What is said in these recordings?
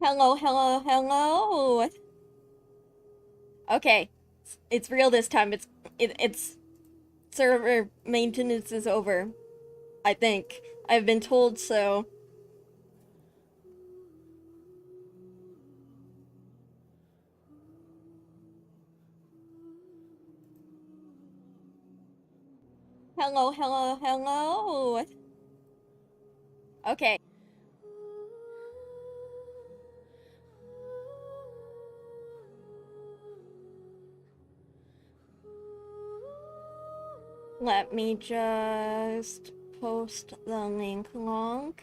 Hello, hello, hello. Okay, it's real this time. It's server maintenance is over. I think I've been told so. Hello, hello, hello. Okay. Let me just post the link along.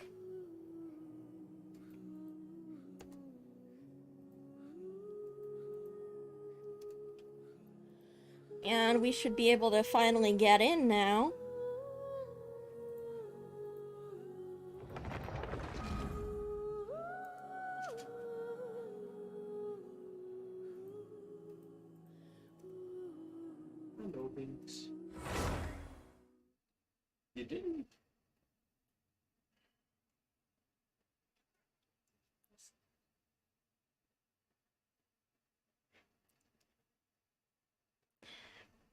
And we should be able to finally get in now. Hello, Binks. You didn't.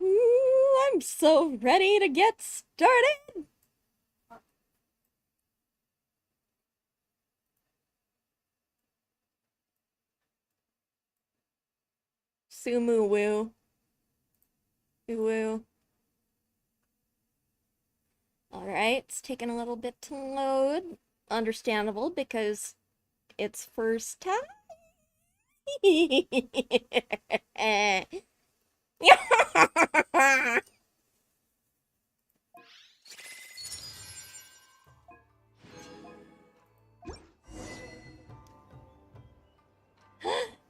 Ooh, I'm so ready to get started. Sumeru. Woo. Alright, it's taking a little bit to load. Understandable, because it's first time.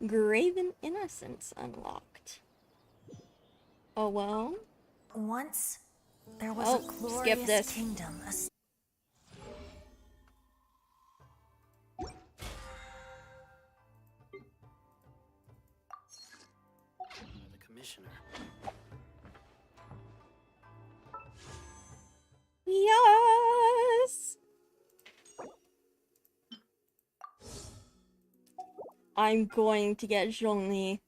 Graven Innocence unlocked. Oh well. Once, there was a Skip glorious this. kingdom. The commissioner. Yes! I'm going to get Zhongli.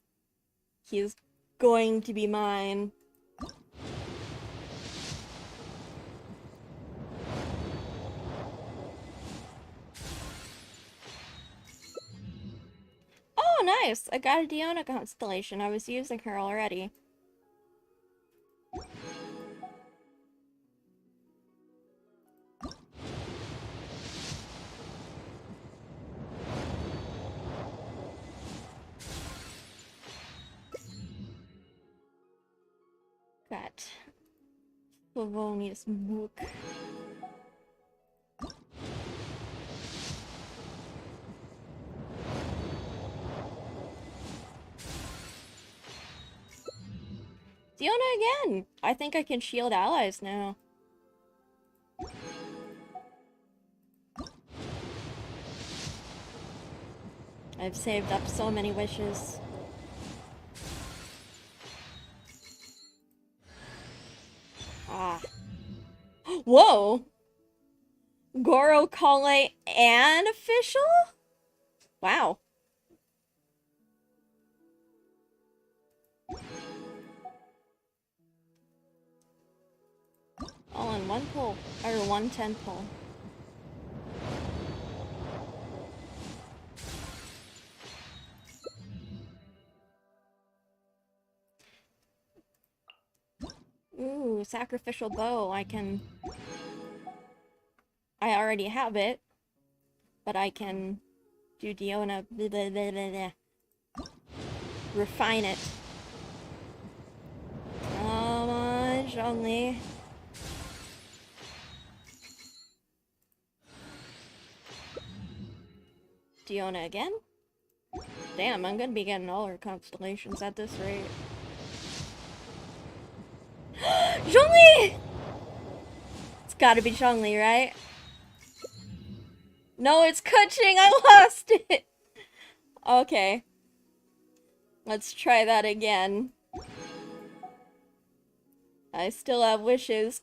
He is going to be mine. Oh, nice! I got a Diona constellation. I was using her already. Got Flavonius book. Diona again! I think I can shield allies now. I've saved up so many wishes. Ah. Whoa! Goro Kale and official? Wow. All in one pull. Or 110 pull. Ooh, sacrificial bow. I already have it. But I can do Diona. Blah, blah, blah, blah, blah. Refine it. Come on, Zhongli. Diona again? Damn, I'm gonna be getting all her constellations at this rate. Zhongli! It's gotta be Zhongli, right? No, it's Kuching! I lost it! Okay. Let's try that again. I still have wishes.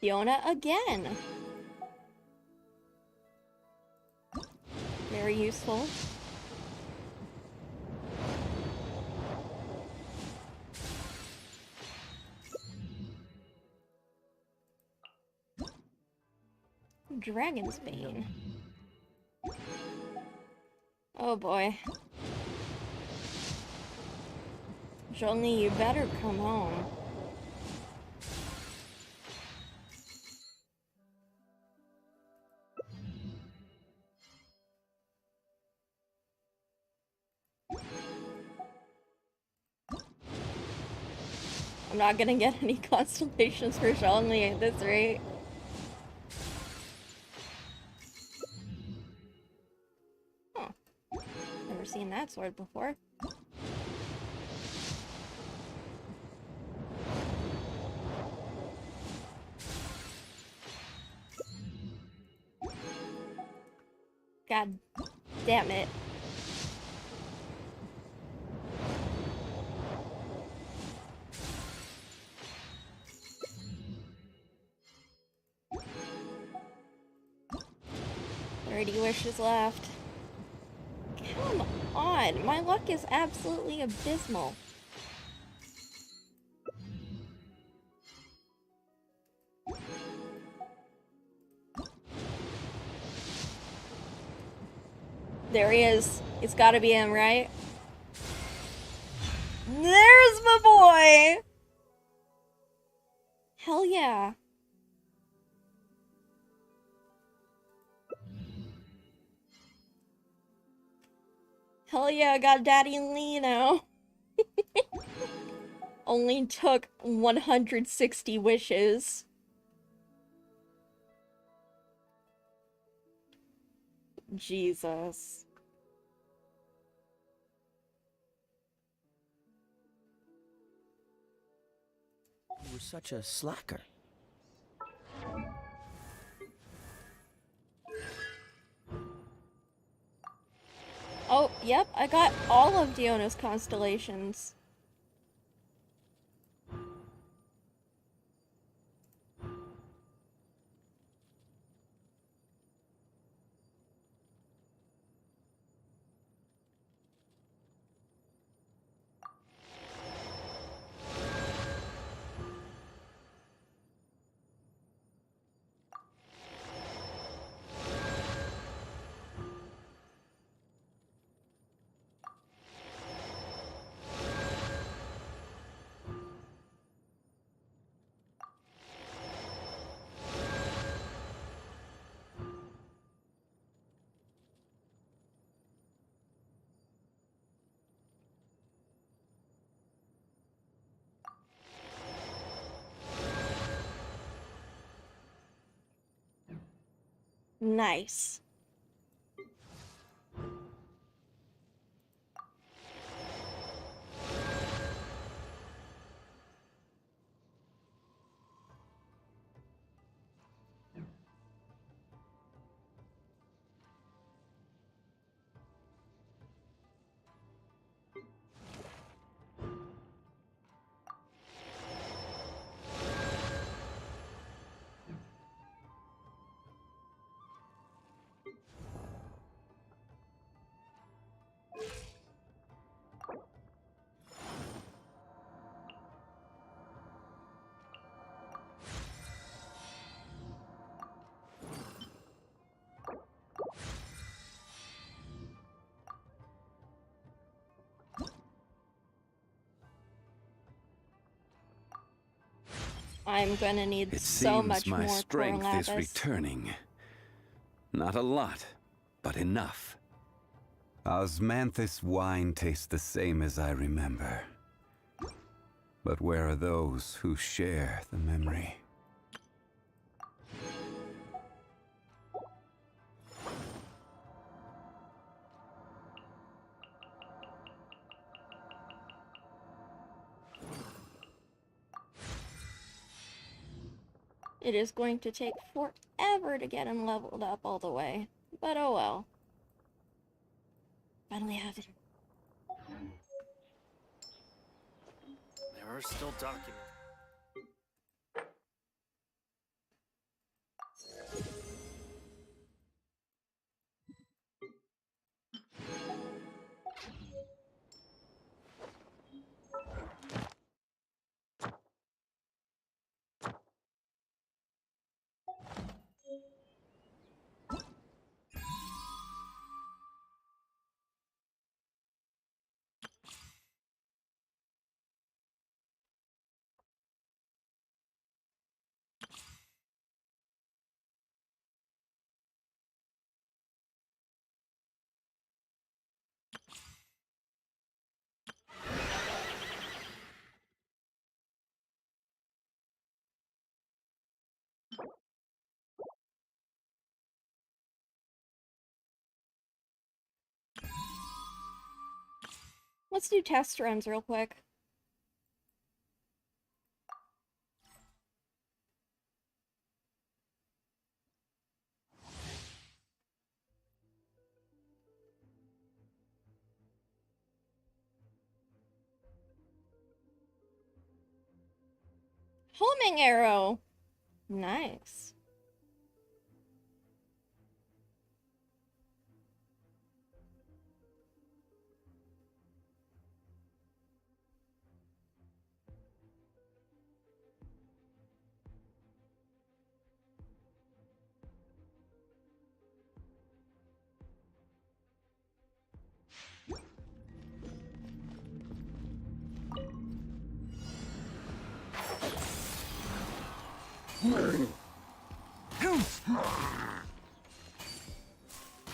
Fiona again. Very useful. Dragon's Bane. Oh boy. Johnny, you better come home. I'm not gonna get any constellations for Johnny at this rate. Huh. Never seen that sword before. God damn it. Wishes left. Come on, my luck is absolutely abysmal. There he is. It's gotta be him, right? There's my boy! Hell yeah. Hell yeah, I got Daddy and Lee now. Only took 160 wishes. Jesus. You were such a slacker. Oh, yep, I got all of Diona's constellations. Nice. I'm gonna need so much more my strength core is lapis. returning. Not a lot, but enough. Osmanthus wine tastes the same as I remember. But where are those who share the memory? It is going to take forever to get him leveled up all the way. But oh well. Finally have him. There are still documents. Let's do test runs real quick. Homing arrow. Nice.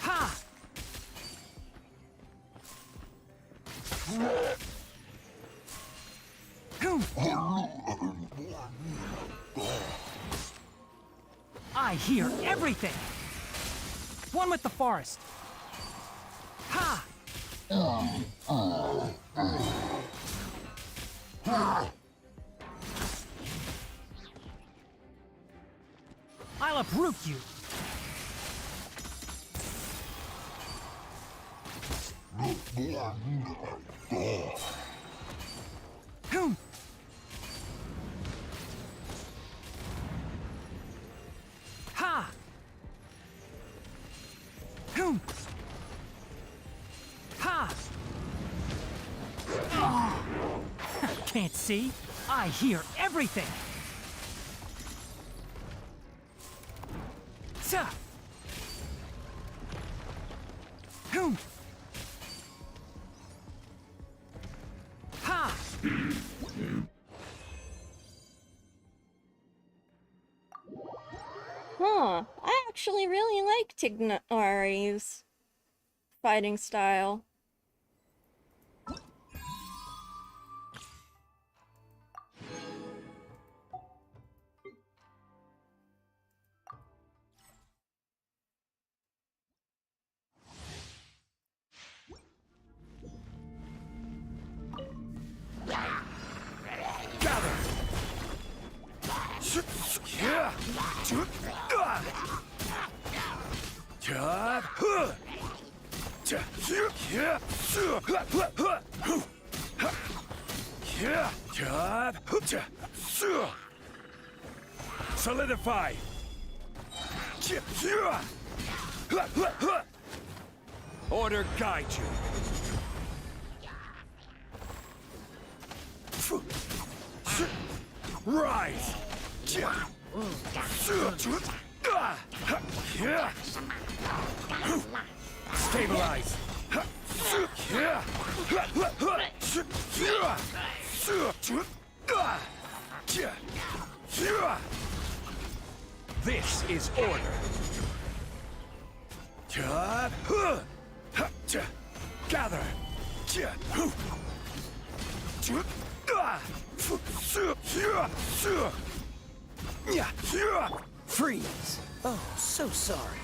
Ha! I hear everything. One with the forest. Ha! I'll uproot you. Ha! Ha! Can't see? I hear everything. Sa! Ha! Huh. I actually really like Tignari's fighting style. Solidify. Order guide you. Rise. Stabilize. This is order. Gather. Freeze. Oh, so sorry.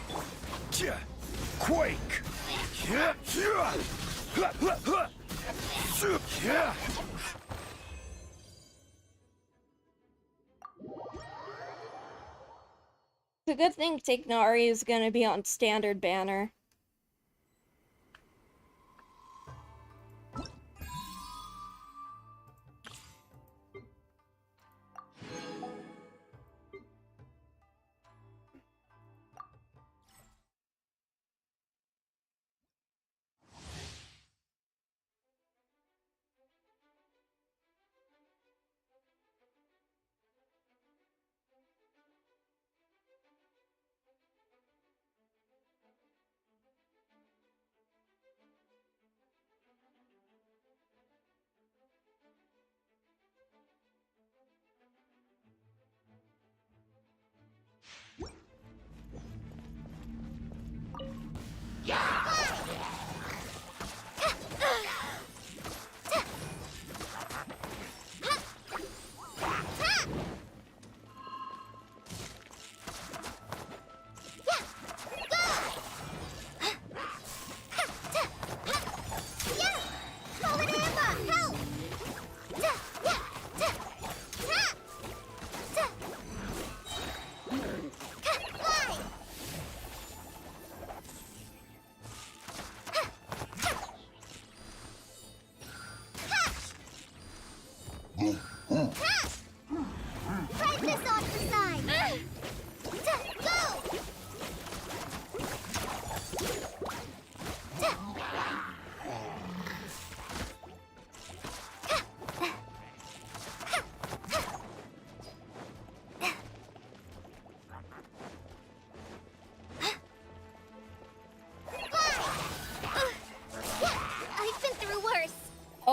Quake. It's a good thing Tignari is gonna be on standard banner.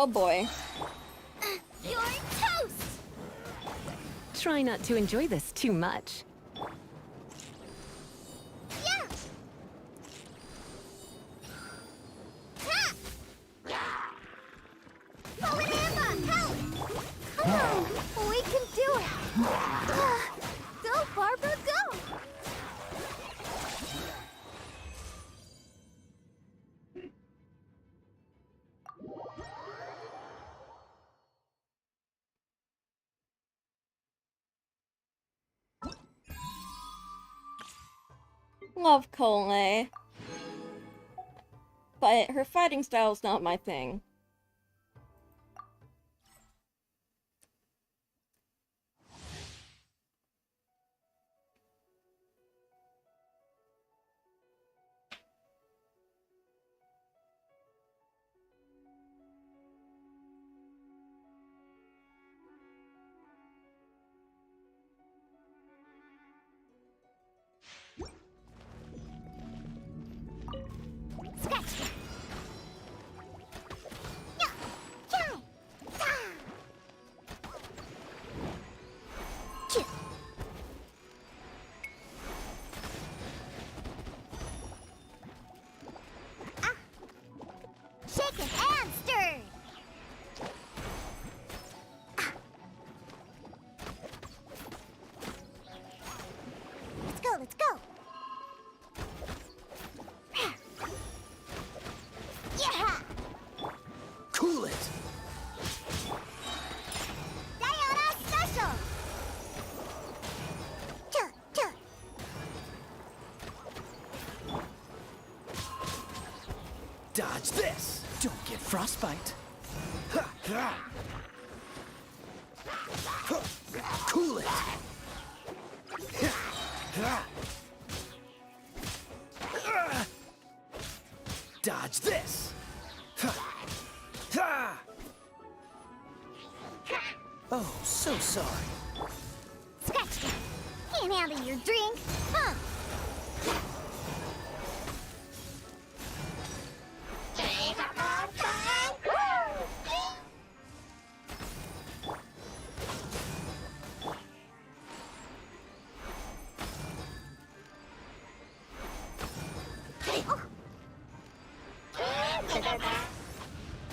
Oh boy. You're toast! Try not to enjoy this too much. Yeah! Ha! Oh, and Emma, help! Come on, we can do it! Go, Barbara, go! Love Cole, but her fighting style's not my thing. Scratch! Yeah! Yeah! Ah! Choo! Ah! Shaken and stirred! Ah! Let's go, let's go! Yeah! Cool it! Diana Special! Chug, chug. Dodge this! Don't get frostbite. Ha, ha. Huh. Cool it! Ha, ha. Dodge this! Ha, ha. Oh, so sorry. Scratch that. Can't handle your drink, huh?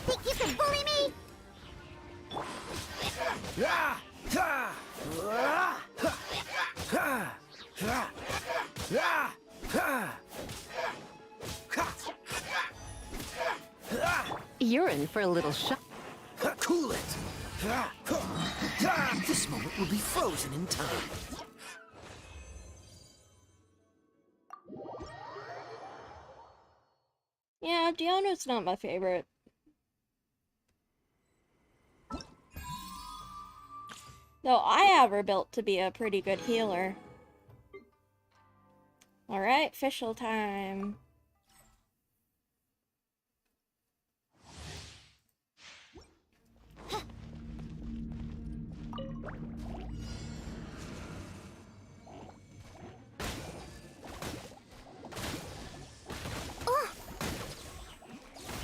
Think you can bully me? Ah! Ha! Ah! Ha! Ha! Ha! Ah! Ha! Ha! Ah! You're in for a little shock. Cool it! Ah! Ah! This moment will be frozen in time. Yeah, Diana's not my favorite. Though I have her built to be a pretty good healer. Alright, official time.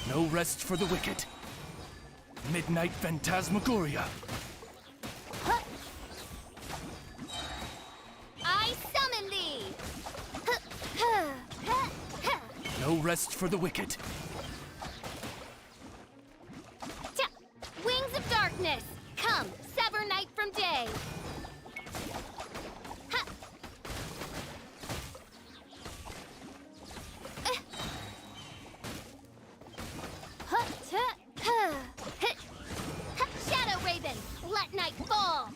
No rest for the wicked. Midnight Phantasmagoria. I summon thee! No rest for the wicked. Wings of darkness! Come, sever night from day! Shadow Raven, let night fall!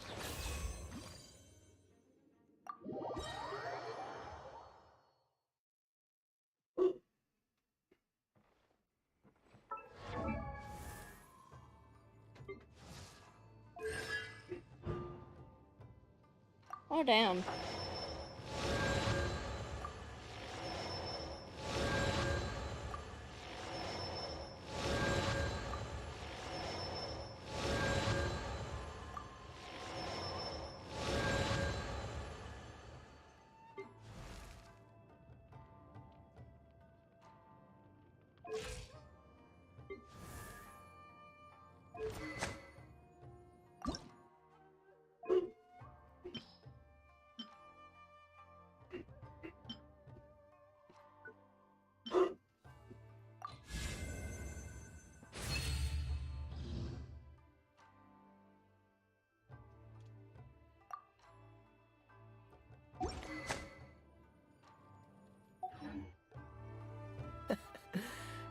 Oh, damn.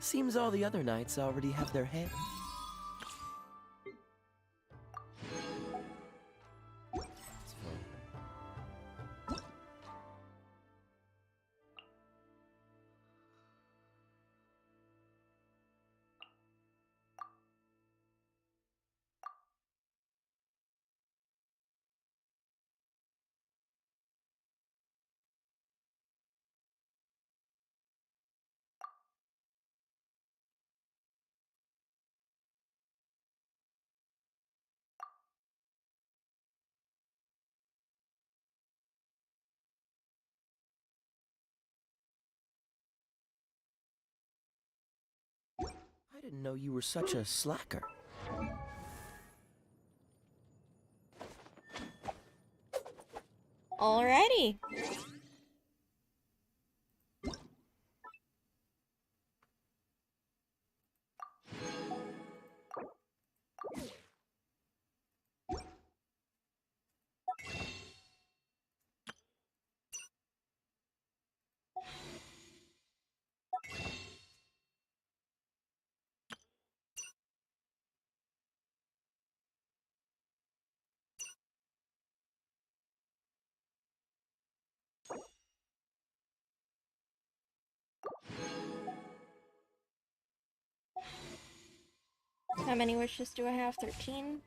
Seems all the other knights already have their hand. I didn't know you were such a slacker. Alrighty. How many wishes do I have? 13?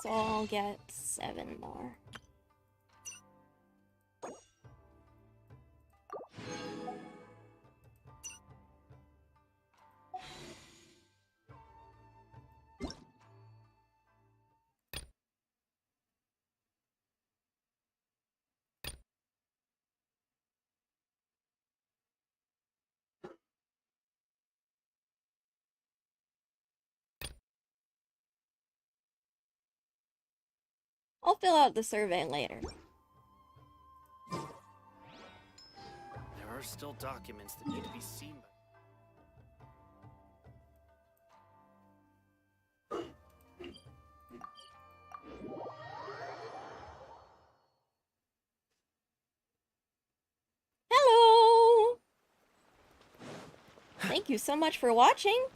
So I'll get 7 more. I'll fill out the survey later. There are still documents that need to be seen by... Hello! Thank you so much for watching.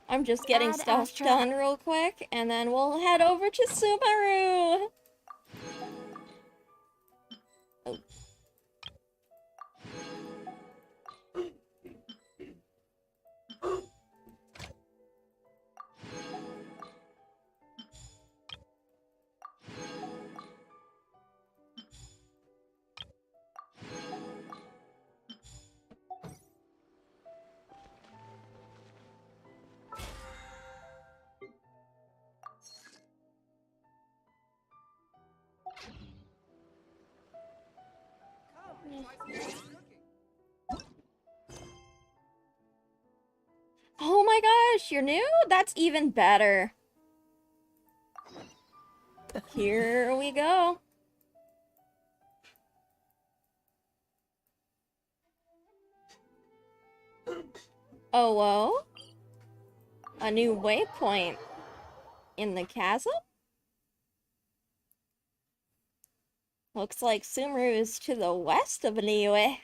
I'm just getting Ad stuff Astra. done real quick, and then we'll head over to Sumeru! Oh. Oh my gosh, you're new? That's even better. Here we go. Oh, whoa. A new waypoint in the chasm? Looks like Sumeru is to the west of Niue.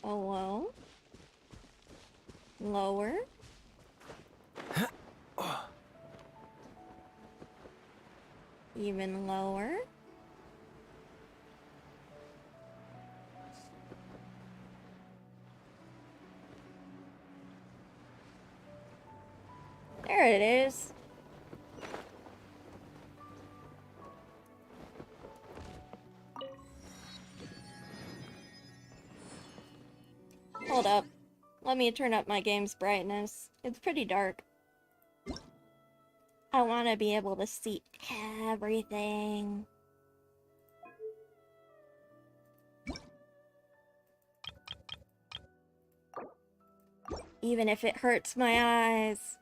Oh, whoa. Lower. Even lower. There it is. Hold up. Let me turn up my game's brightness. It's pretty dark. I want to be able to see everything. Even if it hurts my eyes.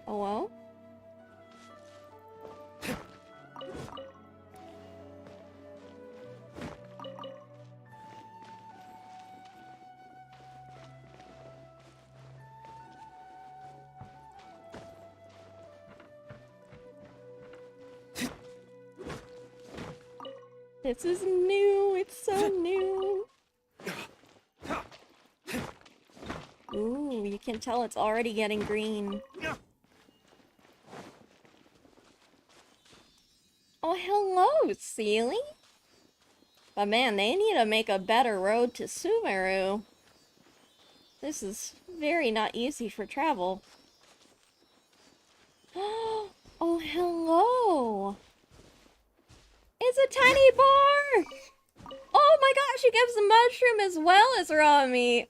Oh well? This is new, it's so new. Ooh, you can tell it's already getting green. Oh, hello, Sealy. But man, they need to make a better road to Sumeru. This is very not easy for travel. Oh, hello. It's a tiny bar! Oh my gosh, she gives the mushroom as well as raw meat.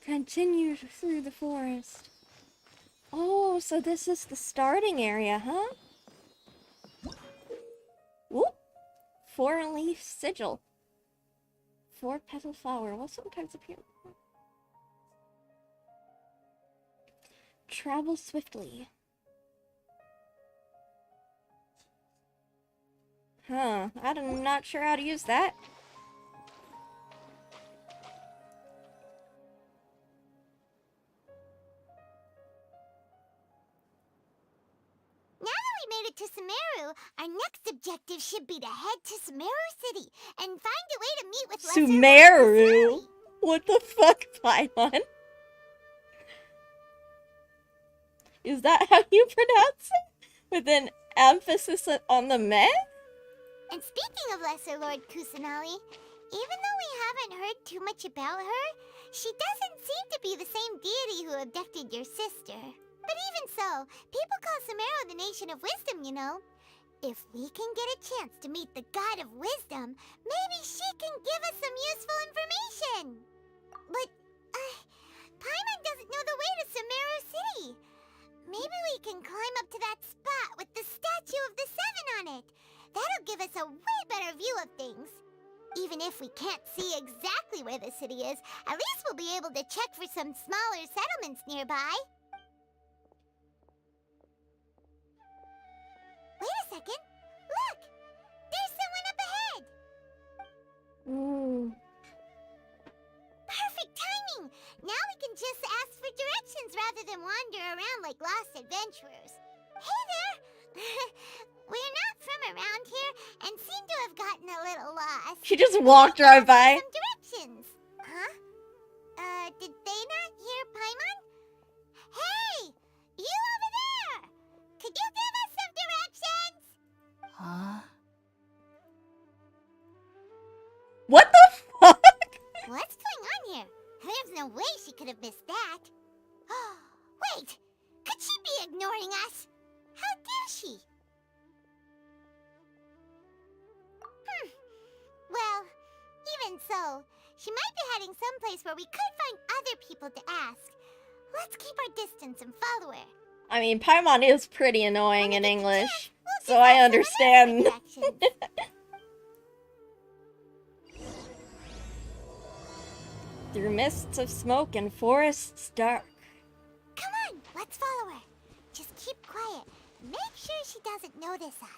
Continue through the forest. Oh, so this is the starting area, huh? Whoop! 4-leaf sigil. 4-petal flower will sometimes appear. Travel swiftly. Huh, I'm not sure how to use that. Now that we made it to Sumeru, our next objective should be to head to Sumeru City and find a way to meet with Lesser Lord Sumeru? Kusari. What the fuck, Paimon? Is that how you pronounce it? With an emphasis on the meh? And speaking of Lesser Lord Kusanali, even though we haven't heard too much about her, she doesn't seem to be the same deity who abducted your sister. But even so, people call Sumeru the Nation of Wisdom, you know. If we can get a chance to meet the God of Wisdom, maybe she can give us some useful information. But, Paimon doesn't know the way to Sumeru City. Maybe we can climb up to that spot with the Statue of the Seven on it. That'll give us a way better view of things. Even if we can't see exactly where the city is, at least we'll be able to check for some smaller settlements nearby. Wait a second. Look! There's someone up ahead! Ooh. Perfect timing! Now we can just ask for directions rather than wander around like lost adventurers. Hey there! We're not from around here and seem to have gotten a little lost. She just walked right by. Some directions. Huh? Did they not hear Paimon? Hey! You over there! Could you give us some directions? Huh? What the fuck? What's going on here? There's no way she could have missed that. Wait! Could she be ignoring us? How dare she? Well, even so, she might be heading someplace where we could find other people to ask. Let's keep our distance and follow her. I mean, Paimon is pretty annoying in When we get the English, chance, we'll so just I ask someone else for understand. directions. Through mists of smoke and forests dark. Come on, let's follow her. Just keep quiet. Make sure she doesn't notice us.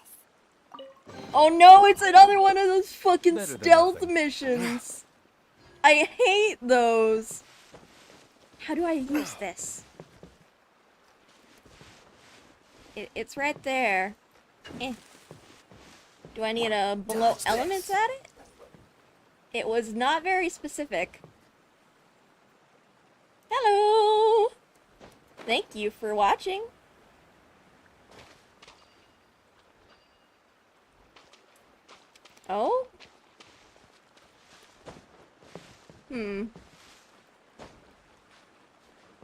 Oh no, it's another one of those fucking Better than stealth nothing. missions. I hate those. How do I use this? It's right there. Eh. Do I need to blow Dodge elements this. at it? It was not very specific. Hello! Thank you for watching. Oh?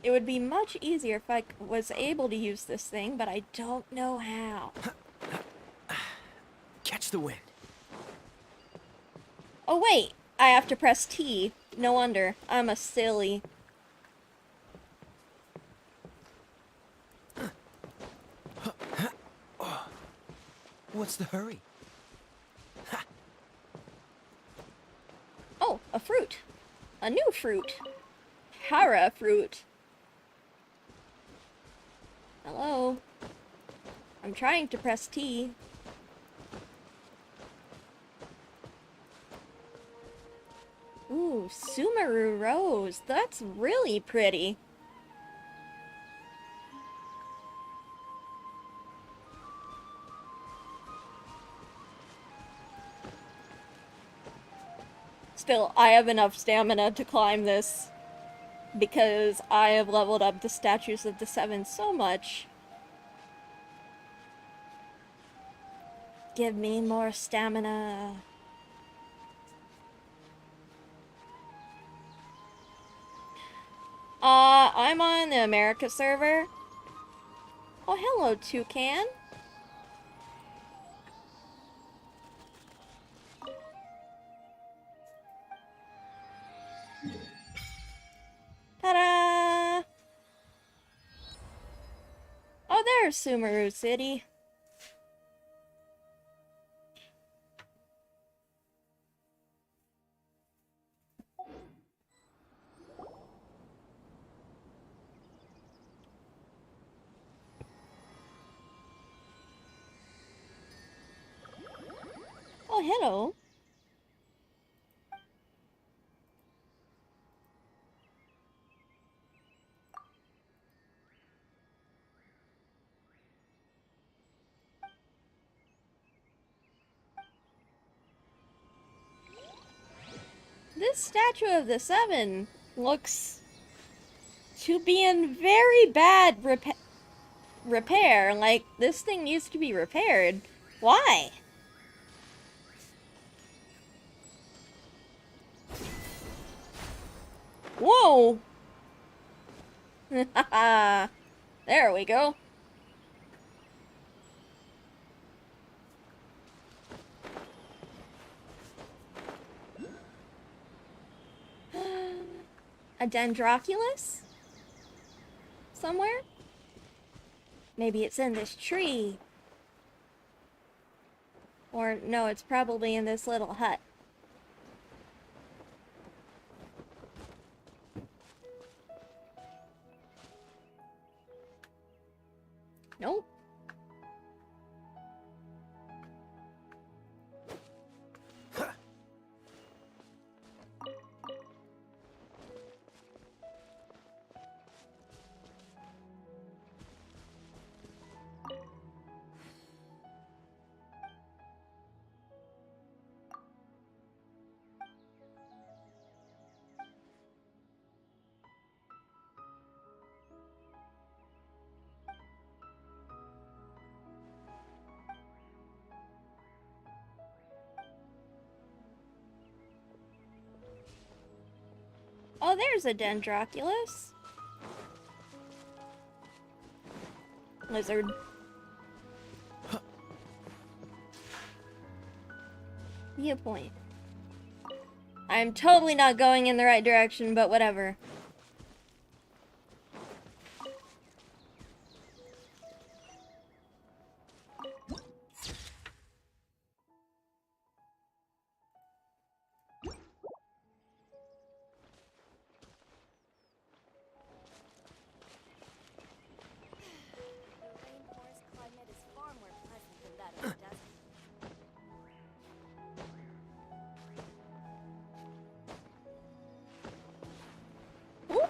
It would be much easier if I was able to use this thing, but I don't know how. Catch the wind. Oh wait, I have to press T. No wonder. I'm a silly. What's the hurry? Oh, a fruit. A new fruit. Para fruit. Hello. I'm trying to press T. Ooh, Sumeru rose. That's really pretty. Still, I have enough stamina to climb this because I have leveled up the statues of the seven so much. Give me more stamina. I'm on the America server. Oh, hello, Toucan. Ta-da! Oh, there's Sumeru City. Oh, hello. This statue of the seven looks to be in very bad repair. Like, this thing needs to be repaired. Why? Whoa! There we go. A Dendroculus? Somewhere? Maybe it's in this tree. Or, no, it's probably in this little hut. Nope. Oh, there's a Dendroculus. Lizard. Viewpoint. I'm totally not going in the right direction, but whatever. Ooh.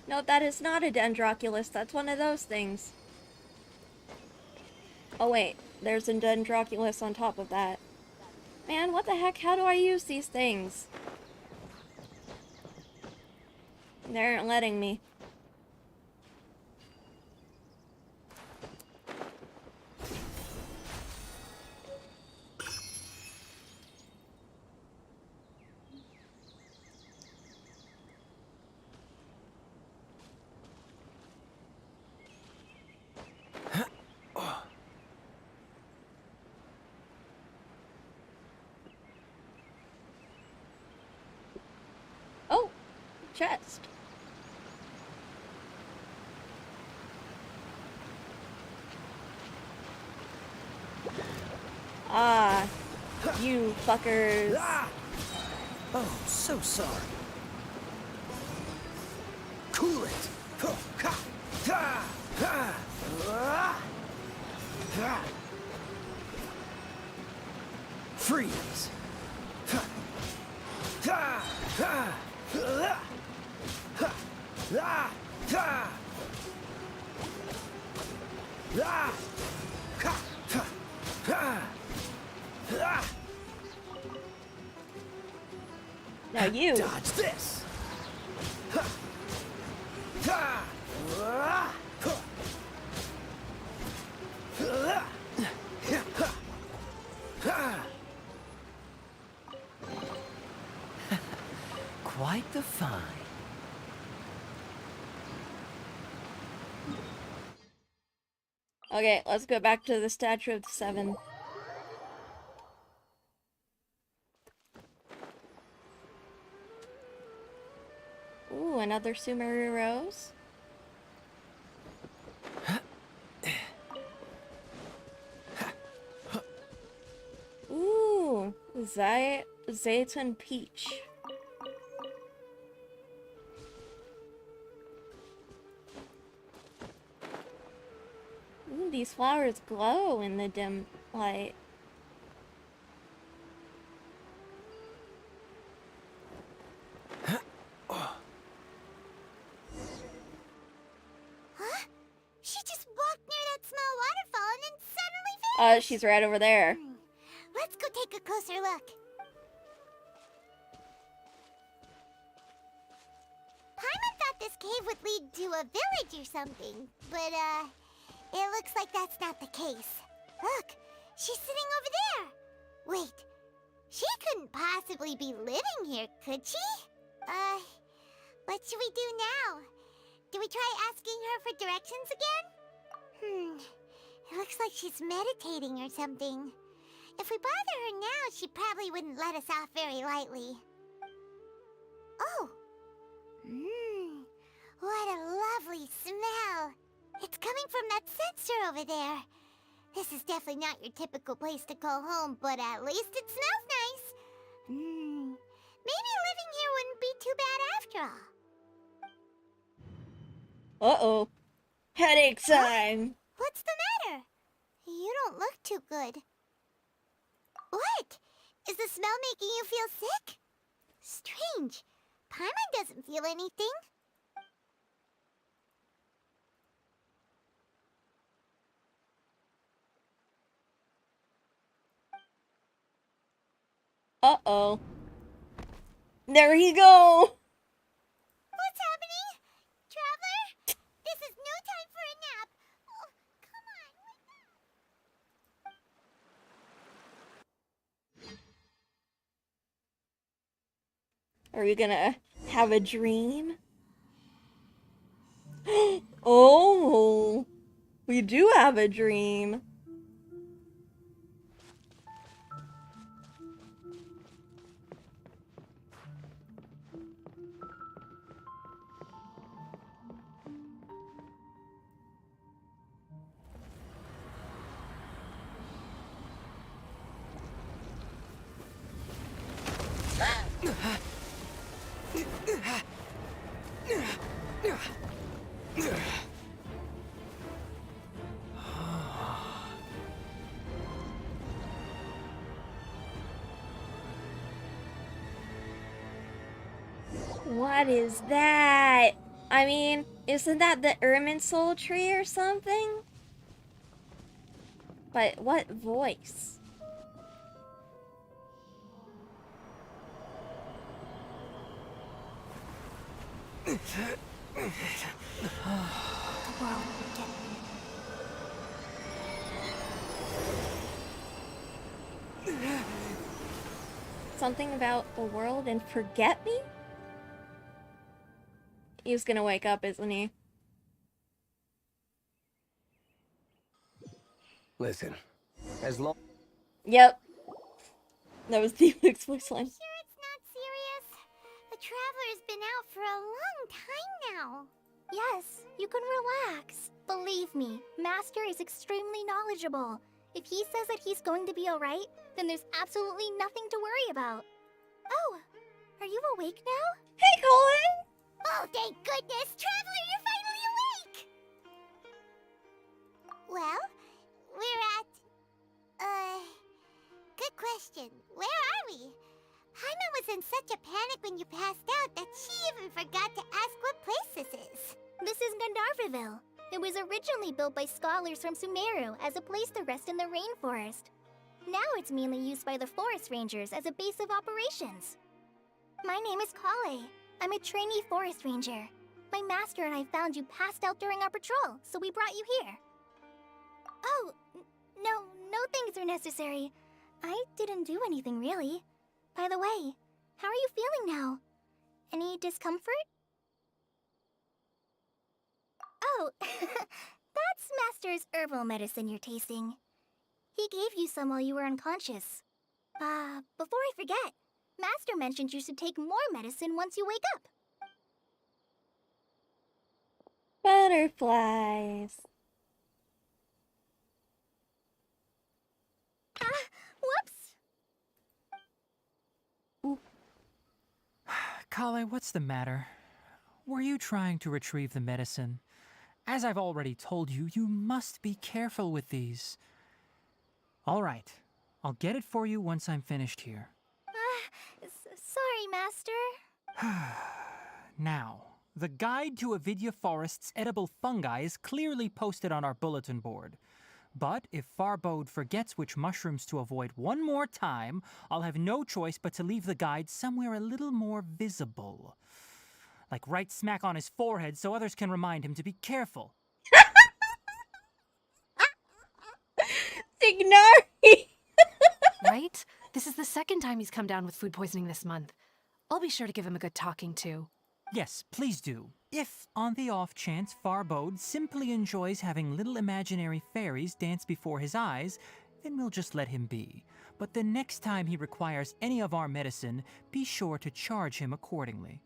No, that is not a Dendroculus. That's one of those things. Oh wait, there's a Dendroculus on top of that. Man, what the heck? How do I use these things? They aren't letting me. chest. Ah, you fuckers. Ah! Oh, so sorry. Cool it. Freeze. Now you. Dodge this. Quite the find. Okay, let's go back to the Statue of the Seven. Ooh, another Sumeru rose. Ooh, Zayton Peach. Ooh, these flowers glow in the dim light. Huh? She just walked near that small waterfall and then suddenly vanished. She's right over there. Let's go take a closer look. Paimon thought this cave would lead to a village or something, but it looks like that's not the case. Look, she's sitting over there. Wait, she couldn't possibly be living here, could she? What should we do now? Do we try asking her for directions again? It looks like she's meditating or something. If we bother her now, she probably wouldn't let us off very lightly. Oh! What a lovely smell! It's coming from that sensor over there. This is definitely not your typical place to call home, but at least it smells nice. Maybe living here wouldn't be too bad after all. Uh-oh. Headache time! What's the matter? You don't look too good. What? Is the smell making you feel sick? Strange. Paimon doesn't feel anything. Uh-oh. There you go! What's happening? Traveler? This is no time for a nap. Oh, come on, wake up. Are we gonna have a dream? Oh! We do have a dream. What is that? I mean, isn't that the Ermin Soul Tree or something? But what voice? Something about the world and forget me? He's gonna wake up, isn't he? Listen, as long... Yep. That was Felix's voice line. Sure it's not serious? The Traveler's been out for a long time now. Yes, you can relax. Believe me, Master is extremely knowledgeable. If he says that he's going to be alright, then there's absolutely nothing to worry about. Oh, are you awake now? Hey, Colin! Oh, thank goodness! Traveler, you're finally awake! Well, we're at... Good question. Where are we? Haima was in such a panic when you passed out that she even forgot to ask what place this is. This is Gandharvaville. It was originally built by scholars from Sumeru as a place to rest in the rainforest. Now it's mainly used by the forest rangers as a base of operations. My name is Kale. I'm a trainee forest ranger. My master and I found you passed out during our patrol, so we brought you here. Oh, no things are necessary. I didn't do anything really. By the way, how are you feeling now? Any discomfort? Oh, that's Master's herbal medicine you're tasting. He gave you some while you were unconscious. Before I forget, Master mentioned you should take more medicine once you wake up. Butterflies. Whoops! Kale, what's the matter? Were you trying to retrieve the medicine? As I've already told you, you must be careful with these. All right, I'll get it for you once I'm finished here. Sorry, Master. Now, the guide to Avidya Forest's edible fungi is clearly posted on our bulletin board. But if Farbode forgets which mushrooms to avoid one more time, I'll have no choice but to leave the guide somewhere a little more visible. Like right smack on his forehead so others can remind him to be careful. Signari! Right? This is the second time he's come down with food poisoning this month. I'll be sure to give him a good talking to. Yes, please do. If, on the off chance, Farbode simply enjoys having little imaginary fairies dance before his eyes, then we'll just let him be. But the next time he requires any of our medicine, be sure to charge him accordingly.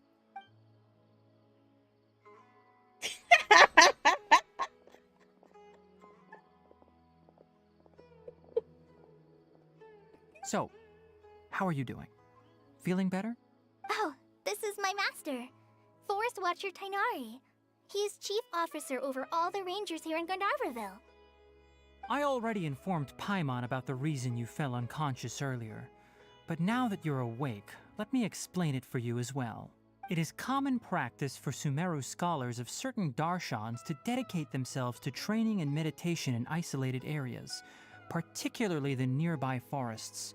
So, how are you doing? Feeling better? Oh, this is my master, Forest Watcher Tainari. He's chief officer over all the rangers here in Gandharvaville. I already informed Paimon about the reason you fell unconscious earlier. But now that you're awake, let me explain it for you as well. It is common practice for Sumeru scholars of certain darshans to dedicate themselves to training and meditation in isolated areas, particularly the nearby forests.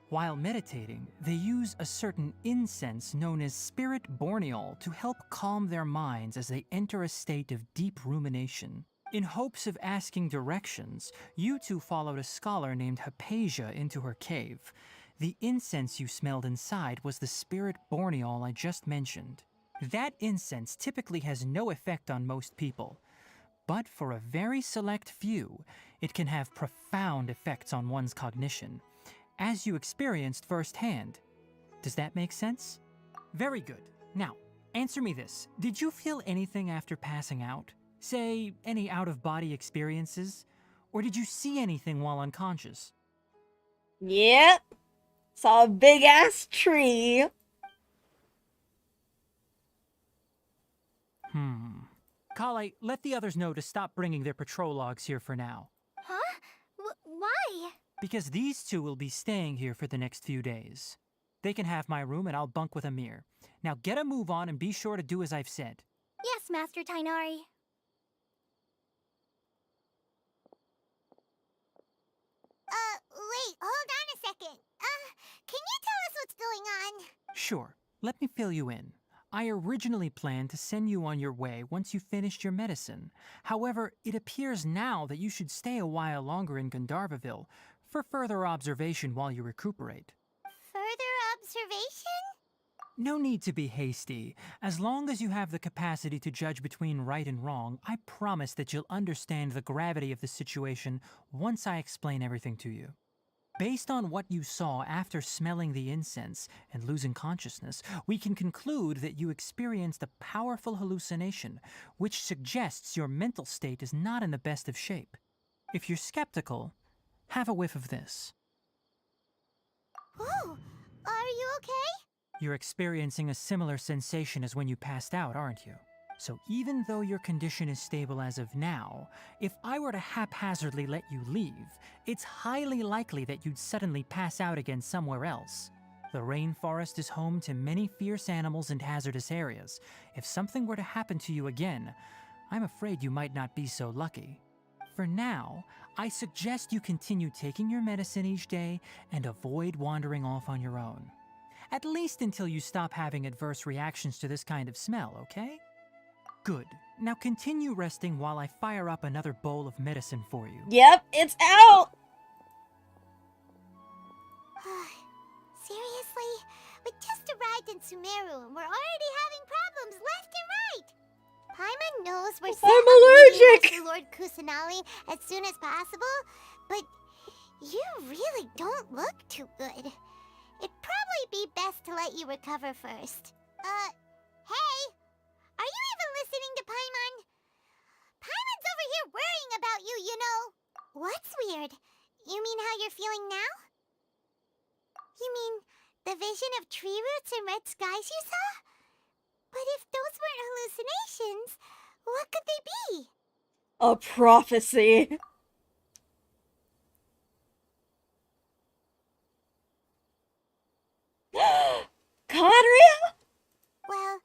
While meditating, they use a certain incense known as spirit borneol to help calm their minds as they enter a state of deep rumination. In hopes of asking directions, you two followed a scholar named Hypatia into her cave. The incense you smelled inside was the spirit borneol I just mentioned. That incense typically has no effect on most people, but for a very select few, it can have profound effects on one's cognition, as you experienced firsthand. Does that make sense? Very good. Now, answer me this. Did you feel anything after passing out? Say, any out-of-body experiences? Or did you see anything while unconscious? Yep. Saw a big-ass tree. Kale, let the others know to stop bringing their patrol logs here for now. Huh? Why? Because these two will be staying here for the next few days. They can have my room and I'll bunk with Amir. Now get a move on and be sure to do as I've said. Yes, Master Tainari. Wait, hold on a second. Can you tell us what's going on? Sure, let me fill you in. I originally planned to send you on your way once you finished your medicine. However, it appears now that you should stay a while longer in Gandharvaville for further observation while you recuperate. Further observation? No need to be hasty. As long as you have the capacity to judge between right and wrong, I promise that you'll understand the gravity of the situation once I explain everything to you. Based on what you saw after smelling the incense and losing consciousness, we can conclude that you experienced a powerful hallucination, which suggests your mental state is not in the best of shape. If you're skeptical, have a whiff of this. Whoa! Are you okay? You're experiencing a similar sensation as when you passed out, aren't you? So even though your condition is stable as of now, if I were to haphazardly let you leave, it's highly likely that you'd suddenly pass out again somewhere else. The rainforest is home to many fierce animals and hazardous areas. If something were to happen to you again, I'm afraid you might not be so lucky. For now, I suggest you continue taking your medicine each day and avoid wandering off on your own. At least until you stop having adverse reactions to this kind of smell, okay? Good. Now continue resting while I fire up another bowl of medicine for you. Yep, it's out! Seriously? We just arrived in Sumeru and we're already having problems left and right! Paimon knows we're set I'm on allergic! meeting Lord Kusanali as soon as possible, but you really don't look too good. It'd probably be best to let you recover first. Hey! Are you even listening to Paimon? Paimon's over here worrying about you, you know. What's weird? You mean how you're feeling now? You mean the vision of tree roots and red skies you saw? But if those weren't hallucinations, what could they be? A prophecy. Conria? Well,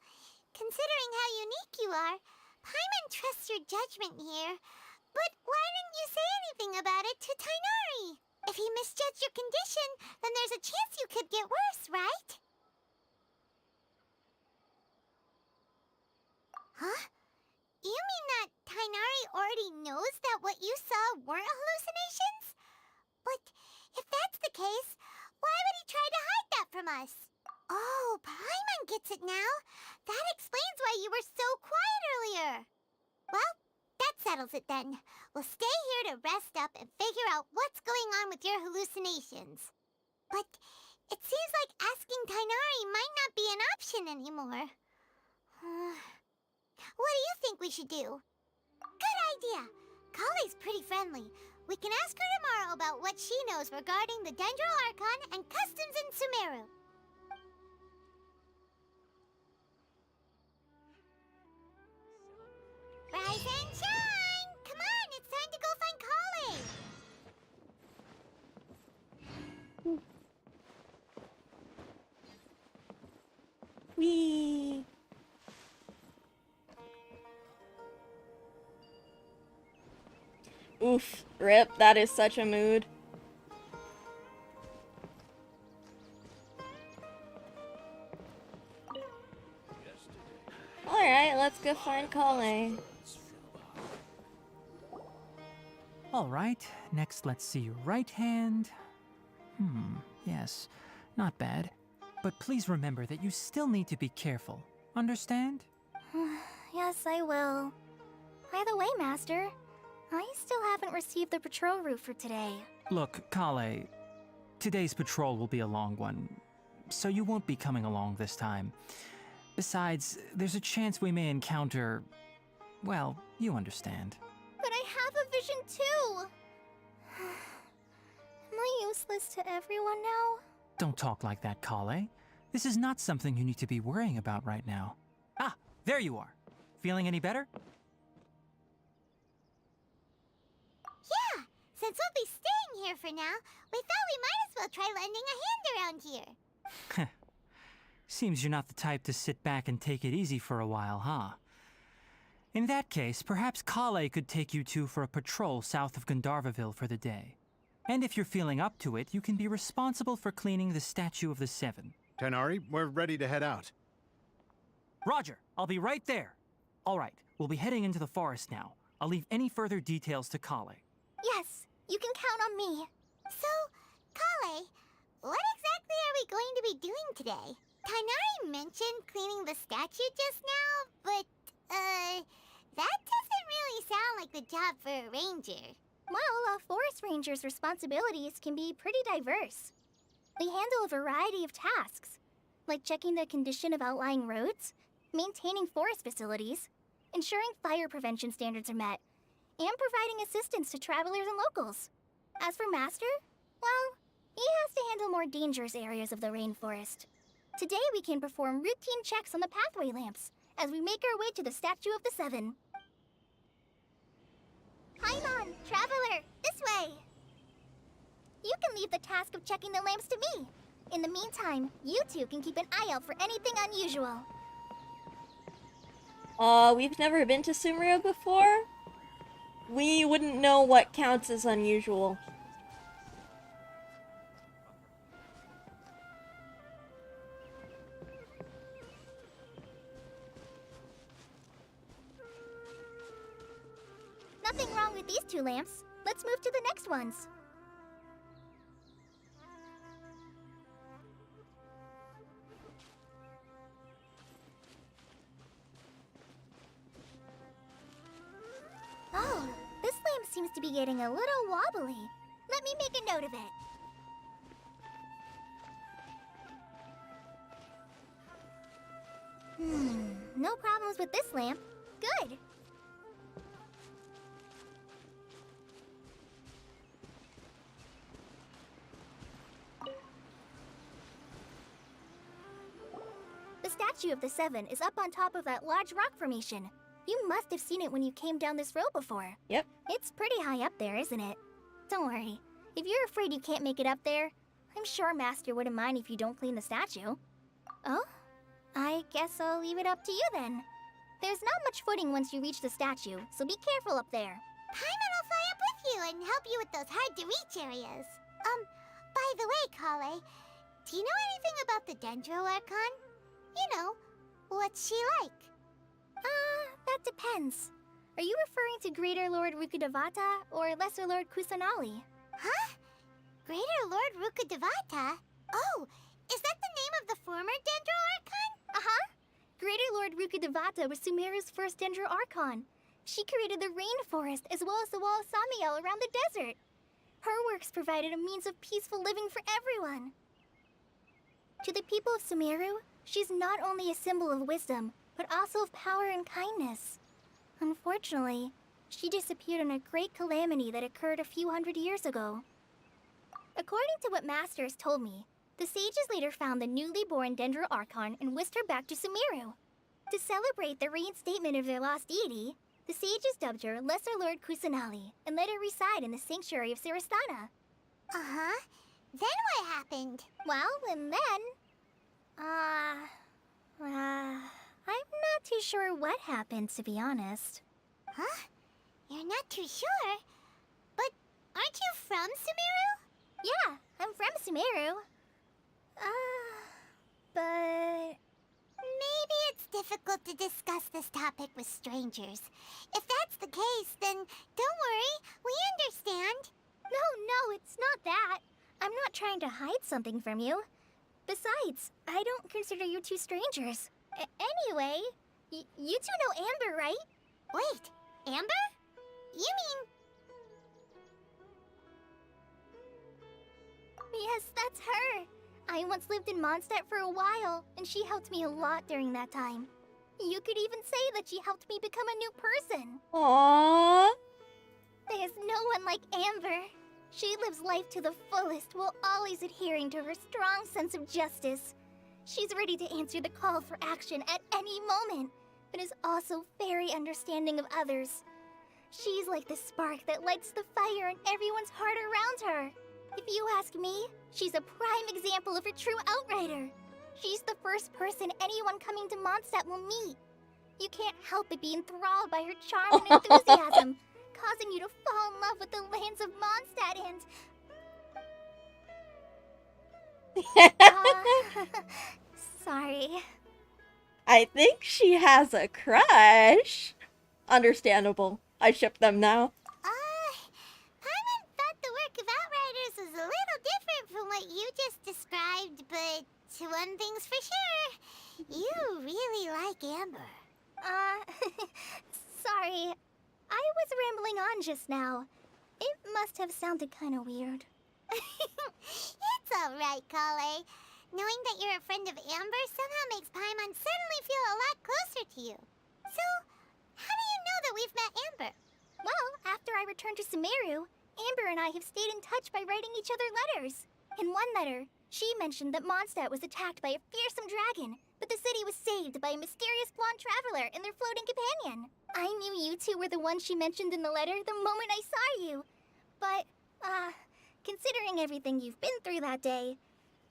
considering how unique you are, Paimon trusts your judgment here. But why didn't you say anything about it to Tainari? If he misjudged your condition, then there's a chance you could get worse, right? Huh? You mean that Tainari already knows that what you saw weren't hallucinations? But if that's the case, why would he try to hide that from us? Oh, Paimon gets it now. That explains why you were so quiet earlier. Well, that settles it then. We'll stay here to rest up and figure out what's going on with your hallucinations. But it seems like asking Tainari might not be an option anymore. What do you think we should do? Good idea. Kale's pretty friendly. We can ask her tomorrow about what she knows regarding the Dendro Archon and customs in Sumeru. Rise and shine! Come on, it's time to go find Kale! Whee! Oof, rip, that is such a mood. Alright, let's go find Kale. Alright, next let's see your right hand. Yes, not bad. But please remember that you still need to be careful. Understand? Yes, I will. By the way, Master, I still haven't received the patrol route for today. Look, Kale, today's patrol will be a long one, so you won't be coming along this time. Besides, there's a chance we may encounter... well, you understand. But I have a vision too! Am I useless to everyone now? Don't talk like that, Kale. This is not something you need to be worrying about right now. Ah, there you are. Feeling any better? Yeah, since we'll be staying here for now, we thought we might as well try lending a hand around here. Seems you're not the type to sit back and take it easy for a while, huh? In that case, perhaps Kale could take you two for a patrol south of Gandharvaville for the day. And if you're feeling up to it, you can be responsible for cleaning the Statue of the Seven. Tainari, we're ready to head out. Roger, I'll be right there. All right, we'll be heading into the forest now. I'll leave any further details to Kale. Yes, you can count on me. So, Kale, what exactly are we going to be doing today? Tainari mentioned cleaning the statue just now, but, that doesn't really sound like the job for a ranger. Well, a forest ranger's responsibilities can be pretty diverse. They handle a variety of tasks, like checking the condition of outlying roads, maintaining forest facilities, ensuring fire prevention standards are met, and providing assistance to travelers and locals. As for Master, well, he has to handle more dangerous areas of the rainforest. Today we can perform routine checks on the pathway lamps as we make our way to the Statue of the Seven. Paimon, traveler, this way! You can leave the task of checking the lamps to me. In the meantime, you two can keep an eye out for anything unusual. We've never been to Sumeru before. We wouldn't know what counts as unusual. Nothing wrong with these two lamps. Let's move to the next ones. Oh, this lamp seems to be getting a little wobbly. Let me make a note of it. No problems with this lamp. Good. The Statue of the Seven is up on top of that large rock formation. You must have seen it when you came down this road before. Yep. It's pretty high up there, isn't it? Don't worry. If you're afraid you can't make it up there, I'm sure Master wouldn't mind if you don't clean the statue. Oh? I guess I'll leave it up to you then. There's not much footing once you reach the statue, so be careful up there. Paimon will fly up with you and help you with those hard-to-reach areas. By the way, Kale, do you know anything about the Dendro Archon? You know, what's she like? That depends. Are you referring to Greater Lord Rukkhadevata or Lesser Lord Kusanali? Huh? Greater Lord Rukkhadevata? Oh, is that the name of the former Dendro Archon? Uh-huh. Greater Lord Rukkhadevata was Sumeru's first Dendro Archon. She created the rainforest as well as the wall of Samiel around the desert. Her works provided a means of peaceful living for everyone. To the people of Sumeru, she's not only a symbol of wisdom, but also of power and kindness. Unfortunately, she disappeared in a great calamity that occurred a few hundred years ago. According to what Master has told me, the sages later found the newly born Dendro Archon and whisked her back to Sumeru. To celebrate the reinstatement of their lost deity, the sages dubbed her Lesser Lord Kusanali and let her reside in the sanctuary of Siristana. Uh-huh. Then what happened? Well, and then... I'm not too sure what happened, to be honest. Huh? You're not too sure? But aren't you from Sumeru? Yeah, I'm from Sumeru. But... Maybe it's difficult to discuss this topic with strangers. If that's the case, then don't worry, we understand. No, it's not that. I'm not trying to hide something from you. Besides, I don't consider you two strangers. Anyway, you two know Amber, right? Wait, Amber? You mean... Yes, that's her. I once lived in Mondstadt for a while, and she helped me a lot during that time. You could even say that she helped me become a new person. Aww. There's no one like Amber. She lives life to the fullest while always adhering to her strong sense of justice. She's ready to answer the call for action at any moment, but is also very understanding of others. She's like the spark that lights the fire in everyone's heart around her. If you ask me, she's a prime example of a true outrider. She's the first person anyone coming to Mondstadt will meet. You can't help but be enthralled by her charm and enthusiasm, causing you to fall in love with the lands of Mondstadt and... Sorry. I think she has a crush. Understandable. I ship them now. Paimon thought the work of Outriders was a little different from what you just described, but one thing's for sure, you really like Amber. Sorry. I was rambling on just now. It must have sounded kinda weird. It's alright, Kale. Knowing that you're a friend of Amber somehow makes Paimon suddenly feel a lot closer to you. So, how do you know that we've met Amber? Well, after I returned to Sumeru, Amber and I have stayed in touch by writing each other letters. In one letter, she mentioned that Mondstadt was attacked by a fearsome dragon, but the city was saved by a mysterious blonde traveler and their floating companion. I knew you two were the ones she mentioned in the letter the moment I saw you. But, considering everything you've been through that day,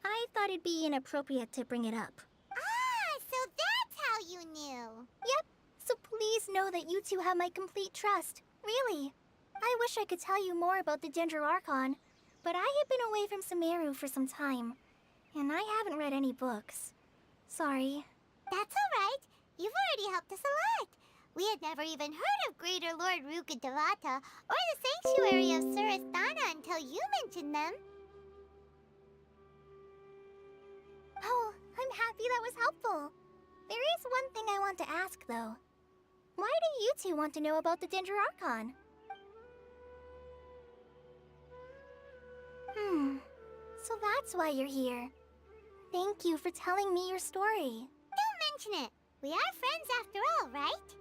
I thought it'd be inappropriate to bring it up. Ah, so that's how you knew. Yep, so please know that you two have my complete trust. Really. I wish I could tell you more about the Dendro Archon, but I have been away from Sumeru for some time, and I haven't read any books. Sorry. That's alright. You've already helped us a lot. We had never even heard of Greater Lord Rukkhadevata or the Sanctuary of Surasthana until you mentioned them. Oh, I'm happy that was helpful. There is one thing I want to ask, though. Why do you two want to know about the Dendro Archon? So that's why you're here. Thank you for telling me your story. Don't mention it. We are friends after all, right?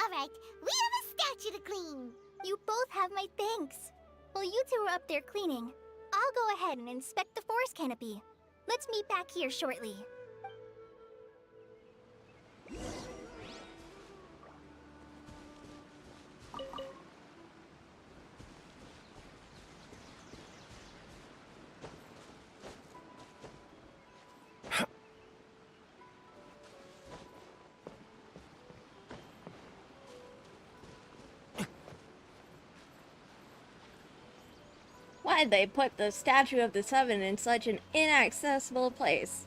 Alright, we have a statue to clean. You both have my thanks. While you two are up there cleaning, I'll go ahead and inspect the forest canopy. Let's meet back here shortly. Why'd they put the Statue of the Seven in such an inaccessible place?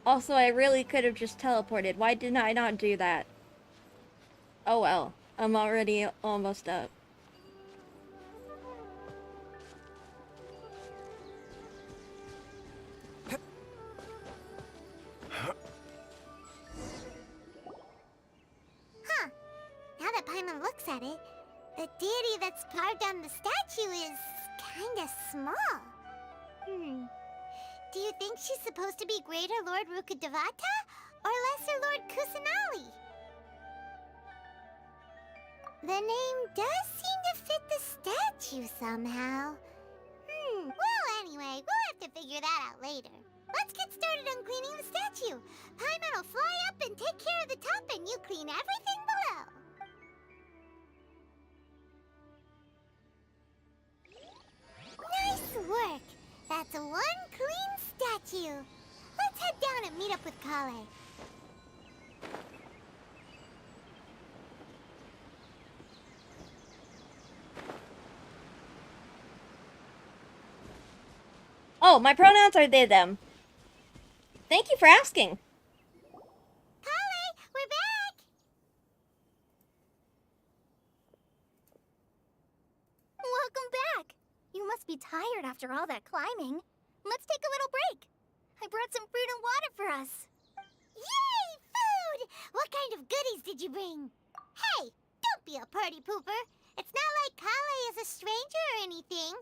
Also, I really could have just teleported. Why didn't I not do that? Oh well, I'm already almost up. Huh. Now that Paimon looks at it, the deity that's carved on the statue is kinda small. Do you think she's supposed to be Greater Lord Rukkhadevata or Lesser Lord Kusanali? The name does seem to fit the statue somehow. Well, anyway, we'll have to figure that out later. Let's get started on cleaning the statue. Paimon will fly up and take care of the top, and you clean everything below. Nice work! That's one clean statue. Let's head down and meet up with Kale. Oh, my pronouns are they, them. Thank you for asking. Kale, we're back! Welcome back! You must be tired after all that climbing. Let's take a little break. I brought some fruit and water for us. Yay, food! What kind of goodies did you bring? Hey, don't be a party pooper. It's not like Kale is a stranger or anything.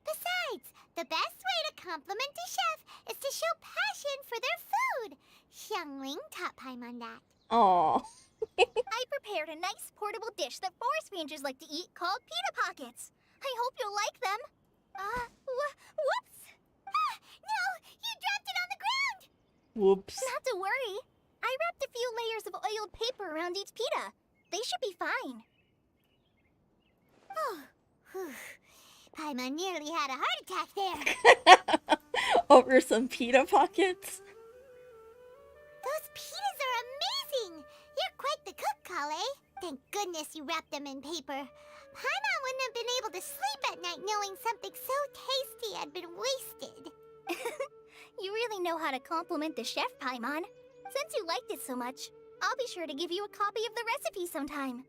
Besides, the best way to compliment a chef is to show passion for their food. Xiangling taught Paimon that. Aww. I prepared a nice portable dish that forest rangers like to eat called pita pockets. I hope you'll like them. Whoops! Ah, no! You dropped it on the ground! Whoops. Not to worry. I wrapped a few layers of oiled paper around each pita. They should be fine. Oh, whew. Paimon nearly had a heart attack there. Over some pita pockets? Those pitas are amazing! You're quite the cook, Kale. Thank goodness you wrapped them in paper. Paimon wouldn't have been able to sleep at night knowing something so tasty had been wasted. You really know how to compliment the chef, Paimon. Since you liked it so much, I'll be sure to give you a copy of the recipe sometime.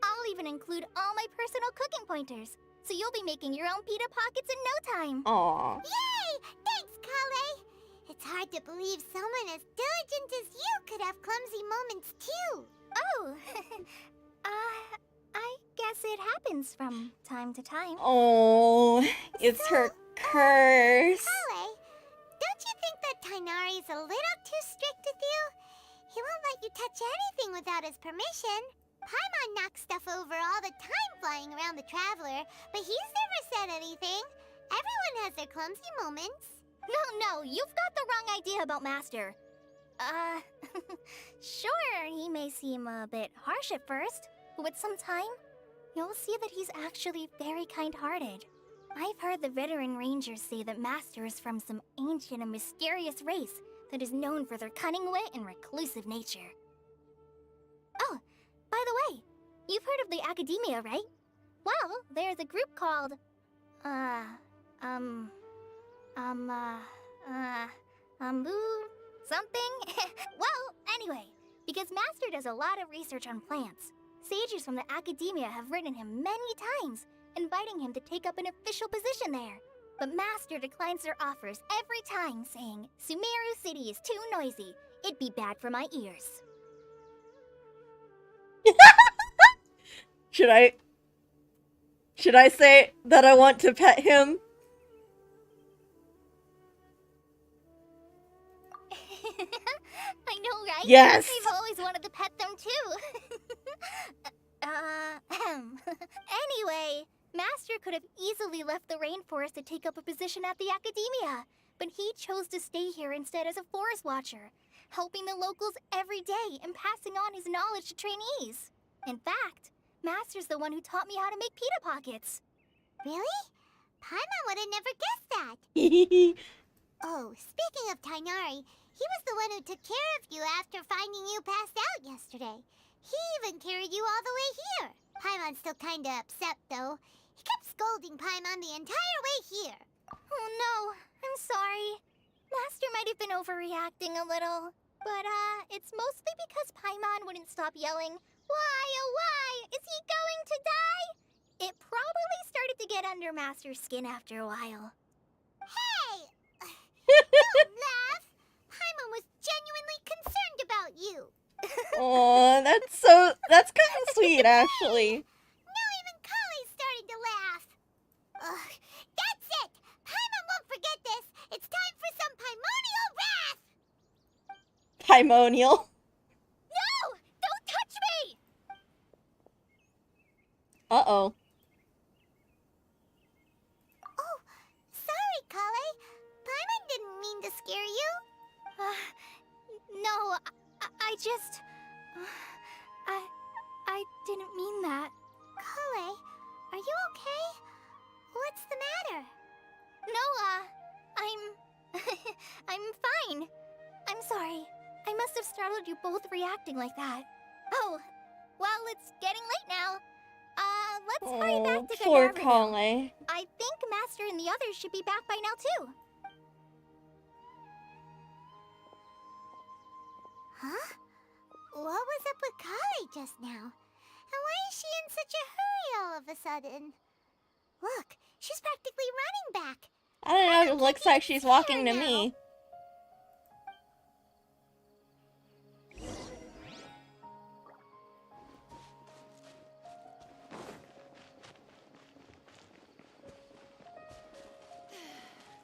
I'll even include all my personal cooking pointers, so you'll be making your own pita pockets in no time. Aww. Yay! Thanks, Kale! It's hard to believe someone as diligent as you could have clumsy moments too. Oh, I guess guess it happens from time to time. Oh, it's her curse. Kale, don't you think that Tainari's a little too strict with you? He won't let you touch anything without his permission. Paimon knocks stuff over all the time flying around the Traveler, but he's never said anything. Everyone has their clumsy moments. No, you've got the wrong idea about Master. Sure, he may seem a bit harsh at first, but with some time, you'll see that he's actually very kind-hearted. I've heard the veteran rangers say that Master is from some ancient and mysterious race that is known for their cunning wit and reclusive nature. Oh, by the way, you've heard of the Academia, right? Well, there's a group called, something? Well, anyway, because Master does a lot of research on plants, sages from the Academia have written him many times, inviting him to take up an official position there. But Master declines their offers every time, saying, Sumeru City is too noisy. It'd be bad for my ears. Should I say that I want to pet him? I know, right? Yes! I've always wanted to pet them too. Anyway, Master could have easily left the rainforest to take up a position at the Academia, but he chose to stay here instead as a forest watcher, helping the locals every day and passing on his knowledge to trainees. In fact, Master's the one who taught me how to make pita pockets. Really? Paimon would have never guessed that. Oh, speaking of Tainari, he was the one who took care of you after finding you passed out yesterday. He even carried you all the way here. Paimon's still kinda upset, though. He kept scolding Paimon the entire way here. Oh no, I'm sorry. Master might have been overreacting a little. But, it's mostly because Paimon wouldn't stop yelling, "Why, oh why, is he going to die?" It probably started to get under Master's skin after a while. Hey! Don't laugh! Paimon was genuinely concerned about you. Oh, that's kind of sweet, actually. Now even Kali's starting to laugh. Ugh, that's it! Paimon won't forget this! It's time for some Paimonial wrath! Paimonial. No! Don't touch me! Uh-oh. Oh, sorry, Kale. Paimon didn't mean to scare you. No, I just... I didn't mean that. Kale, are you okay? What's the matter? No, I'm fine. I'm sorry. I must have startled you both reacting like that. Oh, well, it's getting late now. Let's hurry back to poor Gennarville. Kale. I think Master and the others should be back by now, too. Huh? What was up with Kale just now? And why is she in such a hurry all of a sudden? Look, she's practically running back. I don't know, it looks like she's walking to me.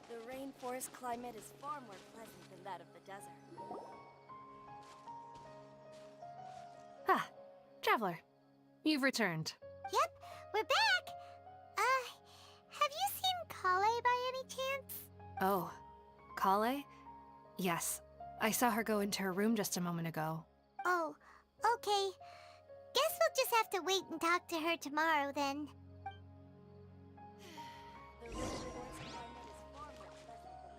The rainforest climate is far more pleasant than that of the desert. Ah, Traveler. You've returned. Yep, we're back. Have you seen Kale by any chance? Oh, Kale? Yes, I saw her go into her room just a moment ago. Oh, okay. Guess we'll just have to wait and talk to her tomorrow then. The rainforest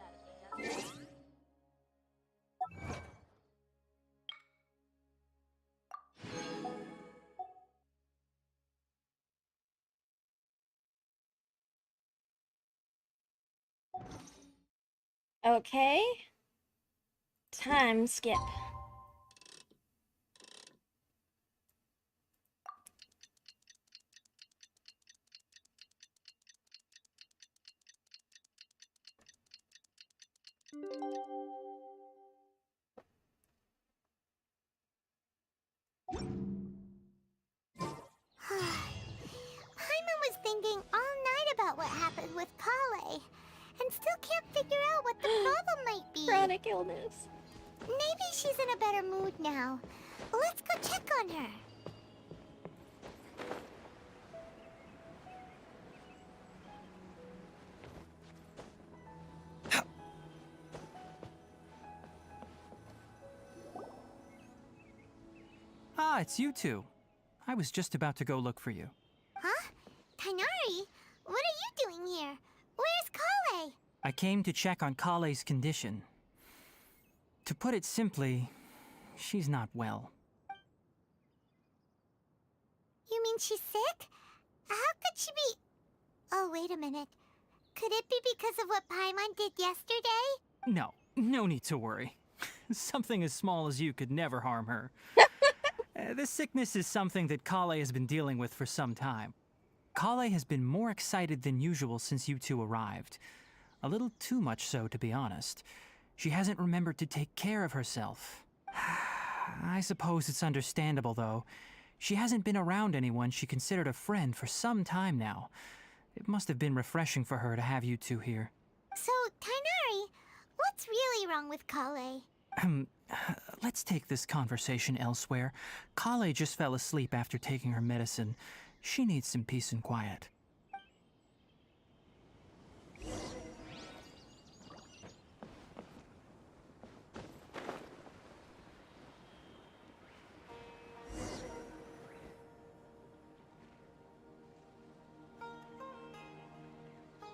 climate is far more pleasant than that of the desert. Okay. Time skip. thinking all night about what happened with Kale, and still can't figure out what the problem might be. Chronic illness. Maybe she's in a better mood now. Let's go check on her. Ah, it's you two. I was just about to go look for you. Huh? Tainari? What are you doing here? Where's Kale? I came to check on Kale's condition. To put it simply, she's not well. You mean she's sick? How could she be... Oh, wait a minute. Could it be because of what Paimon did yesterday? No need to worry. Something as small as you could never harm her. This sickness is something that Kale has been dealing with for some time. Kale has been more excited than usual since you two arrived. A little too much so, to be honest. She hasn't remembered to take care of herself. I suppose it's understandable, though. She hasn't been around anyone she considered a friend for some time now. It must have been refreshing for her to have you two here. So, Tainari, what's really wrong with Kale? Let's take this conversation elsewhere. Kale just fell asleep after taking her medicine. She needs some peace and quiet.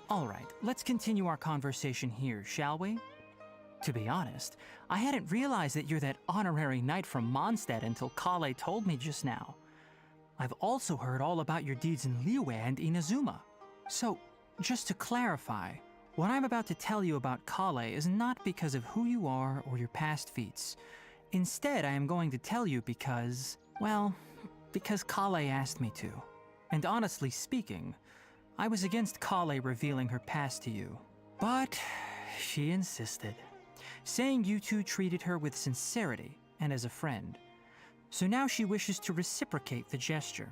All right, let's continue our conversation here, shall we? To be honest, I hadn't realized that you're that honorary knight from Mondstadt until Kale told me just now. I've also heard all about your deeds in Liyue and Inazuma. So, just to clarify, what I'm about to tell you about Kale is not because of who you are or your past feats. Instead, I am going to tell you because, well, because Kale asked me to. And honestly speaking, I was against Kale revealing her past to you. But she insisted, saying you two treated her with sincerity and as a friend. So now she wishes to reciprocate the gesture.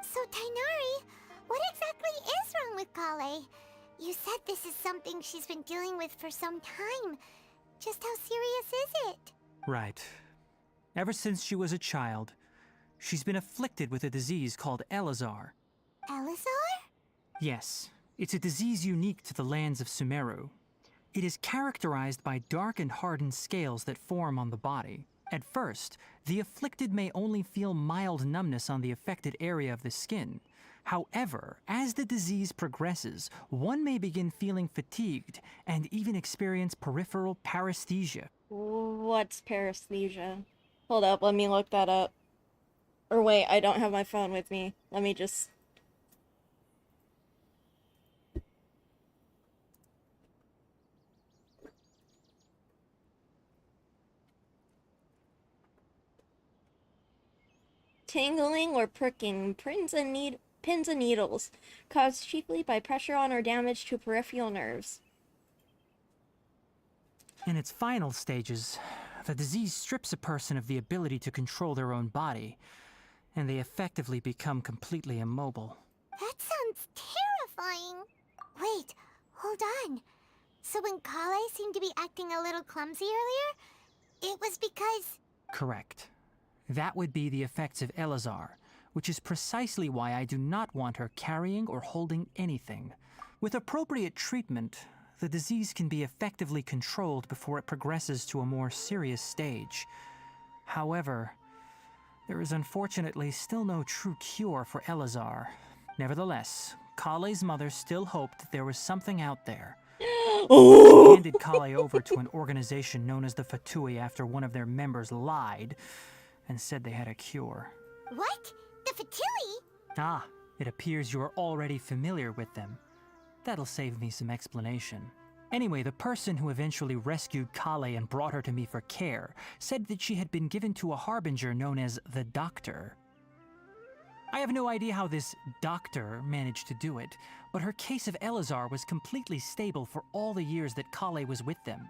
So, Tainari, what exactly is wrong with Kale? You said this is something she's been dealing with for some time. Just how serious is it? Right. Ever since she was a child, she's been afflicted with a disease called Elazar. Elazar? Yes, it's a disease unique to the lands of Sumeru. It is characterized by dark and hardened scales that form on the body. At first, the afflicted may only feel mild numbness on the affected area of the skin. However, as the disease progresses, one may begin feeling fatigued and even experience peripheral paresthesia. What's paresthesia? Hold up, let me look that up. Or wait, I don't have my phone with me. Let me just... Tingling or pricking, pins and needles, caused chiefly by pressure on or damage to peripheral nerves. In its final stages, the disease strips a person of the ability to control their own body, and they effectively become completely immobile. That sounds terrifying. Wait, hold on. So when Kale seemed to be acting a little clumsy earlier, it was because... Correct. That would be the effects of Elazar, which is precisely why I do not want her carrying or holding anything. With appropriate treatment, the disease can be effectively controlled before it progresses to a more serious stage. However, there is unfortunately still no true cure for Elazar. Nevertheless, Kale's mother still hoped that there was something out there. She handed Kale over to an organization known as the Fatui after one of their members lied and said they had a cure. What? The Fatui? Ah, it appears you are already familiar with them. That'll save me some explanation. Anyway, the person who eventually rescued Kale and brought her to me for care said that she had been given to a harbinger known as the Doctor. I have no idea how this doctor managed to do it, but her case of Elazar was completely stable for all the years that Kale was with them.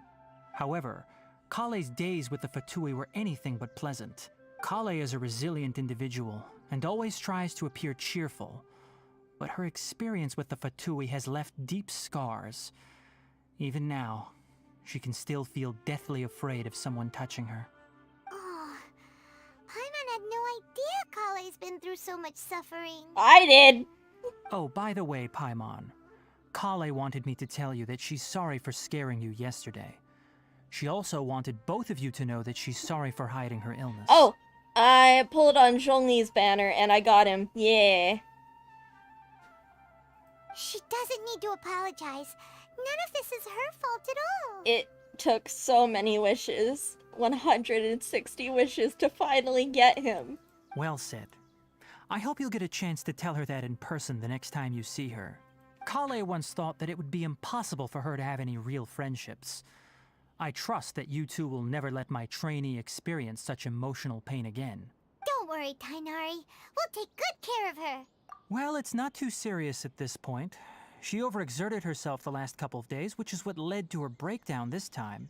However, Kale's days with the Fatui were anything but pleasant. Kale is a resilient individual and always tries to appear cheerful. but her experience with the Fatui has left deep scars. Even now, she can still feel deathly afraid of someone touching her. Oh, Paimon had no idea Kale's been through so much suffering. I did. Oh, by the way, Paimon, Kale wanted me to tell you that she's sorry for scaring you yesterday. She also wanted both of you to know that she's sorry for hiding her illness. Oh, I pulled on Zhongli's banner and I got him. Yeah. She doesn't need to apologize. None of this is her fault at all. It took so many wishes. 160 wishes to finally get him. Well said. I hope you'll get a chance to tell her that in person the next time you see her. Kale once thought that it would be impossible for her to have any real friendships. I trust that you two will never let my trainee experience such emotional pain again. Don't worry, Tainari. We'll take good care of her. Well, it's not too serious at this point. She overexerted herself the last couple of days, which is what led to her breakdown this time.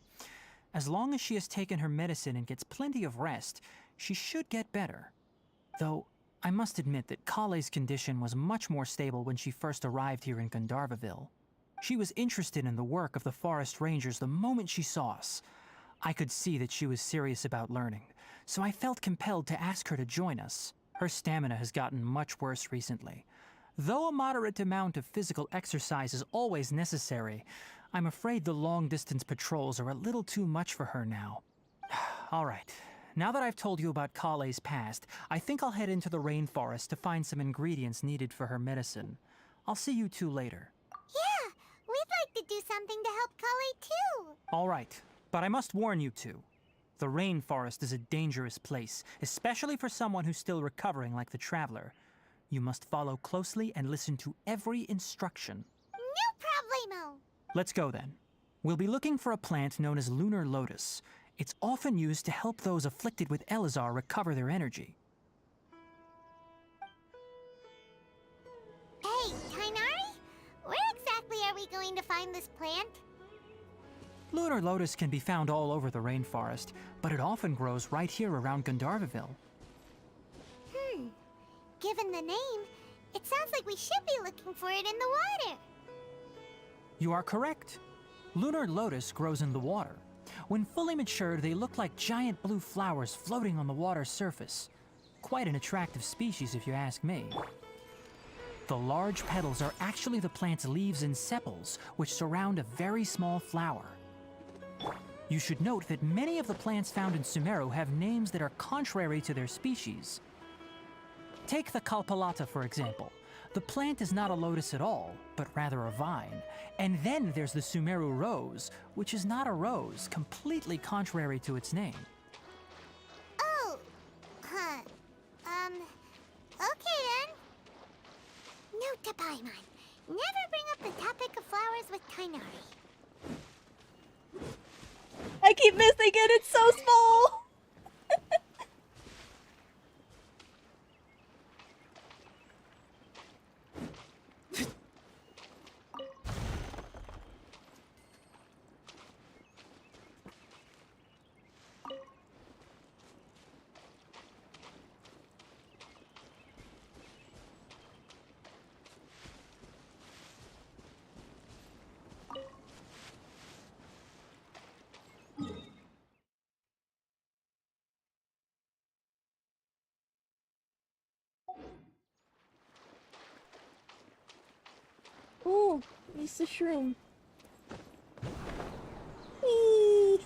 As long as she has taken her medicine and gets plenty of rest, she should get better. Though, I must admit that Kale's condition was much more stable when she first arrived here in Gandharvaville. She was interested in the work of the forest rangers the moment she saw us. I could see that she was serious about learning, so I felt compelled to ask her to join us. Her stamina has gotten much worse recently. Though a moderate amount of physical exercise is always necessary, I'm afraid the long-distance patrols are a little too much for her now. All right. Now that I've told you about Kale's past, I think I'll head into the rainforest to find some ingredients needed for her medicine. I'll see you two later. Yeah, we'd like to do something to help Kale too. All right, but I must warn you two. The rainforest is a dangerous place, especially for someone who's still recovering like the Traveler. You must follow closely and listen to every instruction. No problemo. Let's go then. We'll be looking for a plant known as Lunar Lotus. It's often used to help those afflicted with Elazar recover their energy. Hey, Tainari? Where exactly are we going to find this plant? Lunar Lotus can be found all over the rainforest, but it often grows right here around Gandharvaville. Given the name, it sounds like we should be looking for it in the water. You are correct. Lunar Lotus grows in the water. When fully matured, they look like giant blue flowers floating on the water's surface. Quite an attractive species, if you ask me. The large petals are actually the plant's leaves and sepals, which surround a very small flower. You should note that many of the plants found in Sumeru have names that are contrary to their species. Take the Kalpalata, for example. The plant is not a lotus at all, but rather a vine. And then there's the Sumeru rose, which is not a rose, completely contrary to its name. Oh, huh. Okay then. Note to Paimon. Never bring up the topic of flowers with Tainari. I keep missing it, it's so small! Ooh, it's a shroom. Whee!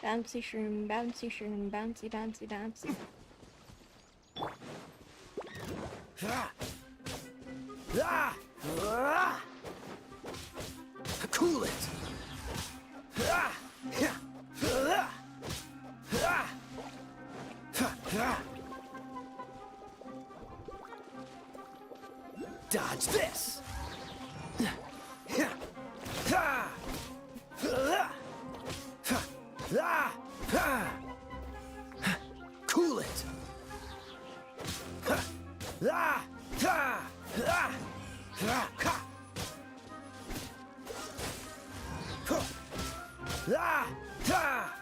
Bouncy shroom, bouncy shroom, bouncy, bouncy, bouncy. Cool it! Dodge this! Cool it! Ah! Ah!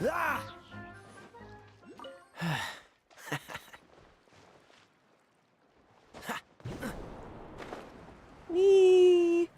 Ah! Ah! Wee.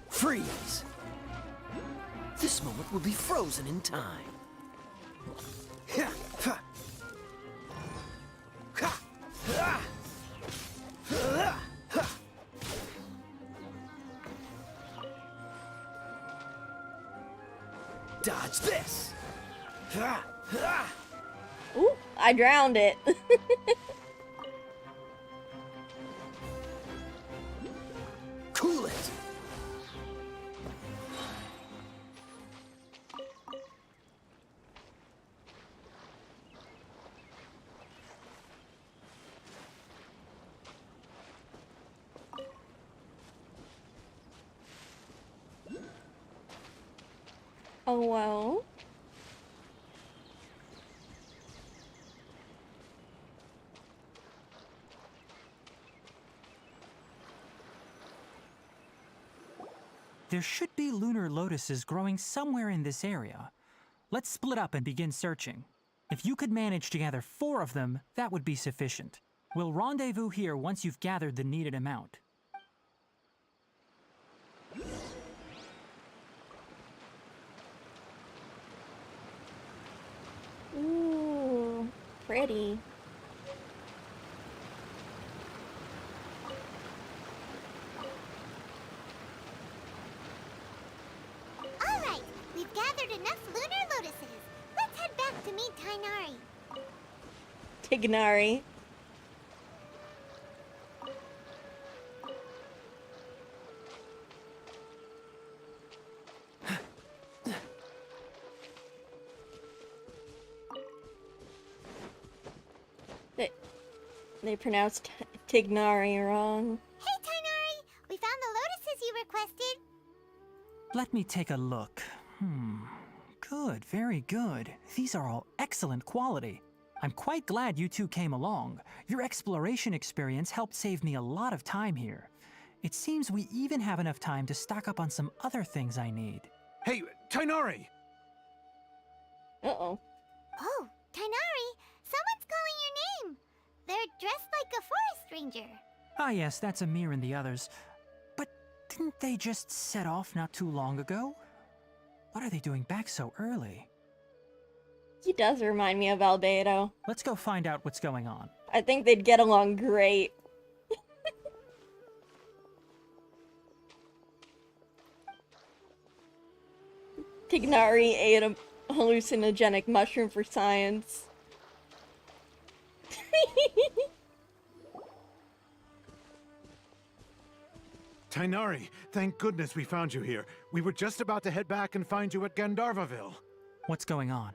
Freeze! This moment will be frozen in time. Ha! Ha! Ha! Ha! Ha! Ha! Dodge this! Ha! Ha! Ooh, I drowned it. Cool it! Oh well. There should be lunar lotuses growing somewhere in this area. Let's split up and begin searching. If you could manage to gather 4 of them, that would be sufficient. We'll rendezvous here once you've gathered the needed amount. Ooh, pretty. Alright, we've gathered enough lunar lotuses. Let's head back to meet Tainari. Tignari. They pronounced Tignari wrong. Hey, Tainari! We found the lotuses you requested. Let me take a look. Good, very good. These are all excellent quality. I'm quite glad you two came along. Your exploration experience helped save me a lot of time here. It seems we even have enough time to stock up on some other things I need. Hey, Tainari! Uh-oh. Oh, Tainari! Someone's calling your name! They're dressed like a forest ranger. Ah yes, that's Amir and the others. But didn't they just set off not too long ago? What are they doing back so early? He does remind me of Albedo. Let's go find out what's going on. I think they'd get along great. Tignari ate a hallucinogenic mushroom for science. Tainari, thank goodness we found you here. We were just about to head back and find you at Gandharvaville. What's going on?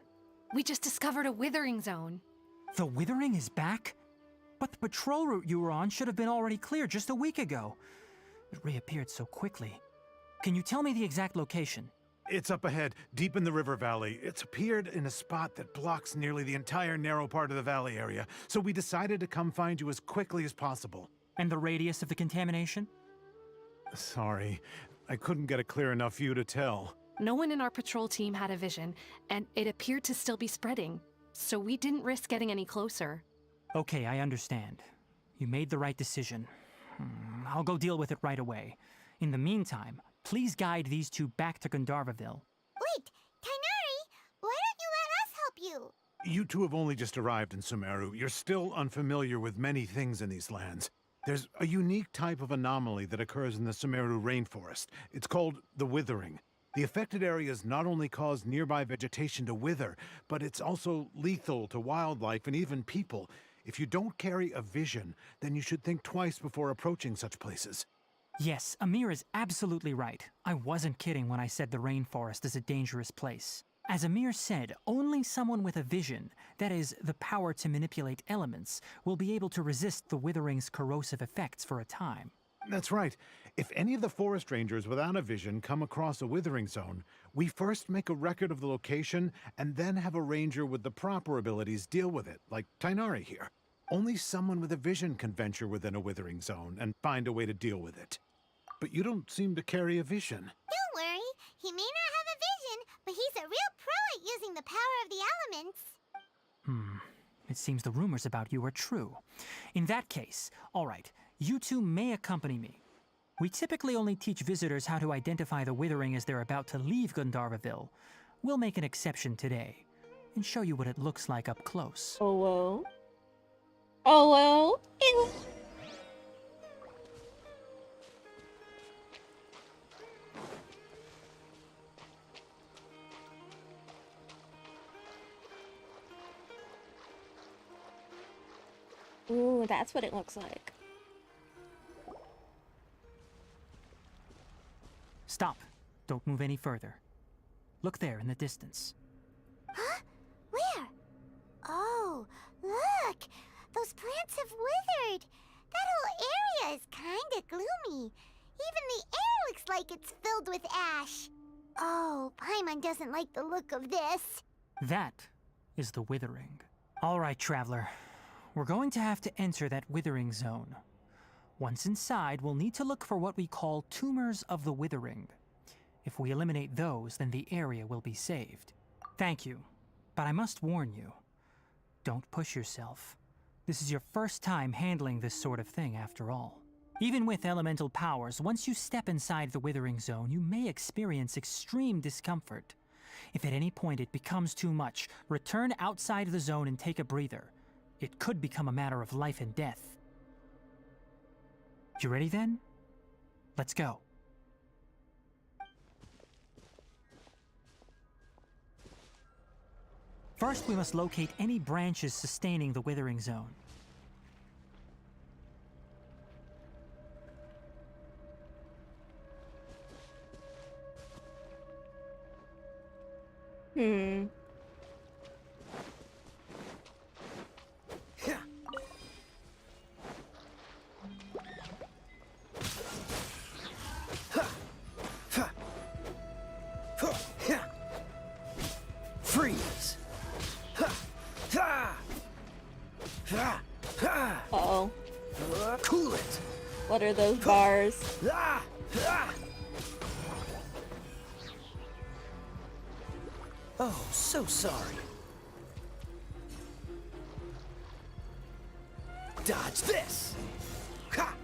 We just discovered a withering zone. The Withering is back? But the patrol route you were on should have been already clear just a week ago. It reappeared so quickly. Can you tell me the exact location? It's up ahead, deep in the river valley. It's appeared in a spot that blocks nearly the entire narrow part of the valley area, so we decided to come find you as quickly as possible. And the radius of the contamination? Sorry, I couldn't get a clear enough view to tell. No one in our patrol team had a vision, and it appeared to still be spreading. So we didn't risk getting any closer. Okay, I understand. You made the right decision. I'll go deal with it right away. In the meantime, please guide these two back to Gandharvaville. Wait, Tainari! Why don't you let us help you? You two have only just arrived in Sumeru. You're still unfamiliar with many things in these lands. There's a unique type of anomaly that occurs in the Sumeru rainforest. It's called the Withering. The affected areas not only cause nearby vegetation to wither, but it's also lethal to wildlife and even people. If you don't carry a vision, then you should think twice before approaching such places. Yes, Amir is absolutely right. I wasn't kidding when I said the rainforest is a dangerous place. As Amir said, only someone with a vision, that is, the power to manipulate elements, will be able to resist the withering's corrosive effects for a time. That's right. If any of the forest rangers without a vision come across a withering zone, we first make a record of the location and then have a ranger with the proper abilities deal with it, like Tainari here. Only someone with a vision can venture within a withering zone and find a way to deal with it. But you don't seem to carry a vision. Don't worry, he may not have a vision, but he's a real pro at using the power of the elements. It seems the rumors about you are true. In that case, all right, you two may accompany me. We typically only teach visitors how to identify the withering as they're about to leave Gandharvaville. We'll make an exception today and show you what it looks like up close. Oh well. Oh well. Ew. Ooh, that's what it looks like. Stop. Don't move any further. Look there in the distance. Huh? Where? Oh, look! Those plants have withered! That whole area is kinda gloomy. Even the air looks like it's filled with ash. Oh, Paimon doesn't like the look of this. That is the withering. All right, traveler. We're going to have to enter that withering zone. Once inside, we'll need to look for what we call tumors of the withering. If we eliminate those, then the area will be saved. Thank you, but I must warn you. Don't push yourself. This is your first time handling this sort of thing, after all. Even with elemental powers, once you step inside the withering zone, you may experience extreme discomfort. If at any point it becomes too much, return outside the zone and take a breather. It could become a matter of life and death. You ready then? Let's go. First, we must locate any branches sustaining the withering zone. Freeze! Uh-oh. Cool it! What are those bars? Oh, so sorry. Dodge this! Ha!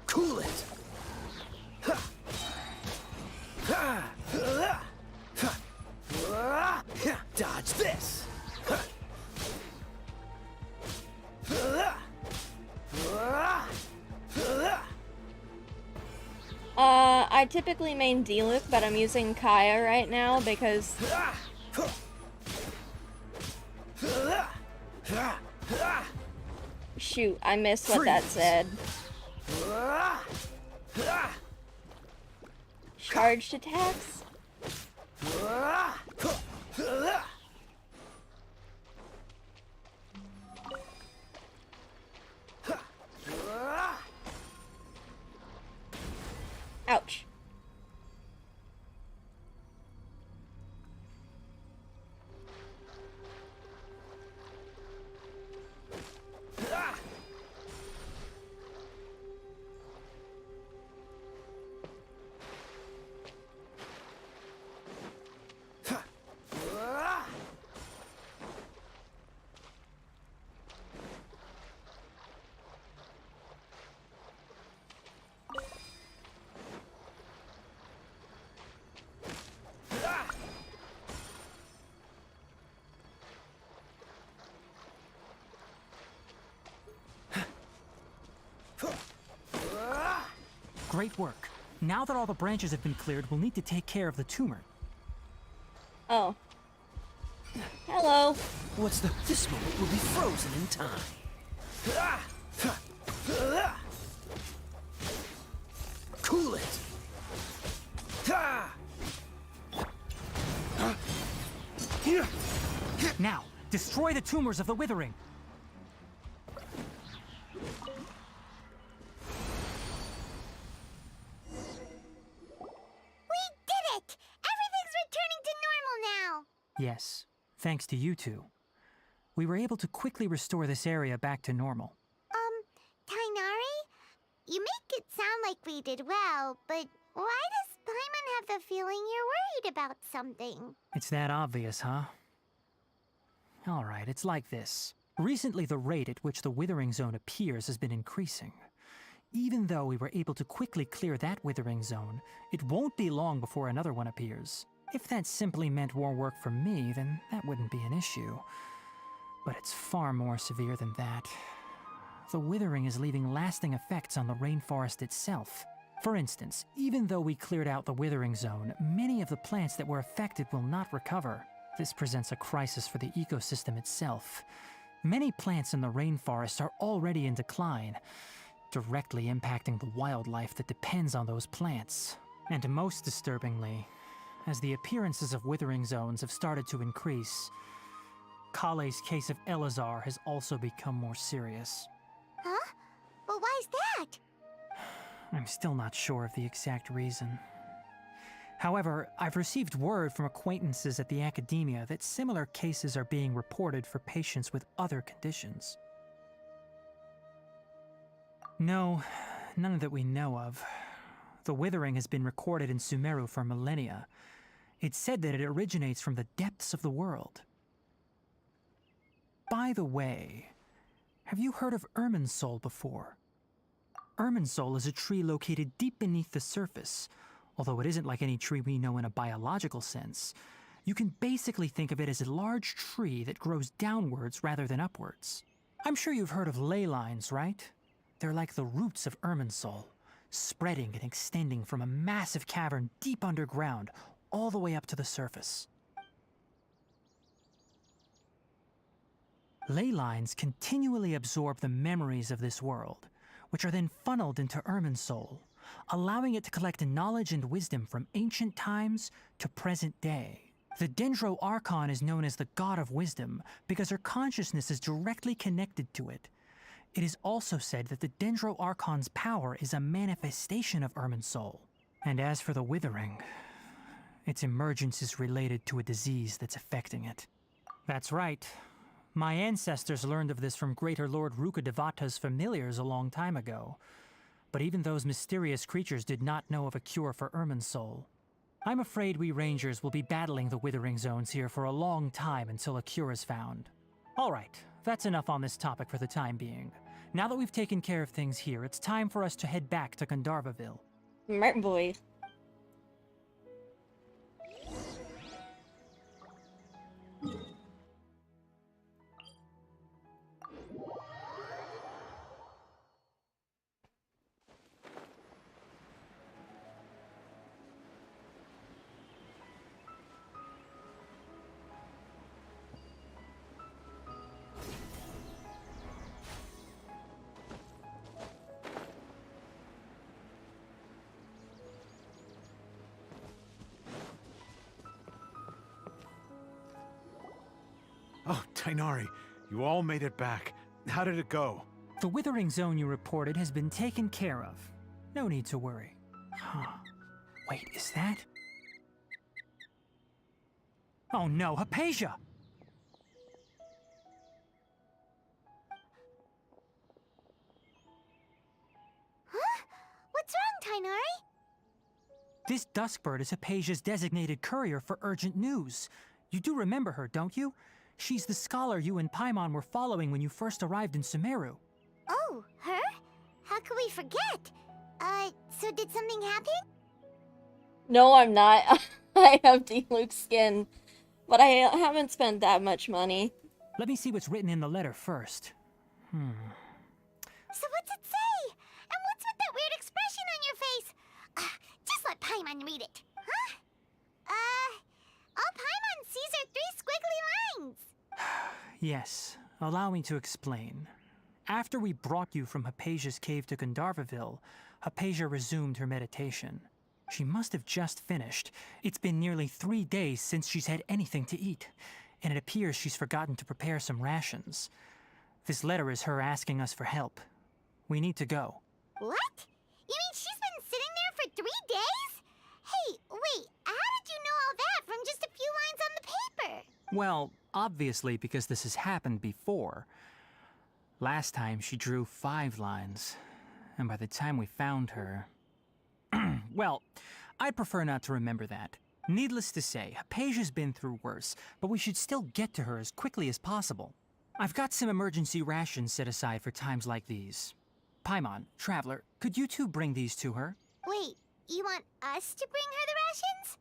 Cool it! Dodge this! I typically main D-Luke, but I'm using Kaya right now because... Shoot, I missed what that said. Charged attacks? Ouch. Great work. Now that all the branches have been cleared, we'll need to take care of the tumor. Oh. Hello. What's the... This moment will be frozen in time. Cool it! Now, destroy the tumors of the withering. We did it! Everything's returning to normal now! Yes, thanks to you two. We were able to quickly restore this area back to normal. Tainari? You make it sound like we did well, but why does Paimon have the feeling you're worried about something? It's that obvious, huh? Alright, it's like this. Recently, the rate at which the withering zone appears has been increasing. Even though we were able to quickly clear that withering zone, it won't be long before another one appears. If that simply meant more work for me, then that wouldn't be an issue. But it's far more severe than that. The withering is leaving lasting effects on the rainforest itself. For instance, even though we cleared out the withering zone, many of the plants that were affected will not recover. This presents a crisis for the ecosystem itself. Many plants in the rainforest are already in decline, directly impacting the wildlife that depends on those plants. And most disturbingly, as the appearances of withering zones have started to increase, Kale's case of Elazar has also become more serious. Huh? But why's that? I'm still not sure of the exact reason. However, I've received word from acquaintances at the academia that similar cases are being reported for patients with other conditions. No, none that we know of. The withering has been recorded in Sumeru for millennia. It's said that it originates from the depths of the world. By the way, have you heard of Irminsul before? Irminsul is a tree located deep beneath the surface. Although it isn't like any tree we know in a biological sense, you can basically think of it as a large tree that grows downwards rather than upwards. I'm sure you've heard of ley lines, right? They're like the roots of Irminsul, spreading and extending from a massive cavern deep underground all the way up to the surface. Ley lines continually absorb the memories of this world, which are then funneled into Irminsul, allowing it to collect knowledge and wisdom from ancient times to present day. The Dendro Archon is known as the God of Wisdom because her consciousness is directly connected to it. It is also said that the Dendro Archon's power is a manifestation of Irminsul. And as for the Withering, its emergence is related to a disease that's affecting it. That's right. My ancestors learned of this from Greater Lord Rukadevata's familiars a long time ago. But even those mysterious creatures did not know of a cure for Irminsul. I'm afraid we Rangers will be battling the Withering Zones here for a long time until a cure is found. Alright, that's enough on this topic for the time being. Now that we've taken care of things here, it's time for us to head back to Gandharvaville. Right, boy. Oh, Tainari, you all made it back. How did it go? The Withering Zone you reported has been taken care of. No need to worry. Huh. Wait, is that? Oh no, Hypatia! Huh? What's wrong, Tainari? This Duskbird is Hypatia's designated courier for urgent news. You do remember her, don't you? She's the scholar you and Paimon were following when you first arrived in Sumeru. Oh, her? How could we forget? So did something happen? No, I'm not. I have D-Luke skin, but I haven't spent that much money. Let me see what's written in the letter first. So what's it say? And what's with that weird expression on your face? Paimon read it. Huh? All Paimon sees are 3 squiggly lines. Yes, allow me to explain. After we brought you from Hypatia's cave to Gandharvaville, Hypatia resumed her meditation. She must have just finished. It's been nearly 3 days since she's had anything to eat, and it appears she's forgotten to prepare some rations. This letter is her asking us for help. We need to go. What? You mean she's been sitting there for 3 days? Hey, wait, how did you know all that from just a few lines on the paper? Well, obviously because this has happened before. Last time she drew 5 lines, and by the time we found her... Well, I'd prefer not to remember that. Needless to say, Hypatia's been through worse, but we should still get to her as quickly as possible. I've got some emergency rations set aside for times like these. Paimon, Traveler, could you two bring these to her? Wait, you want us to bring her the rations?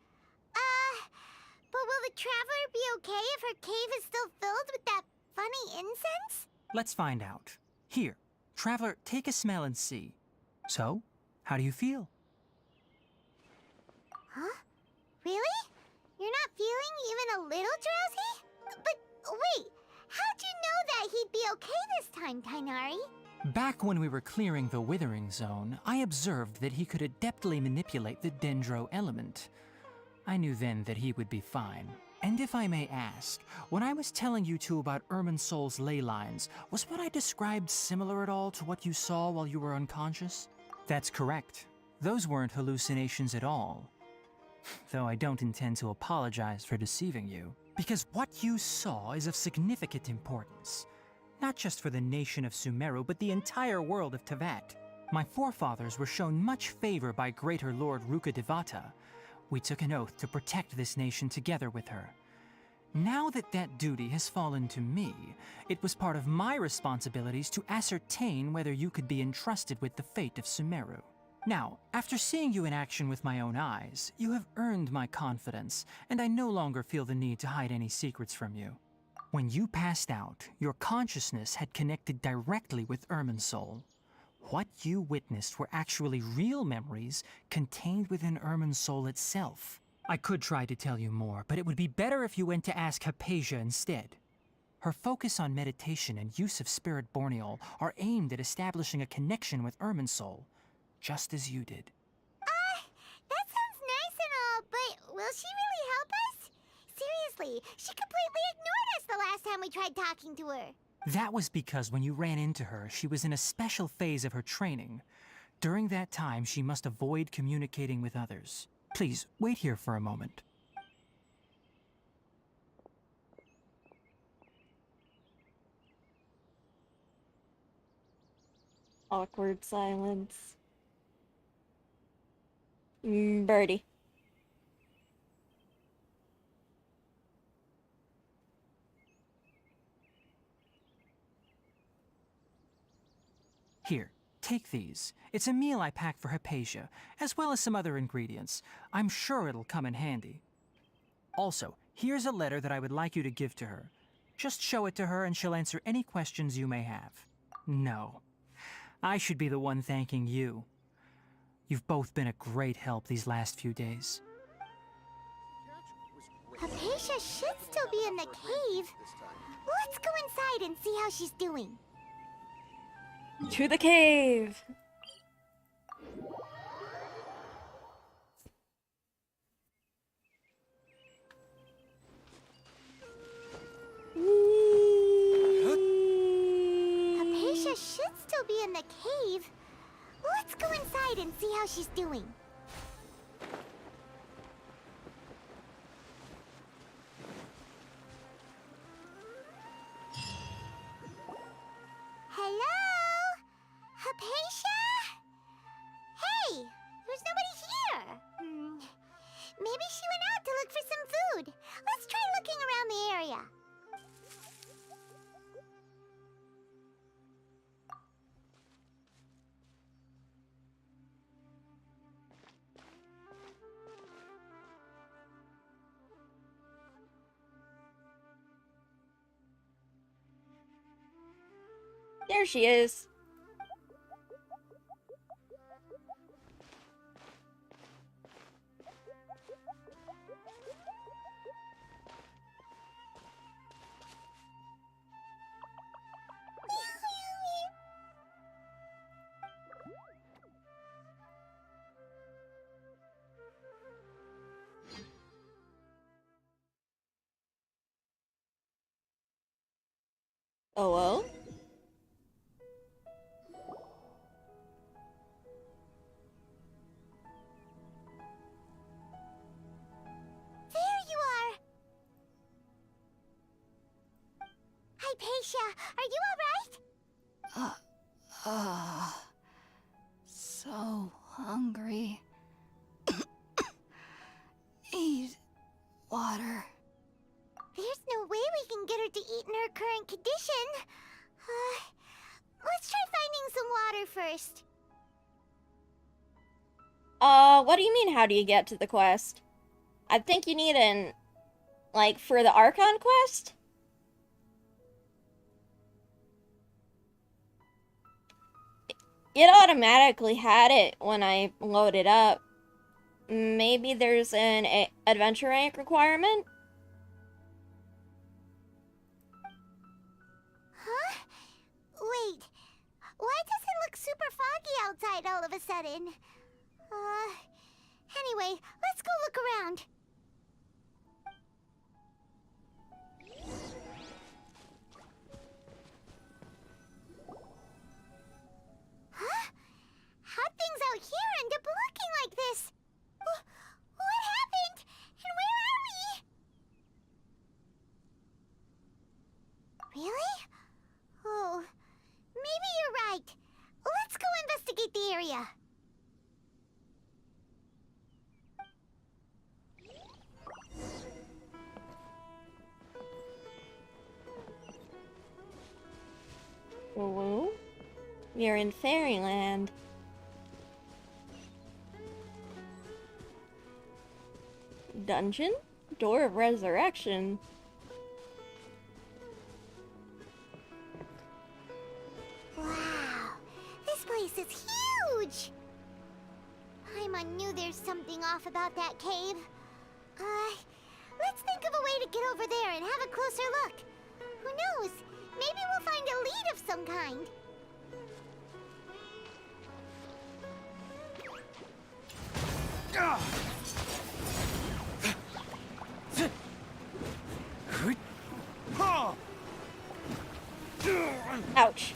But will the Traveler be okay if her cave is still filled with that funny incense? Let's find out. Here, Traveler, take a smell and see. So, how do you feel? Huh? Really? You're not feeling even a little drowsy? But wait, how'd you know that he'd be okay this time, Tighnari? Back when we were clearing the Withering Zone, I observed that he could adeptly manipulate the Dendro element. I knew then that he would be fine. And if I may ask, when I was telling you two about Irminsul's ley lines, was what I described similar at all to what you saw while you were unconscious? That's correct. Those weren't hallucinations at all. Though I don't intend to apologize for deceiving you, because what you saw is of significant importance. Not just for the nation of Sumeru, but the entire world of Teyvat. My forefathers were shown much favor by Greater Lord Rukkhadevata. We took an oath to protect this nation together with her. Now that that duty has fallen to me, it was part of my responsibilities to ascertain whether you could be entrusted with the fate of Sumeru. Now, after seeing you in action with my own eyes, you have earned my confidence, and I no longer feel the need to hide any secrets from you. When you passed out, your consciousness had connected directly with Irminsul. What you witnessed were actually real memories contained within Irminsul itself. I could try to tell you more, but it would be better if you went to ask Hypatia instead. Her focus on meditation and use of Spirit Borneol are aimed at establishing a connection with Irminsul, just as you did. That sounds nice and all, but will she really help us? Seriously, she completely ignored us the last time we tried talking to her. That was because when you ran into her, she was in a special phase of her training. During that time, she must avoid communicating with others. Please, wait here for a moment. Awkward silence. Birdie. Here, take these. It's a meal I packed for Hypatia, as well as some other ingredients. I'm sure it'll come in handy. Also, here's a letter that I would like you to give to her. Just show it to her and she'll answer any questions you may have. No. I should be the one thanking you. You've both been a great help these last few days. Hypatia should still be in the cave. Let's go inside and see how she's doing. To the cave! Hypatia should still be in the cave. Let's go inside and see how she's doing. Hello? Hypatia? Hey, there's nobody here. Maybe she went out to look for some food. Let's try looking around the area. There she is. Oh well? There you are! Hypatia, are you alright? So hungry. Eat water. There's no way we can get her to eat in her current condition. Let's try finding some water first. What do you mean, how do you get to the quest? I think you need an... like, for the Archon quest? It automatically had it when I loaded up. Maybe there's an adventure rank requirement? Huh? Wait, why does it look super foggy outside all of a sudden? Anyway, let's go look around. Huh? How'd things out here end up looking like this? What happened? And where are we? Really? Oh, maybe you're right. Let's go investigate the area. Hello? You're in Fairyland. Dungeon? Door of Resurrection. Wow, this place is huge! Paimon knew there's something off about that cave. Let's think of a way to get over there and have a closer look. Who knows? Maybe we'll find a lead of some kind. Ouch.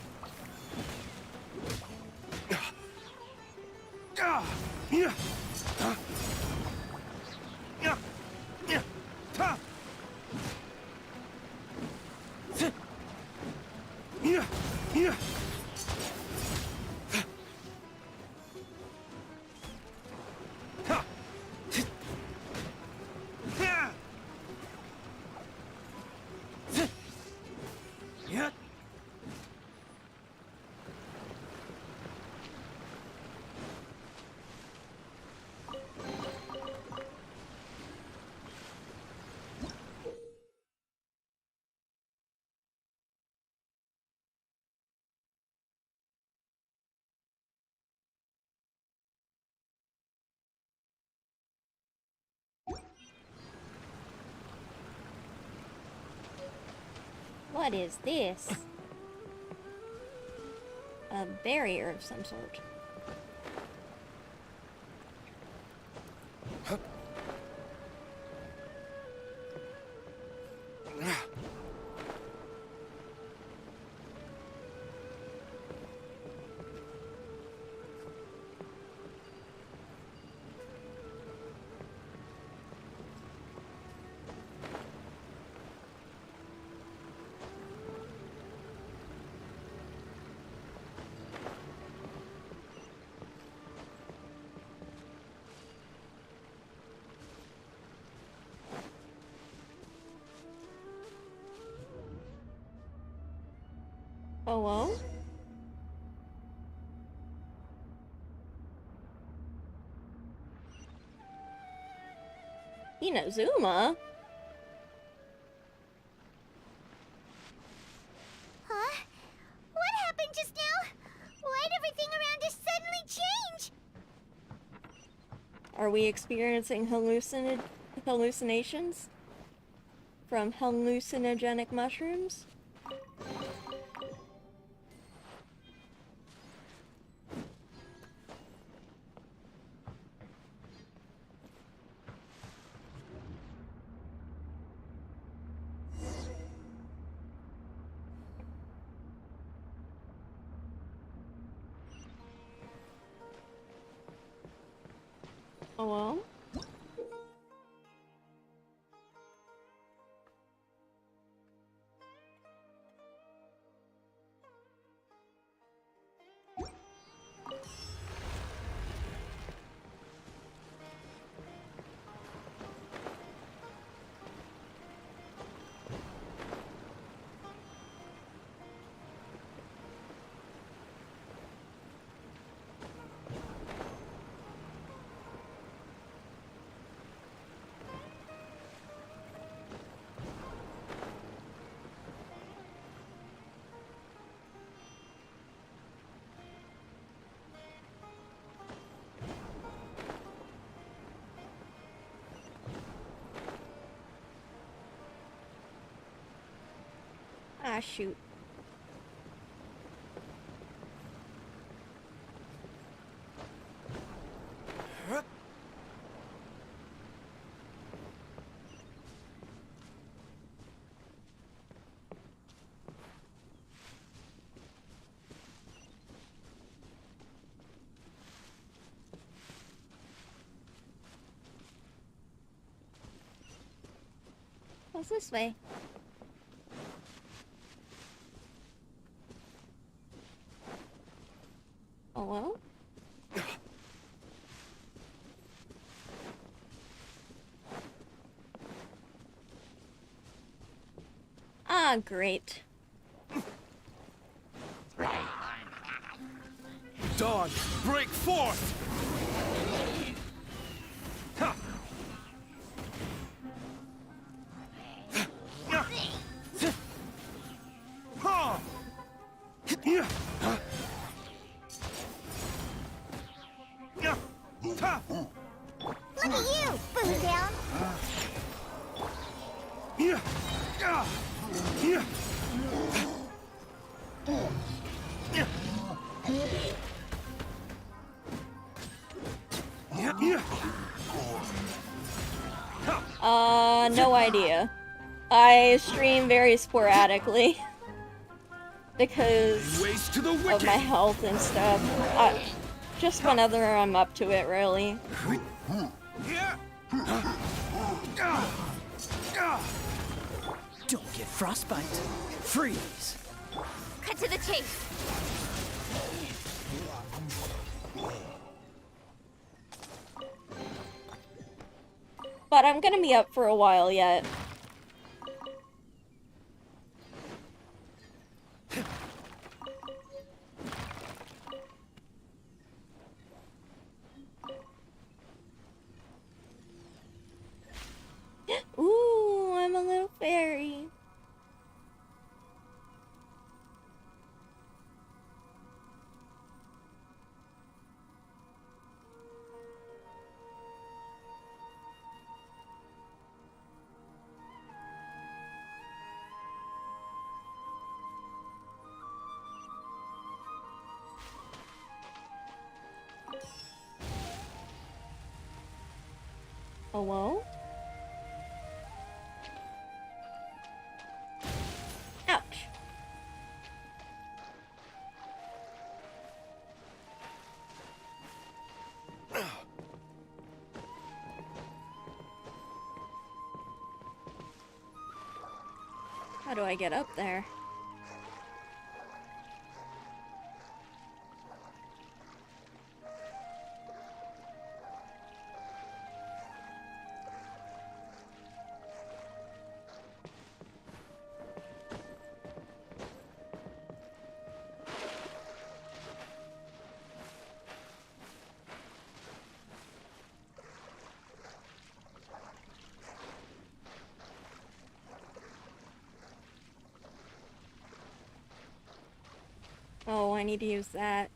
What is this? A barrier of some sort. Hello? Inazuma? Huh? What happened just now? Why'd everything around us suddenly change? Are we experiencing hallucinations? From hallucinogenic mushrooms? Oh well. Ah, shoot. What's this way? Oh well. Ah, great. Dawn, break forth! Ha! Ha! Yeah! Yeah! Ha! Look at you, Boo Down. Yeah! Yeah! No idea. I stream very sporadically because Waste to the of wicked! my health and stuff. Just whenever I'm up to it, really. Don't get frostbite. Freeze. Cut to the chase. But I'm gonna be up for a while yet. Ooh, I'm a little fairy. Hello? Ouch. How do I get up there? Oh, I need to use that.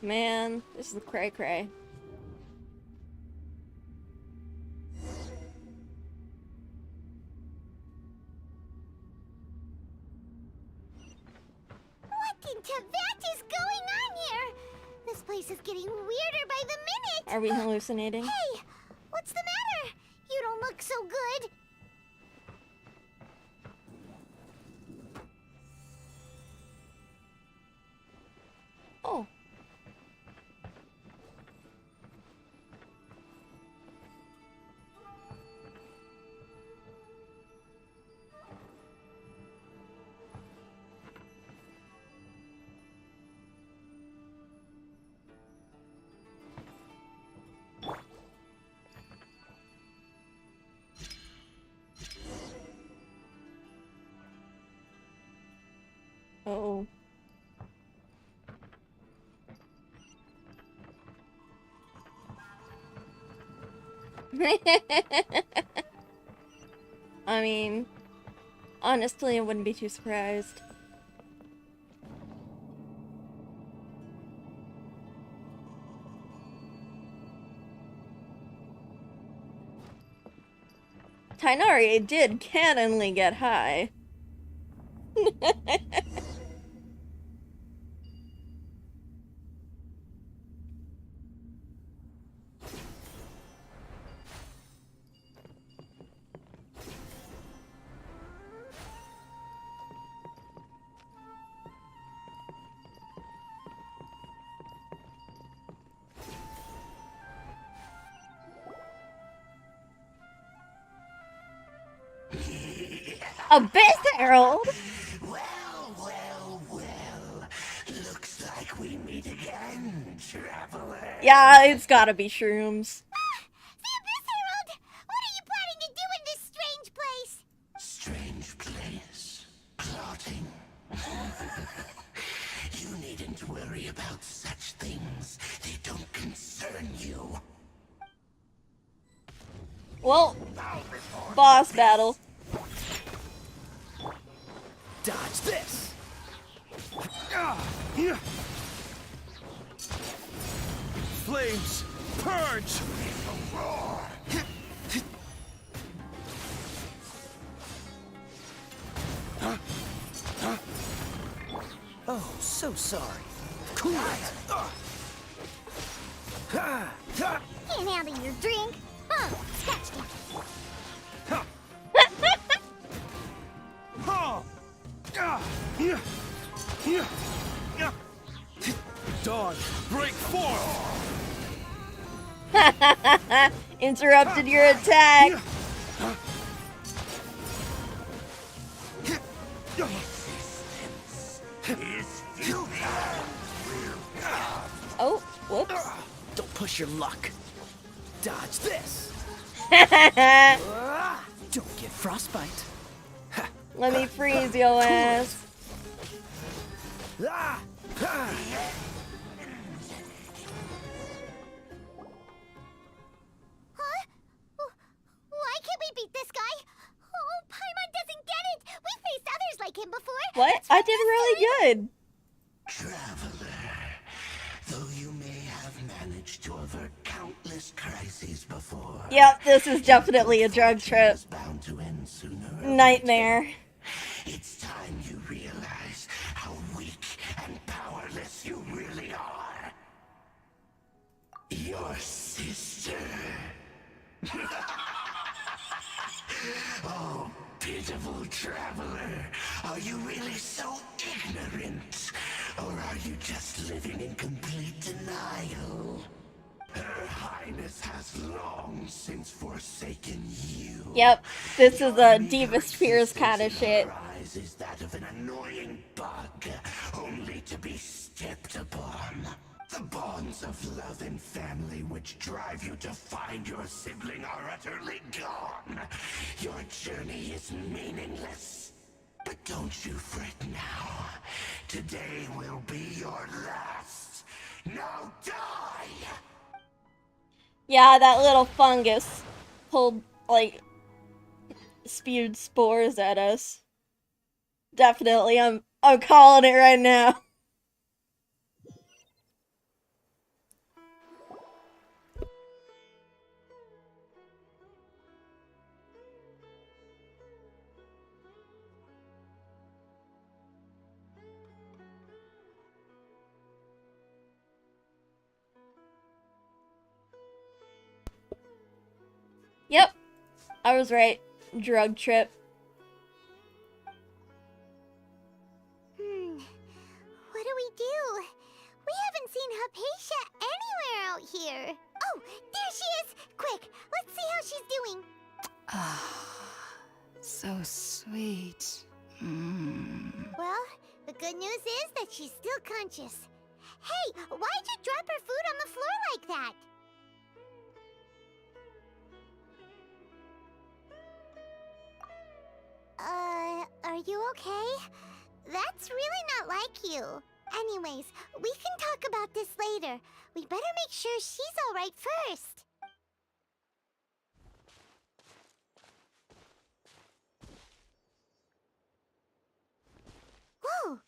Man, this is cray cray. What in Tibet is going on here? This place is getting weirder by the minute. Are we hallucinating? Hey, what's the matter? You don't look so good. Oh. Oh. I mean, honestly, I wouldn't be too surprised. Tainari did cannonly get high. Abyss Herald! Well. Looks like we meet again, traveler. Yeah, it's gotta be shrooms. The Abyss Herald! What are you planning to do in this strange place? Strange place. Plotting. You needn't worry about such things. They don't concern you. Well, boss battle. Dodge this! Flames, purge! Oh, so sorry. Cool it! Can't handle your drink? Huh, scratched it. Dawn, break forth! Interrupted your attack. Oh, whoops. Don't push your luck. Dodge this. Don't get frostbite. Let me freeze your ass. Huh? Why can't we beat this guy? Oh, Paimon doesn't get it! We faced others like him before! What? I did really good. Traveler, though you may have managed to avert countless crises before. Yep, this is definitely a drug trip. It's bound to end sooner or Nightmare. It's time you realize how weak and powerless you really are. Your sister. Oh, pitiful traveler. Are you really so ignorant? Or are you just living in complete denial? Her Highness has long since forsaken you. Yep, this is a Diva Spheres kind of shit. Her eyes is that of an annoying bug, only to be stepped upon. The bonds of love and family which drive you to find your sibling are utterly gone. Your journey is meaningless. But don't you fret now. Today will be your last. Now die! Yeah, that little fungus pulled, like, spewed spores at us. Definitely, I'm calling it right now. Yep, I was right. Drug trip. What do we do? We haven't seen Hypatia anywhere out here. Oh, there she is! Quick, let's see how she's doing. So sweet. Well, the good news is that she's still conscious. Hey, why'd you drop her food on the floor like that? Are you okay? That's really not like you. Anyways, we can talk about this later. We better make sure she's alright first. Whoa!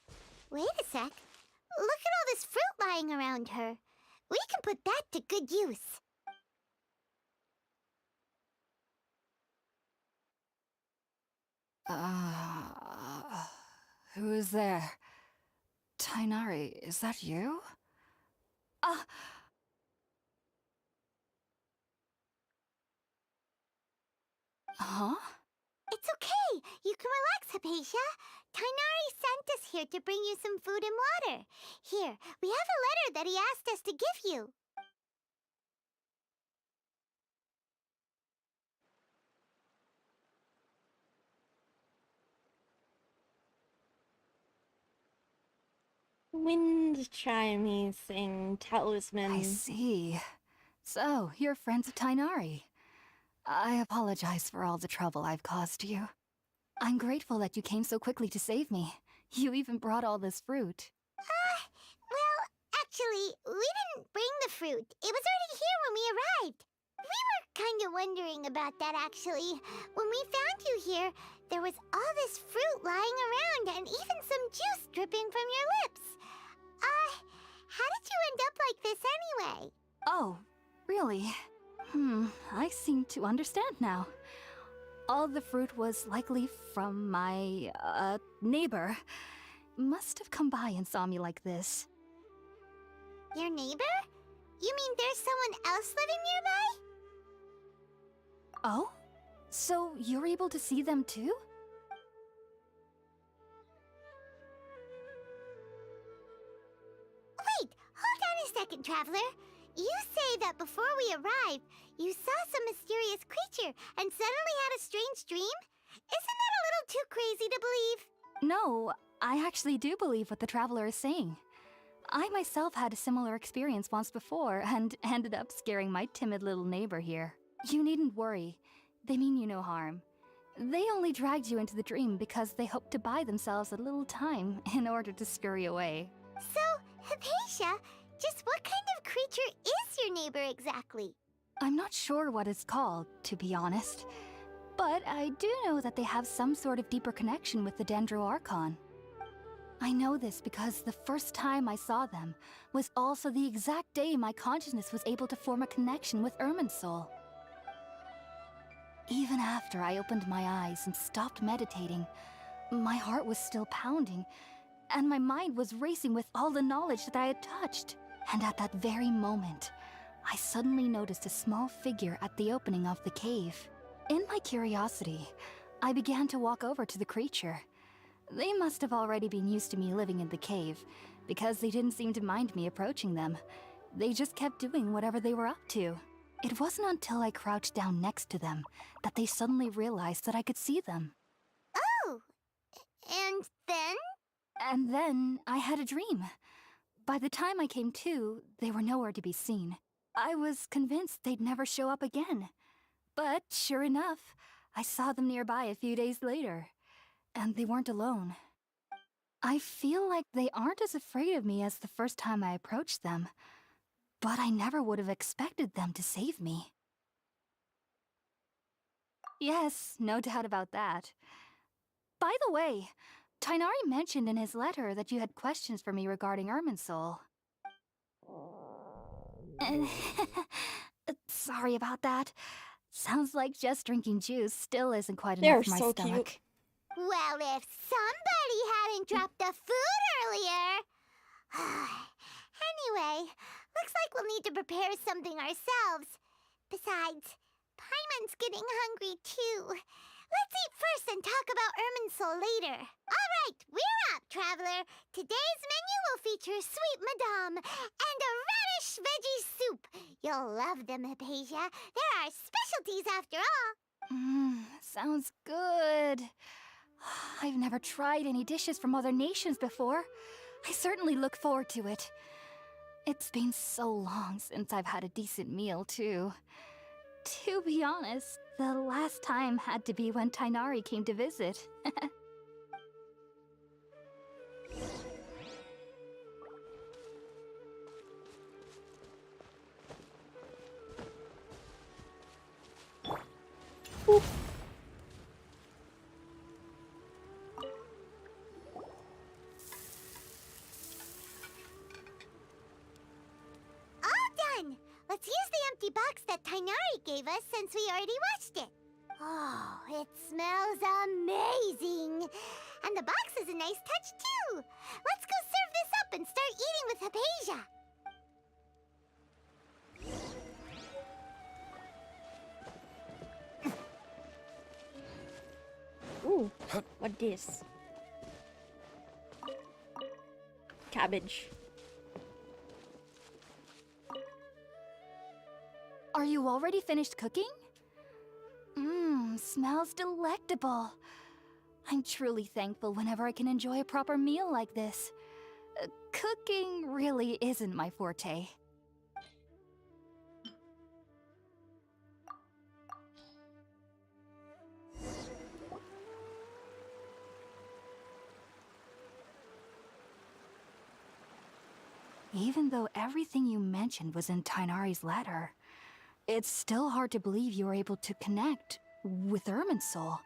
Wait a sec. Look at all this fruit lying around her. We can put that to good use. Who is there? Tainari, is that you? Huh? It's okay. You can relax, Hypatia. Tainari sent us here to bring you some food and water. Here, we have a letter that he asked us to give you. Wind chimey thing, talisman. I see. So, you're friends of Tainari. I apologize for all the trouble I've caused you. I'm grateful that you came so quickly to save me. You even brought all this fruit. Well, actually, we didn't bring the fruit. It was already here when we arrived. We were kind of wondering about that, actually. When we found you here, there was all this fruit lying around and even some juice dripping from your lips. How did you end up like this anyway? Oh, really? I seem to understand now. All the fruit was likely from my, neighbor. Must have come by and saw me like this. Your neighbor? You mean there's someone else living nearby? Oh? So you're able to see them too? Wait, hold on a second, Traveler. You say that before we arrived, you saw some mysterious creature and suddenly had a strange dream? Isn't that a little too crazy to believe? No, I actually do believe what the Traveler is saying. I myself had a similar experience once before and ended up scaring my timid little neighbor here. You needn't worry. They mean you no harm. They only dragged you into the dream because they hoped to buy themselves a little time in order to scurry away. So, Hypatia, just what kind of creature is your neighbor exactly? I'm not sure what it's called, to be honest. But I do know that they have some sort of deeper connection with the Dendro Archon. I know this because the first time I saw them was also the exact day my consciousness was able to form a connection with Irminsul. Even after I opened my eyes and stopped meditating, my heart was still pounding, and my mind was racing with all the knowledge that I had touched. And at that very moment, I suddenly noticed a small figure at the opening of the cave. In my curiosity, I began to walk over to the creature. They must have already been used to me living in the cave, because they didn't seem to mind me approaching them. They just kept doing whatever they were up to. It wasn't until I crouched down next to them that they suddenly realized that I could see them. Oh! And then? And then I had a dream. By the time I came to, they were nowhere to be seen. I was convinced they'd never show up again. But sure enough, I saw them nearby a few days later. And they weren't alone. I feel like they aren't as afraid of me as the first time I approached them. But I never would have expected them to save me. Yes, no doubt about that. By the way, Tainari mentioned in his letter that you had questions for me regarding Irminsul. Sorry about that. Sounds like just drinking juice still isn't quite enough for my stomach. Cute. Well, if somebody hadn't dropped the food earlier... Anyway, looks like we'll need to prepare something ourselves. Besides, Paimon Paimon's getting hungry too. Let's eat first and talk about Irminsul later. All right, we're up, traveler. Today's menu will feature sweet madame and a radish veggie soup. You'll love them, Hypatia. They're our specialties after all. Sounds good. I've never tried any dishes from other nations before. I certainly look forward to it. It's been so long since I've had a decent meal, too. To be honest, the last time had to be when Tighnari came to visit. Let's use the empty box that Tighnari gave us since we already watched it. Oh, it smells amazing. And the box is a nice touch too. Let's go serve this up and start eating with Hypatia. Ooh, what this? Cabbage. Are you already finished cooking? Smells delectable. I'm truly thankful whenever I can enjoy a proper meal like this. Cooking really isn't my forte. Even though everything you mentioned was in Tighnari's letter, it's still hard to believe you were able to connect with Irminsul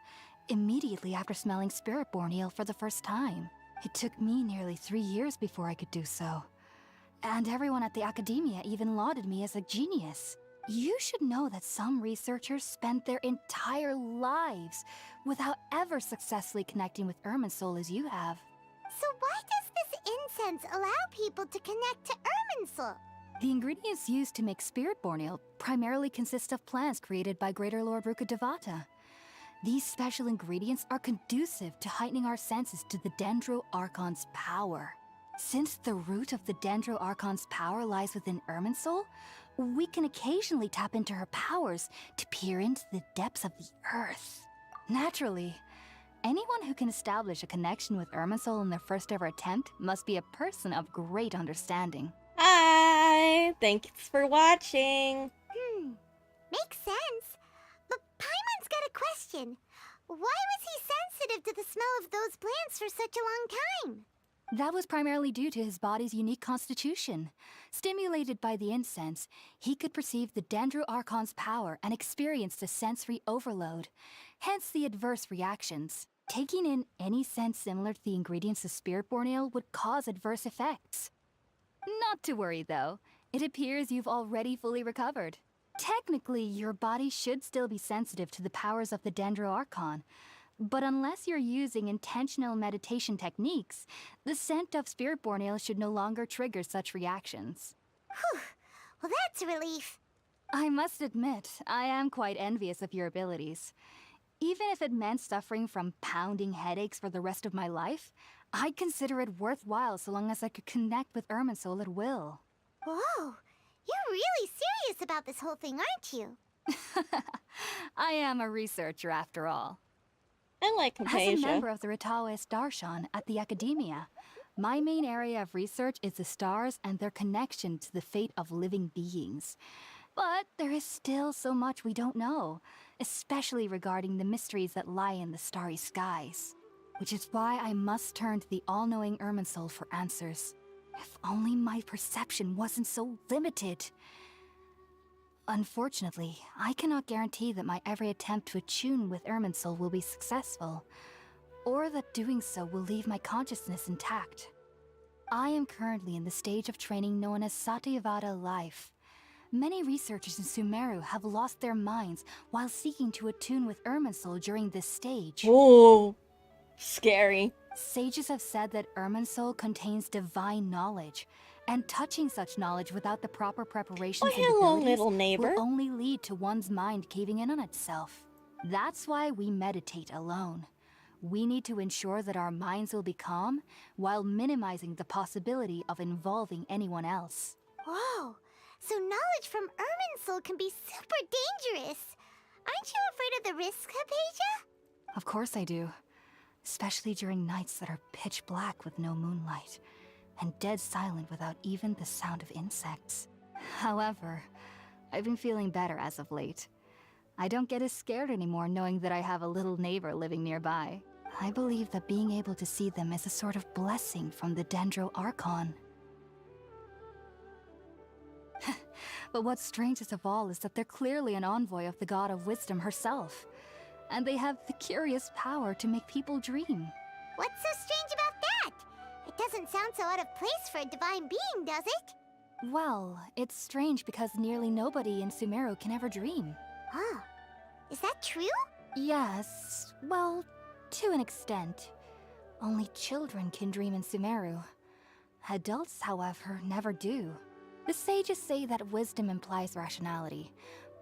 immediately after smelling Spiritborn Ale for the first time. It took me nearly 3 years before I could do so. And everyone at the Academia even lauded me as a genius. You should know that some researchers spend their entire lives without ever successfully connecting with Irminsul as you have. So why does this incense allow people to connect to Irminsul? The ingredients used to make Spiritborn Ale primarily consist of plants created by Greater Lord Rukkhadevata. These special ingredients are conducive to heightening our senses to the Dendro Archon's power. Since the root of the Dendro Archon's power lies within Irminsul, we can occasionally tap into her powers to peer into the depths of the earth. Naturally, anyone who can establish a connection with Irminsul in their first ever attempt must be a person of great understanding. Hi! Thanks for watching! Makes sense. But Paimon's got a question. Why was he sensitive to the smell of those plants for such a long time? That was primarily due to his body's unique constitution. Stimulated by the incense, he could perceive the Dendro Archon's power and experienced a sensory overload, hence the adverse reactions. Taking in any scent similar to the ingredients of Spiritborn Ale would cause adverse effects. Not to worry, though. It appears you've already fully recovered. Technically, your body should still be sensitive to the powers of the Dendro Archon, but unless you're using intentional meditation techniques, the scent of Spiritborn Ale should no longer trigger such reactions. Whew. Well, that's a relief. I must admit, I am quite envious of your abilities. Even if it meant suffering from pounding headaches for the rest of my life, I'd consider it worthwhile so long as I could connect with Irminsul at will. Whoa, you're really serious about this whole thing, aren't you? I am a researcher after all. I like Hypatia. As a member of the Ritaoist Darshan at the Academia, my main area of research is the stars and their connection to the fate of living beings. But there is still so much we don't know, especially regarding the mysteries that lie in the starry skies. Which is why I must turn to the all-knowing Irminsul for answers. If only my perception wasn't so limited. Unfortunately, I cannot guarantee that my every attempt to attune with Irminsul will be successful, or that doing so will leave my consciousness intact. I am currently in the stage of training known as Satyavada life. Many researchers in Sumeru have lost their minds while seeking to attune with Irminsul during this stage. Ooh. Scary. Sages have said that Irminsul contains divine knowledge, And touching such knowledge without the proper preparations and hello, abilities little neighbor. will only lead to one's mind caving in on itself. That's why we meditate alone. We need to ensure that our minds will be calm while minimizing the possibility of involving anyone else. Whoa, so knowledge from Irminsul can be super dangerous. Aren't you afraid of the risk, Hypatia? Of course I do. Especially during nights that are pitch black with no moonlight, and dead silent without even the sound of insects. However, I've been feeling better as of late. I don't get as scared anymore knowing that I have a little neighbor living nearby. I believe that being able to see them is a sort of blessing from the Dendro Archon. But what's strangest of all is that they're clearly an envoy of the God of Wisdom herself. And they have the curious power to make people dream. What's so strange about that? It doesn't sound so out of place for a divine being, does it? Well, it's strange because nearly nobody in Sumeru can ever dream. Oh, is that true? Yes, well, to an extent. Only children can dream in Sumeru. Adults, however, never do. The sages say that wisdom implies rationality,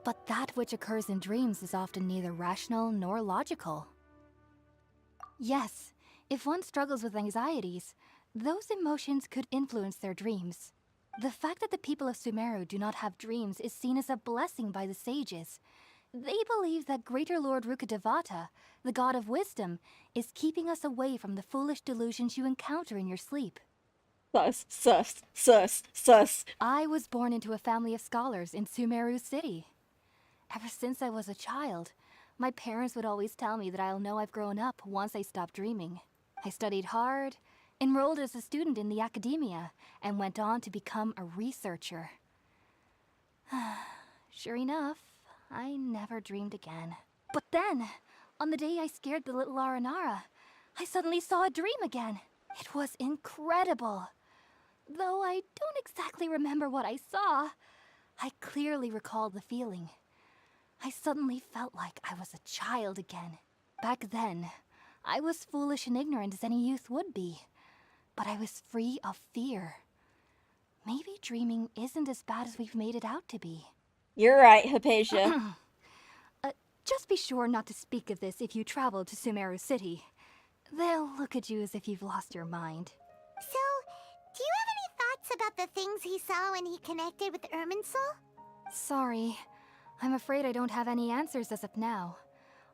but that which occurs in dreams is often neither rational nor logical. Yes, if one struggles with anxieties, those emotions could influence their dreams. The fact that the people of Sumeru do not have dreams is seen as a blessing by the sages. They believe that Greater Lord Rukkhadevata, the god of wisdom, is keeping us away from the foolish delusions you encounter in your sleep. Sus. I was born into a family of scholars in Sumeru City. Ever since I was a child, my parents would always tell me that I'll know I've grown up once I stop dreaming. I studied hard, enrolled as a student in the academia, and went on to become a researcher. Sure enough, I never dreamed again. But then, on the day I scared the little Aranara, I suddenly saw a dream again. It was incredible. Though I don't exactly remember what I saw, I clearly recall the feeling. I suddenly felt like I was a child again. Back then, I was foolish and ignorant as any youth would be, but I was free of fear. Maybe dreaming isn't as bad as we've made it out to be. You're right, Hypatia. Just be sure not to speak of this if you travel to Sumeru City. They'll look at you as if you've lost your mind. So, do you have any thoughts about the things he saw when he connected with Irminsul? Sorry. I'm afraid I don't have any answers as of now.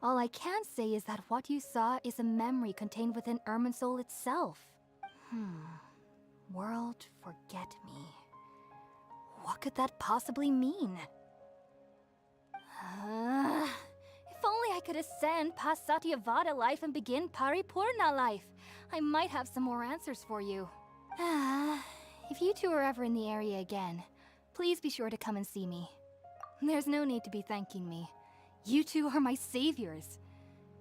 All I can say is that what you saw is a memory contained within Irminsul itself. World forget me. What could that possibly mean? If only I could ascend past Satyavada life and begin Paripurna life. I might have some more answers for you. If you two are ever in the area again, please be sure to come and see me. There's no need to be thanking me. You two are my saviors.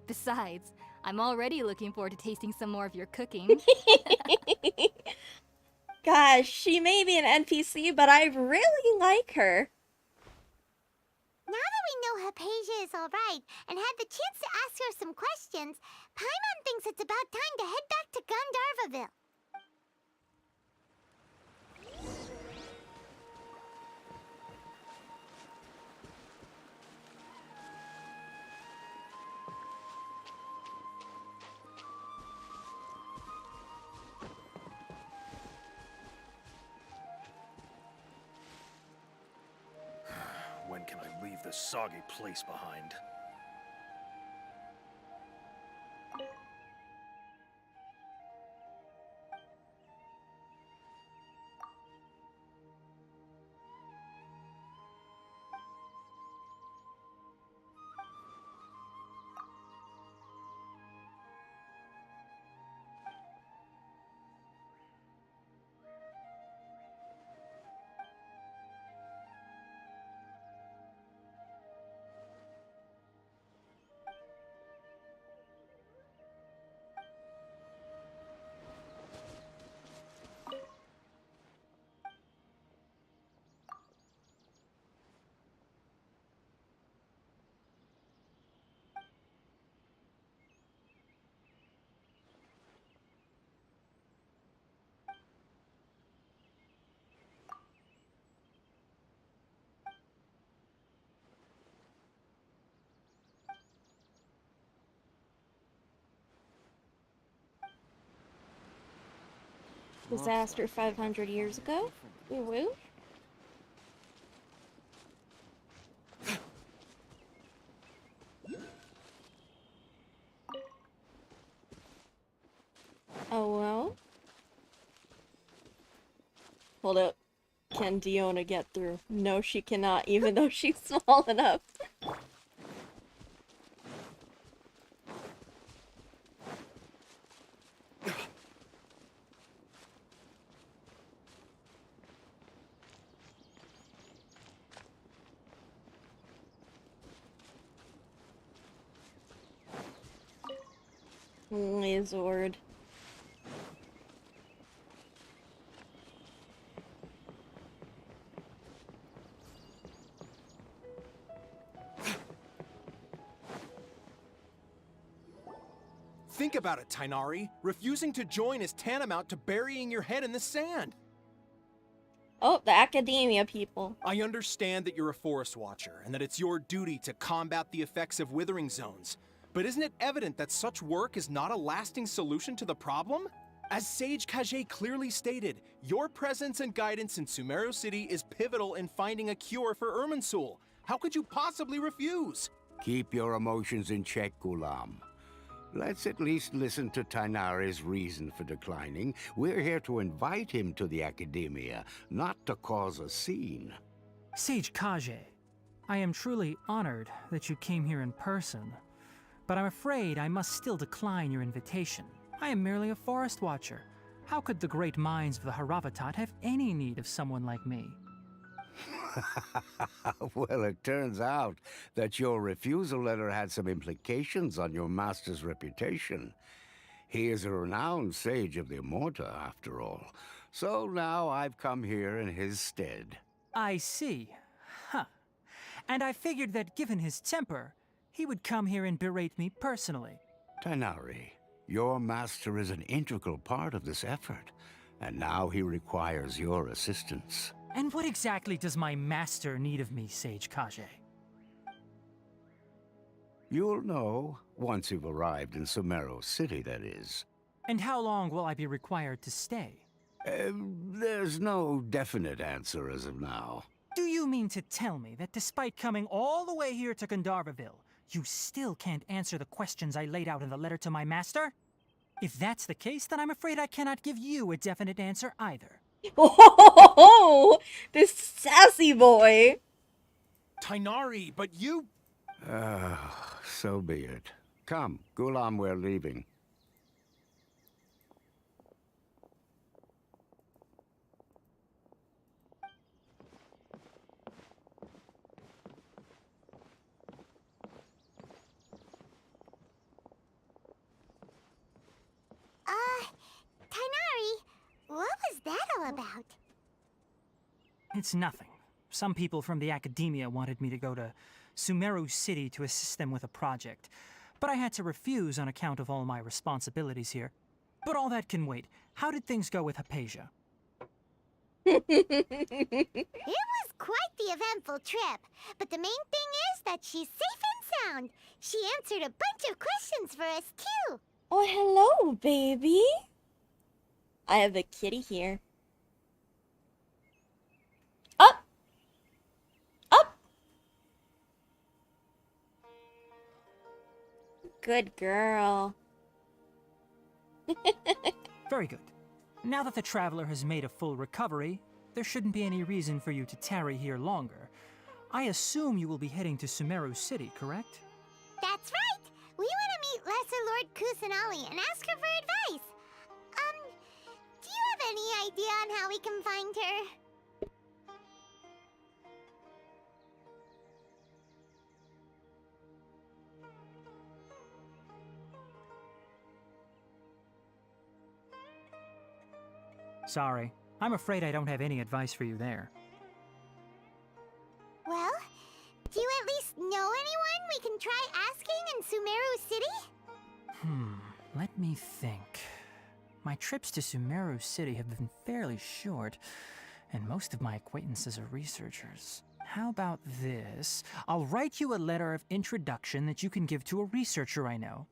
Besides, I'm already looking forward to tasting some more of your cooking. Gosh, she may be an NPC, but I really like her. Now that we know Hypatia is alright and had the chance to ask her some questions, Paimon thinks it's about time to head back to Gandharvaville. When can I leave this soggy place behind? Disaster 500 years ago. Woo woo. Oh well. Hold up. Can Diona get through? No, she cannot, even though she's small enough. Lizard. Think about it, Tainari. Refusing to join is tantamount to burying your head in the sand. Oh, the academia people. I understand that you're a forest watcher and that it's your duty to combat the effects of withering zones. But isn't it evident that such work is not a lasting solution to the problem? As Sage Kage clearly stated, your presence and guidance in Sumeru City is pivotal in finding a cure for Irminsul. How could you possibly refuse? Keep your emotions in check, Gulam. Let's at least listen to Tainari's reason for declining. We're here to invite him to the Academia, not to cause a scene. Sage Kage, I am truly honored that you came here in person, but I'm afraid I must still decline your invitation. I am merely a forest watcher. How could the great minds of the Haravatat have any need of someone like me? Well, it turns out that your refusal letter had some implications on your master's reputation. He is a renowned sage of the Immorta, after all. So now I've come here in his stead. I see. Huh. And I figured that given his temper, he would come here and berate me personally. Tainari, your master is an integral part of this effort, and now he requires your assistance. And what exactly does my master need of me, Sage Kage? You'll know once you've arrived in Sumeru City, that is. And how long will I be required to stay? There's no definite answer as of now. Do you mean to tell me that despite coming all the way here to Gandharvaville, you still can't answer the questions I laid out in the letter to my master? If that's the case, then I'm afraid I cannot give you a definite answer either. Oh, this sassy boy. Tainari, but you... So be it. Come, Gulam, we're leaving. Tainari, what was that all about? It's nothing. Some people from the Academia wanted me to go to Sumeru City to assist them with a project, but I had to refuse on account of all my responsibilities here. But all that can wait. How did things go with Hypatia? It was quite the eventful trip, but the main thing is that she's safe and sound. She answered a bunch of questions for us, too. Oh, hello, baby. I have a kitty here. Up! Up! Good girl. Very good. Now that the traveler has made a full recovery, there shouldn't be any reason for you to tarry here longer. I assume you will be heading to Sumeru City, correct? That's right. We want to meet Lesser Lord Kusanali and ask her for advice. Do you have any idea on how we can find her? Sorry. I'm afraid I don't have any advice for you there. Well, do you at least know anyone we can try asking in Sumeru City? Let me think. My trips to Sumeru City have been fairly short, and most of my acquaintances are researchers. How about this? I'll write you a letter of introduction that you can give to a researcher I know.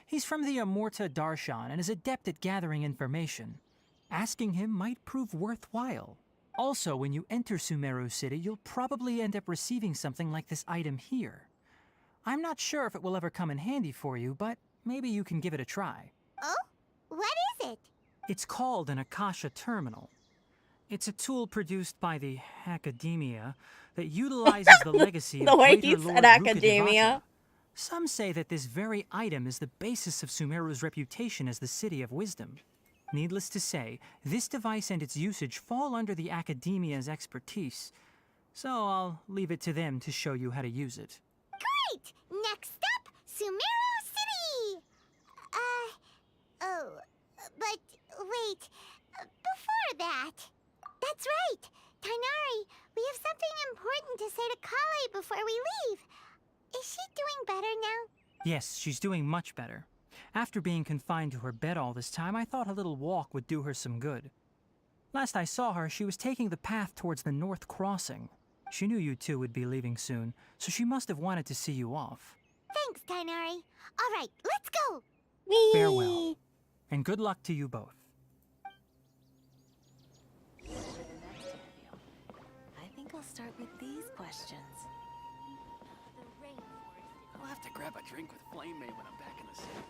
He's from the Immorta Darshan and is adept at gathering information. Asking him might prove worthwhile. Also, when you enter Sumeru City, you'll probably end up receiving something like this item here. I'm not sure if it will ever come in handy for you, but maybe you can give it a try. Oh? What is it? It's called an Akasha Terminal. It's a tool produced by the Academia that utilizes the legacy The of way Greater he Lord said Academia. Rukkhadevata. Some say that this very item is the basis of Sumeru's reputation as the City of Wisdom. Needless to say, this device and its usage fall under the Academia's expertise, so I'll leave it to them to show you how to use it. Great! Next up, Sumeru City! But wait, before that... That's right! Tainari, we have something important to say to Kale before we leave. Is she doing better now? Yes, she's doing much better. After being confined to her bed all this time, I thought a little walk would do her some good. Last I saw her, she was taking the path towards the North Crossing. She knew you two would be leaving soon, so she must have wanted to see you off. Thanks, Tainari. All right, let's go! Whee! Farewell, and good luck to you both. I think I'll start with these questions. I'll have to grab a drink with Flame Maid when I'm back in the city.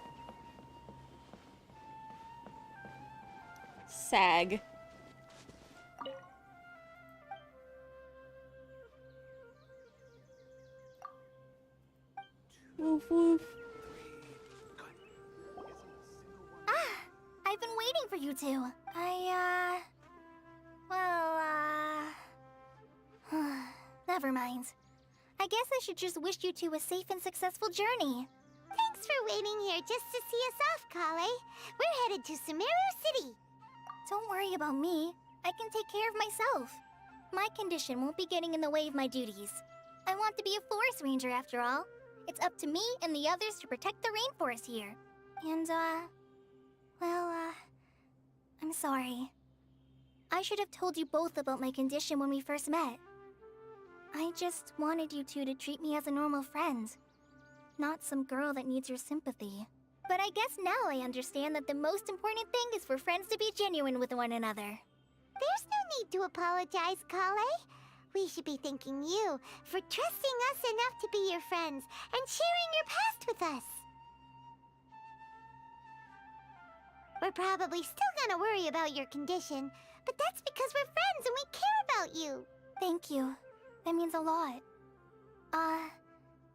Sag. Woof woof. I've been waiting for you two. Never mind. I guess I should just wish you two a safe and successful journey. Thanks for waiting here just to see us off, Kale. We're headed to Sumeru City. Don't worry about me. I can take care of myself. My condition won't be getting in the way of my duties. I want to be a forest ranger after all. It's up to me and the others to protect the rainforest here. And, I'm sorry. I should have told you both about my condition when we first met. I just wanted you two to treat me as a normal friend. Not some girl that needs your sympathy. But I guess now I understand that the most important thing is for friends to be genuine with one another. There's no need to apologize, Kale. We should be thanking you for trusting us enough to be your friends and sharing your past with us. We're probably still gonna worry about your condition, but that's because we're friends and we care about you. Thank you. That means a lot.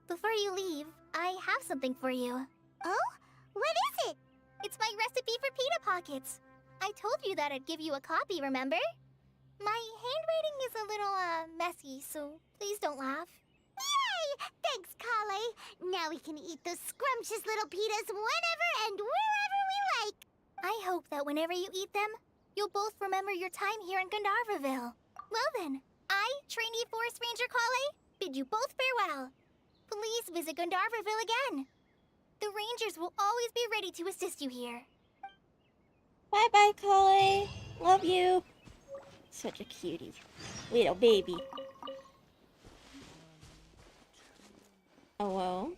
Before you leave, I have something for you. Oh? What is it? It's my recipe for pita pockets. I told you that I'd give you a copy, remember? My handwriting is a little, messy, so please don't laugh. Yay! Thanks, Kale. Now we can eat those scrumptious little pitas whenever and wherever we like. I hope that whenever you eat them, you'll both remember your time here in Gandharvaville. Well then, I, trainee Forest Ranger Kale, bid you both farewell. Please visit Gandharvaville again. The Rangers will always be ready to assist you here. Bye-bye, Kale. Love you. Such a cutie. Little baby. Oh, well.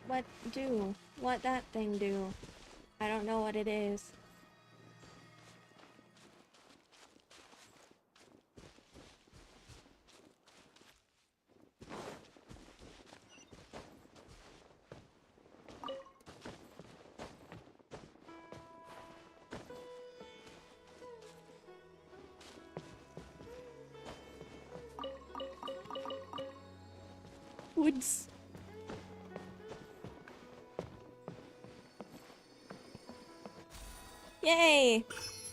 What do? What that thing do? I don't know what it is. Woods. Yay!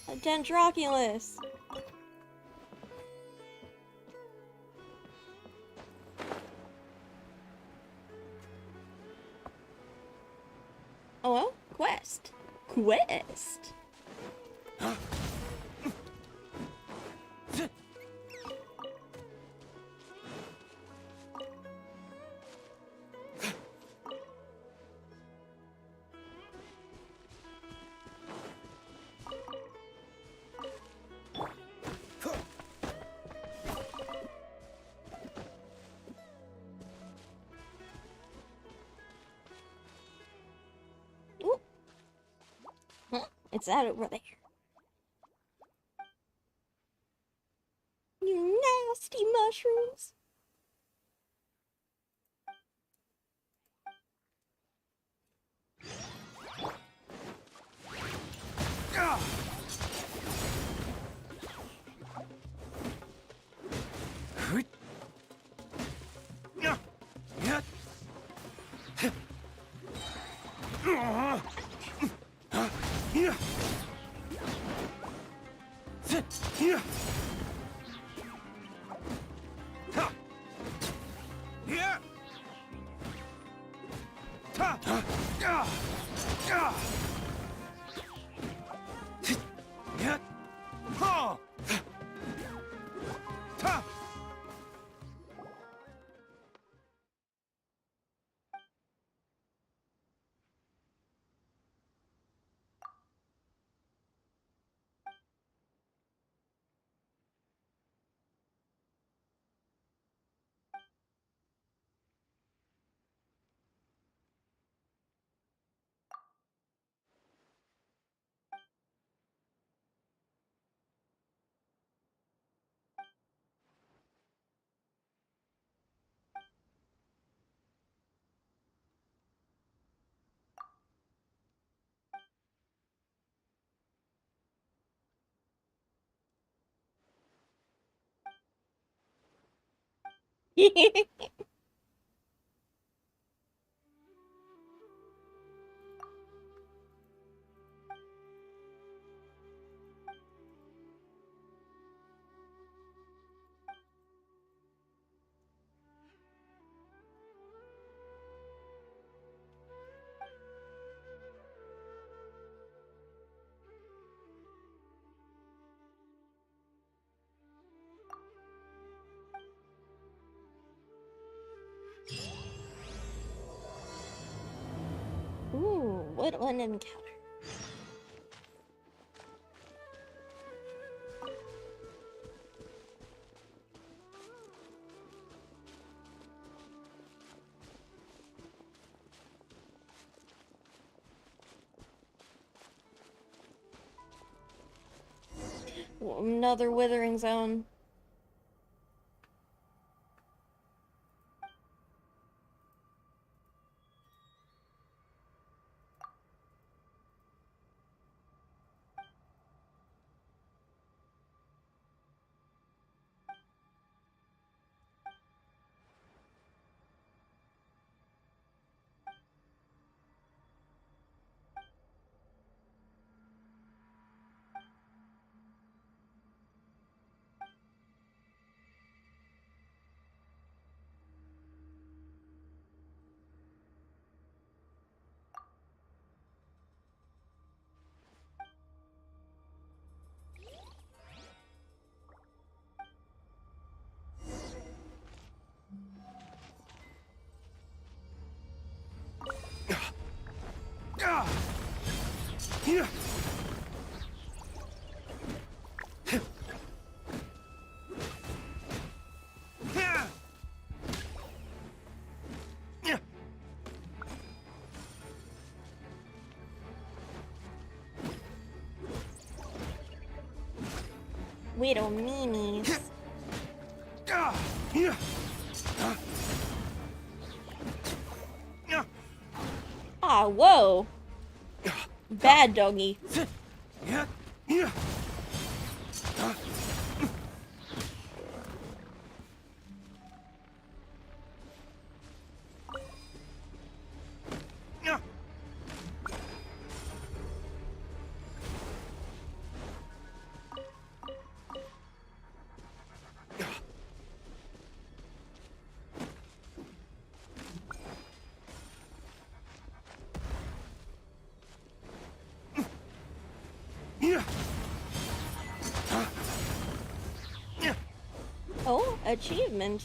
A Dendroculus! Oh well, quest. Quest! It's that over there. You nasty mushrooms. Ooh, woodland encounter. Another withering zone. Little meanies. Ah, whoa. Bad doggy. Oh, achievement.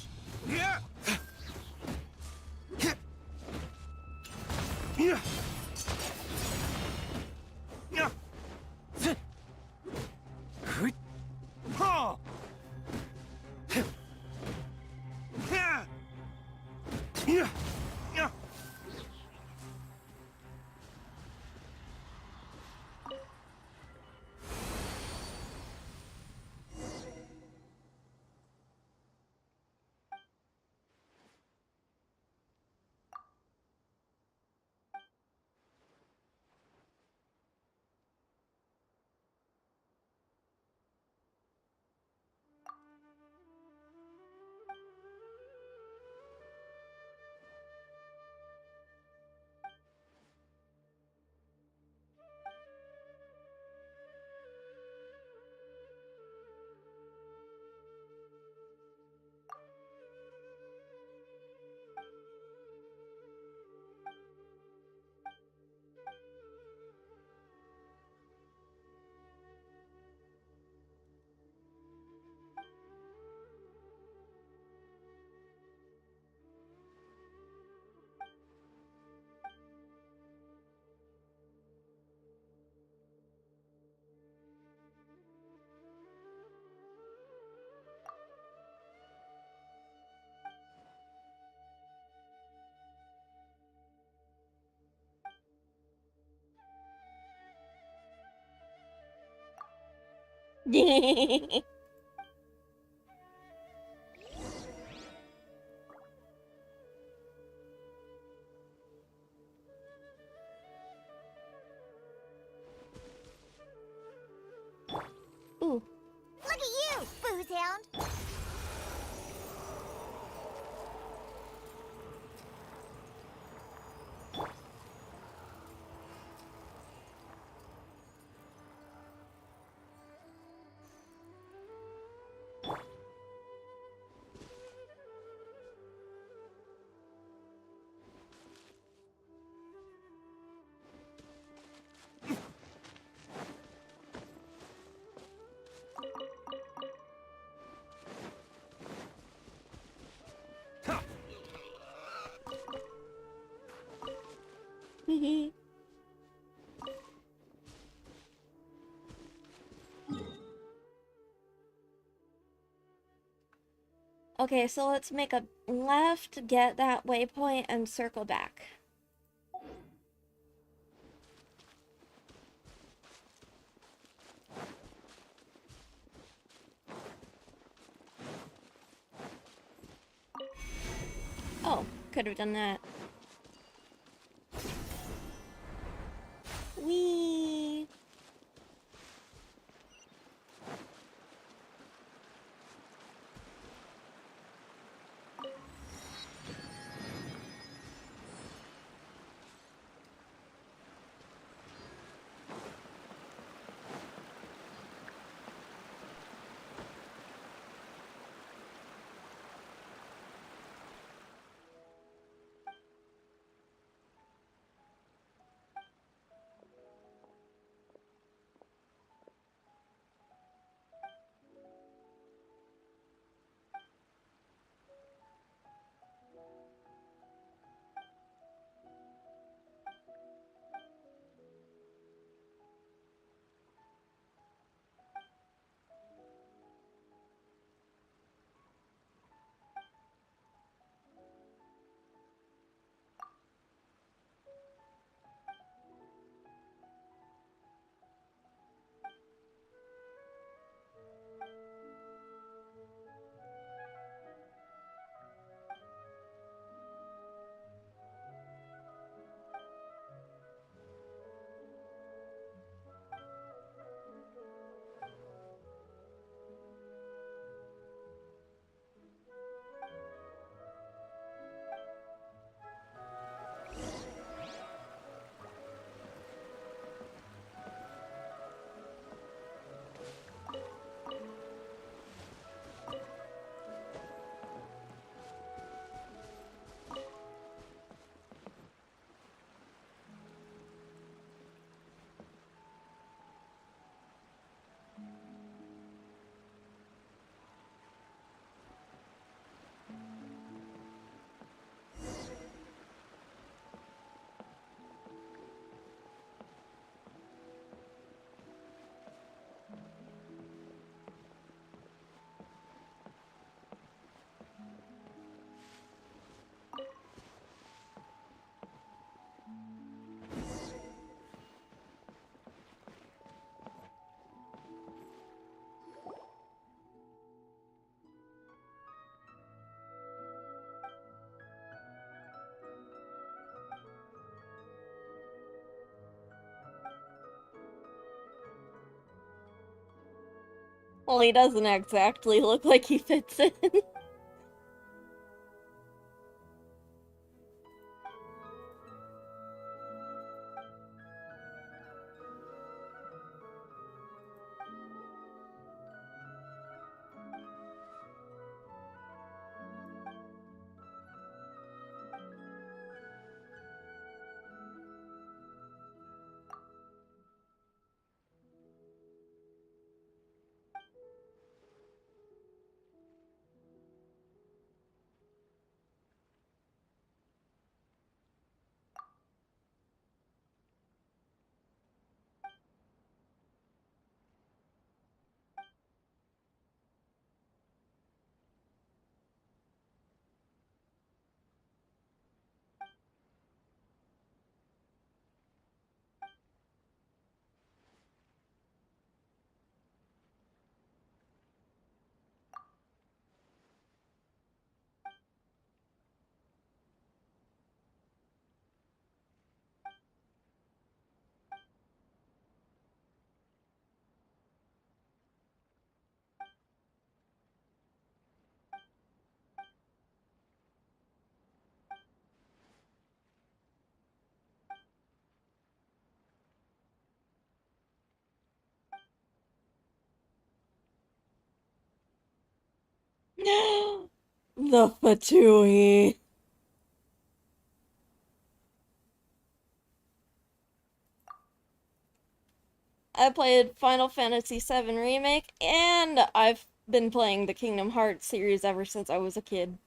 Ooh. Look at you, booze hound! Okay, so let's make a left, get that waypoint, and circle back. Oh, could have done that. Whee! Well, he doesn't exactly look like he fits in. The Fatui. I played Final Fantasy VII Remake, and I've been playing the Kingdom Hearts series ever since I was a kid.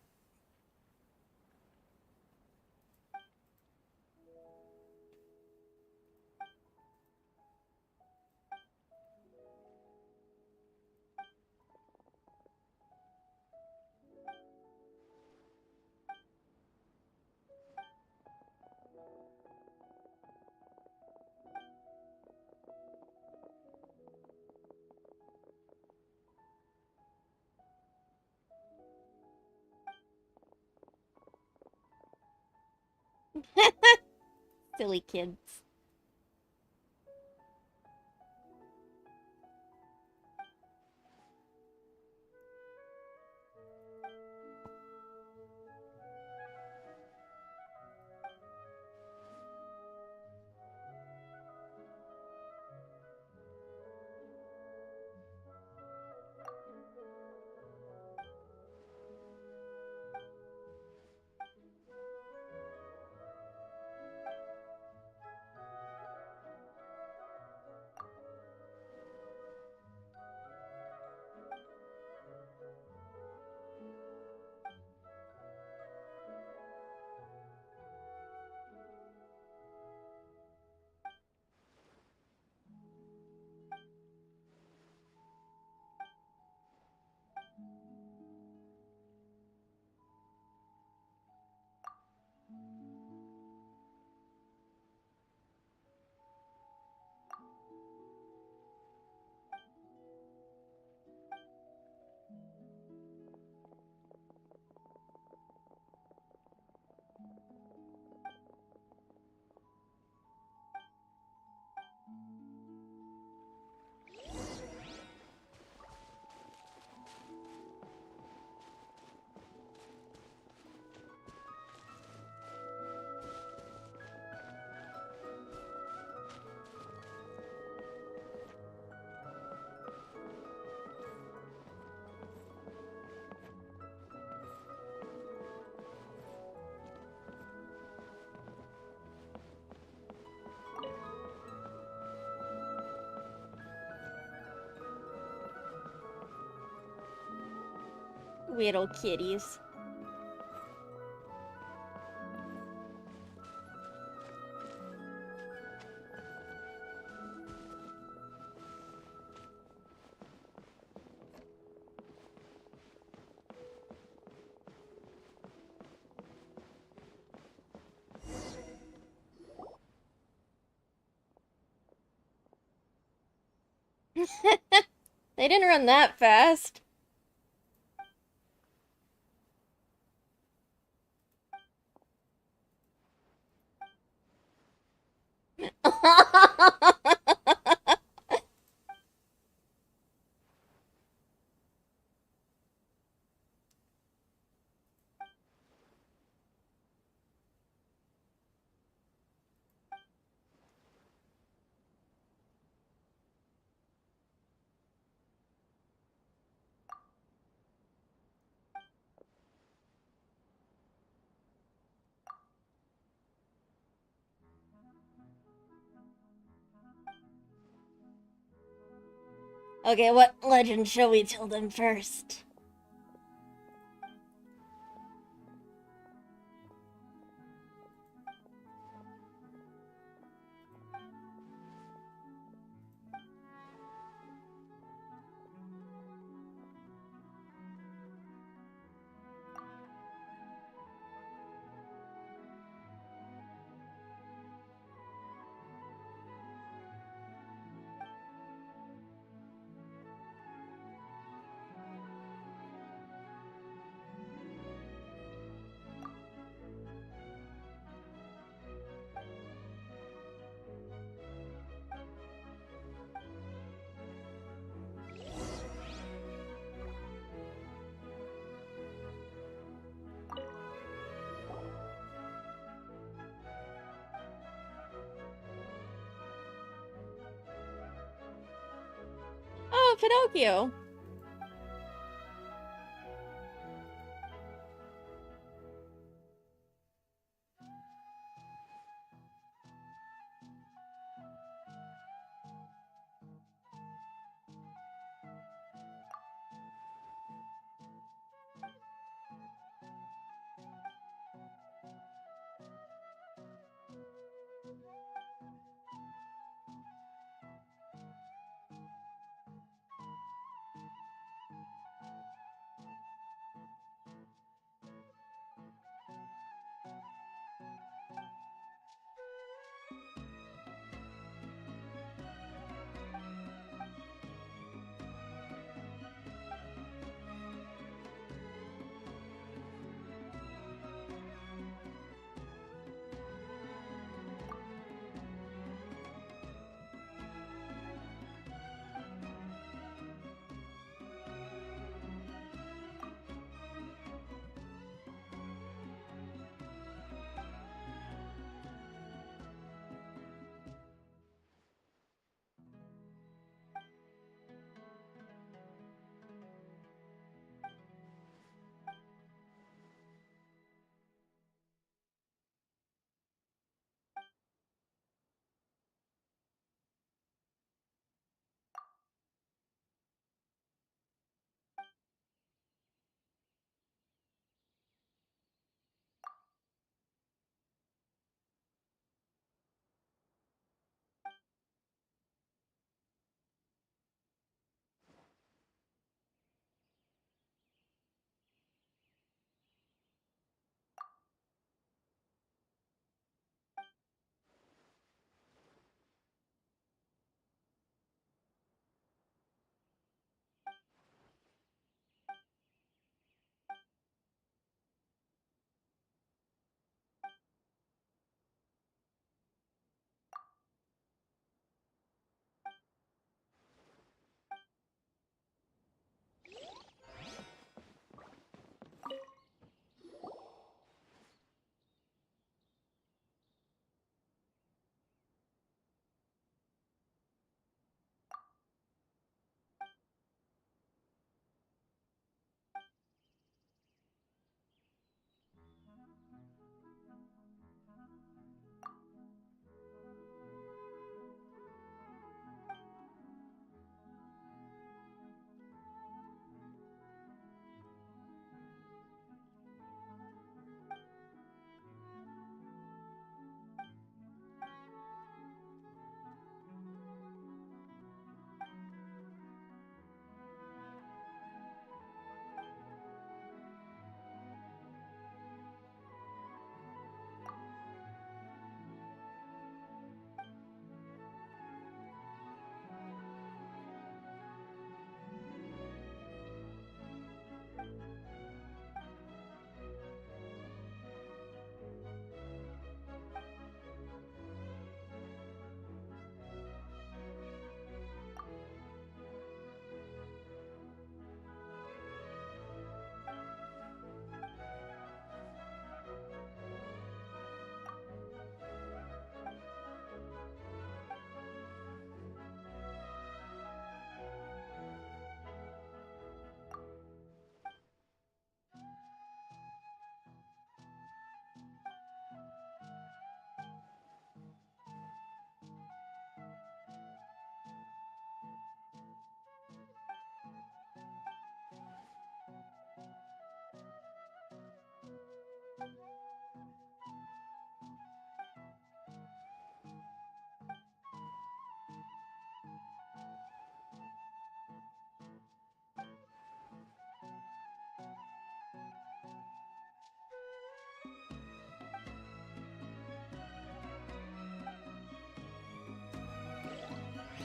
Silly kids. Little kitties. They didn't run that fast. Okay, what legend shall we tell them first? Oh, Pinocchio.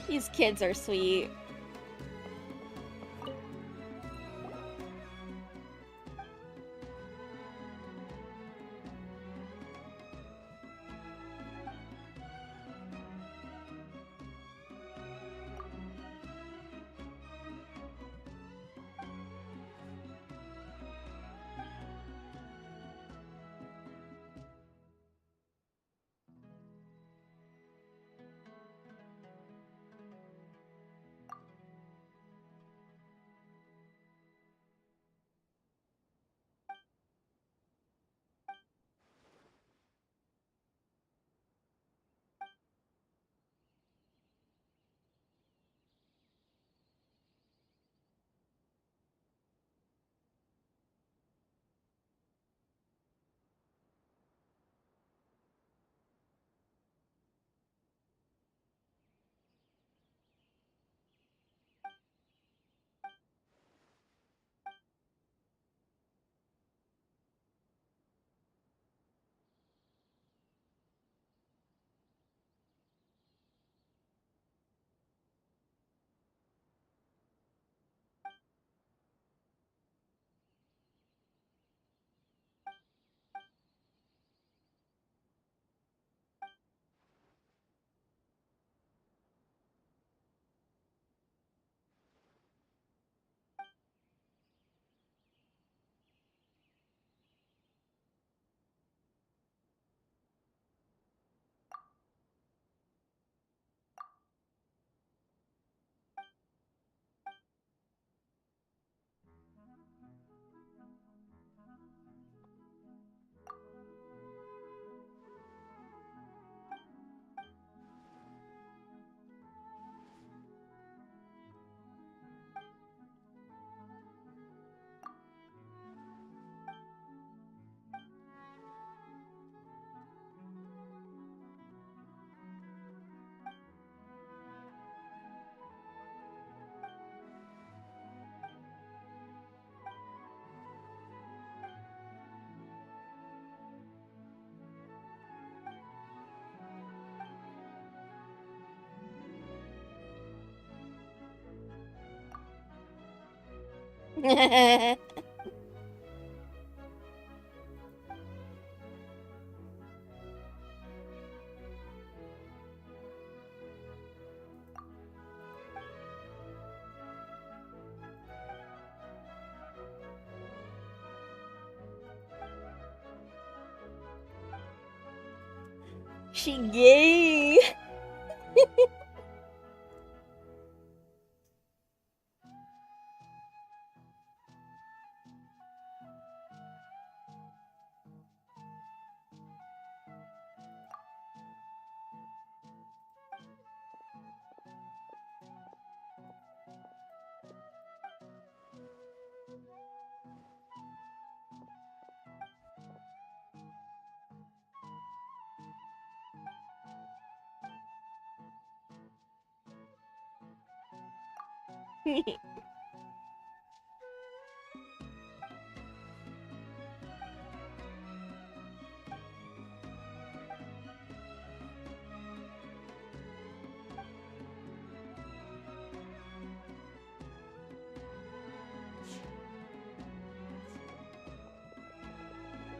These kids are sweet. She gay.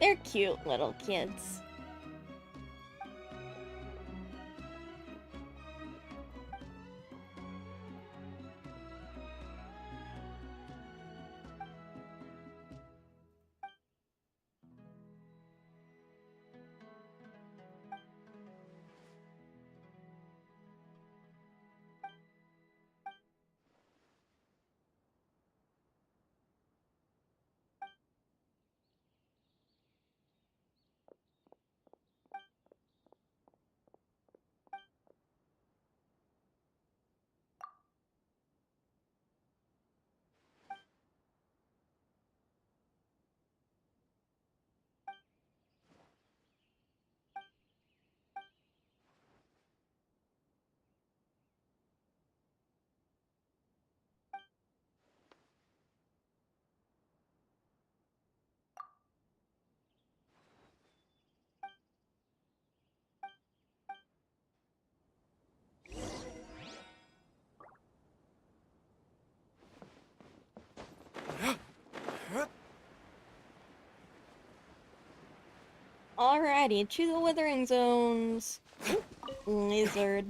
They're cute little kids. Alrighty, to the withering zones. Lizard.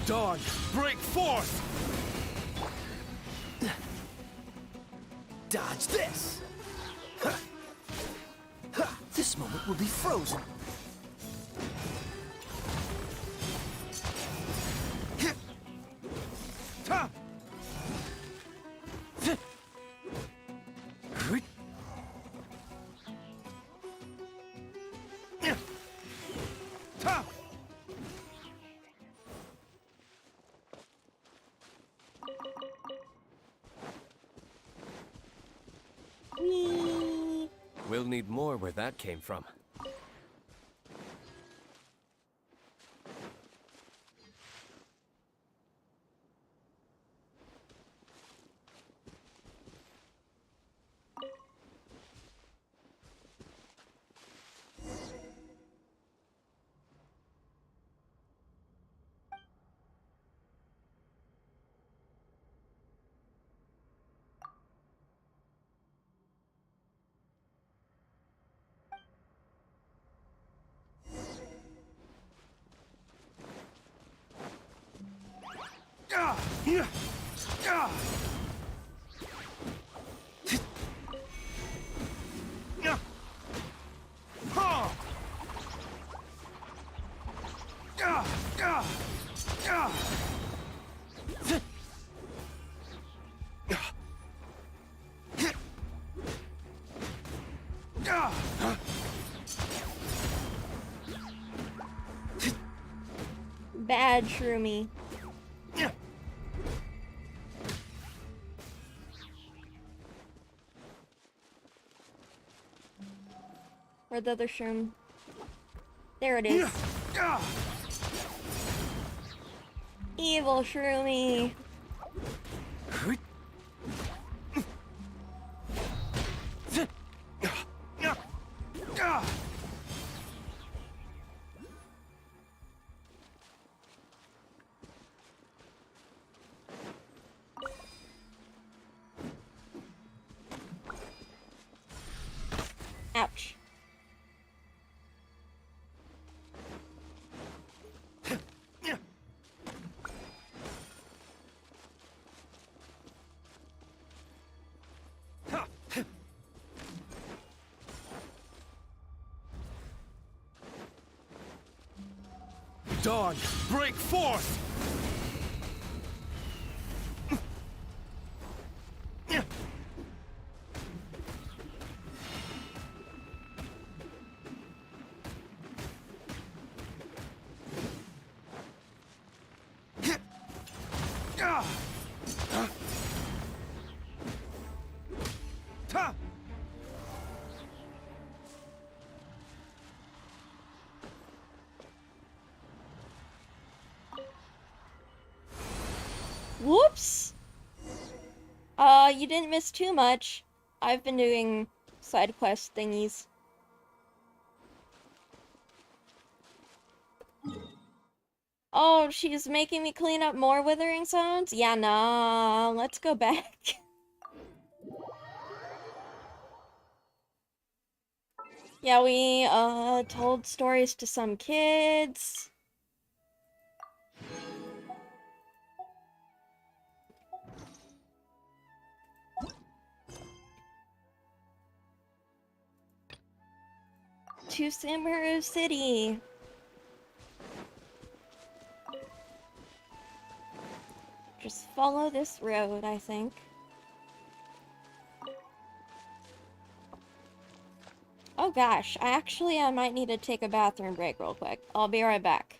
Dawn, break forth! Dodge this! This moment will be frozen. We'll need more where that came from. Bad Shroomy. Where'd the other shroom? There it is. Evil Shroomy. Ouch. Dawn, break forth! Whoops! You didn't miss too much. I've been doing side quest thingies. Oh, she's making me clean up more withering zones? Yeah, nah, let's go back. Yeah, we, told stories to some kids. To Sumeru City. Just follow this road, I think. Oh gosh, I might need to take a bathroom break real quick. I'll be right back.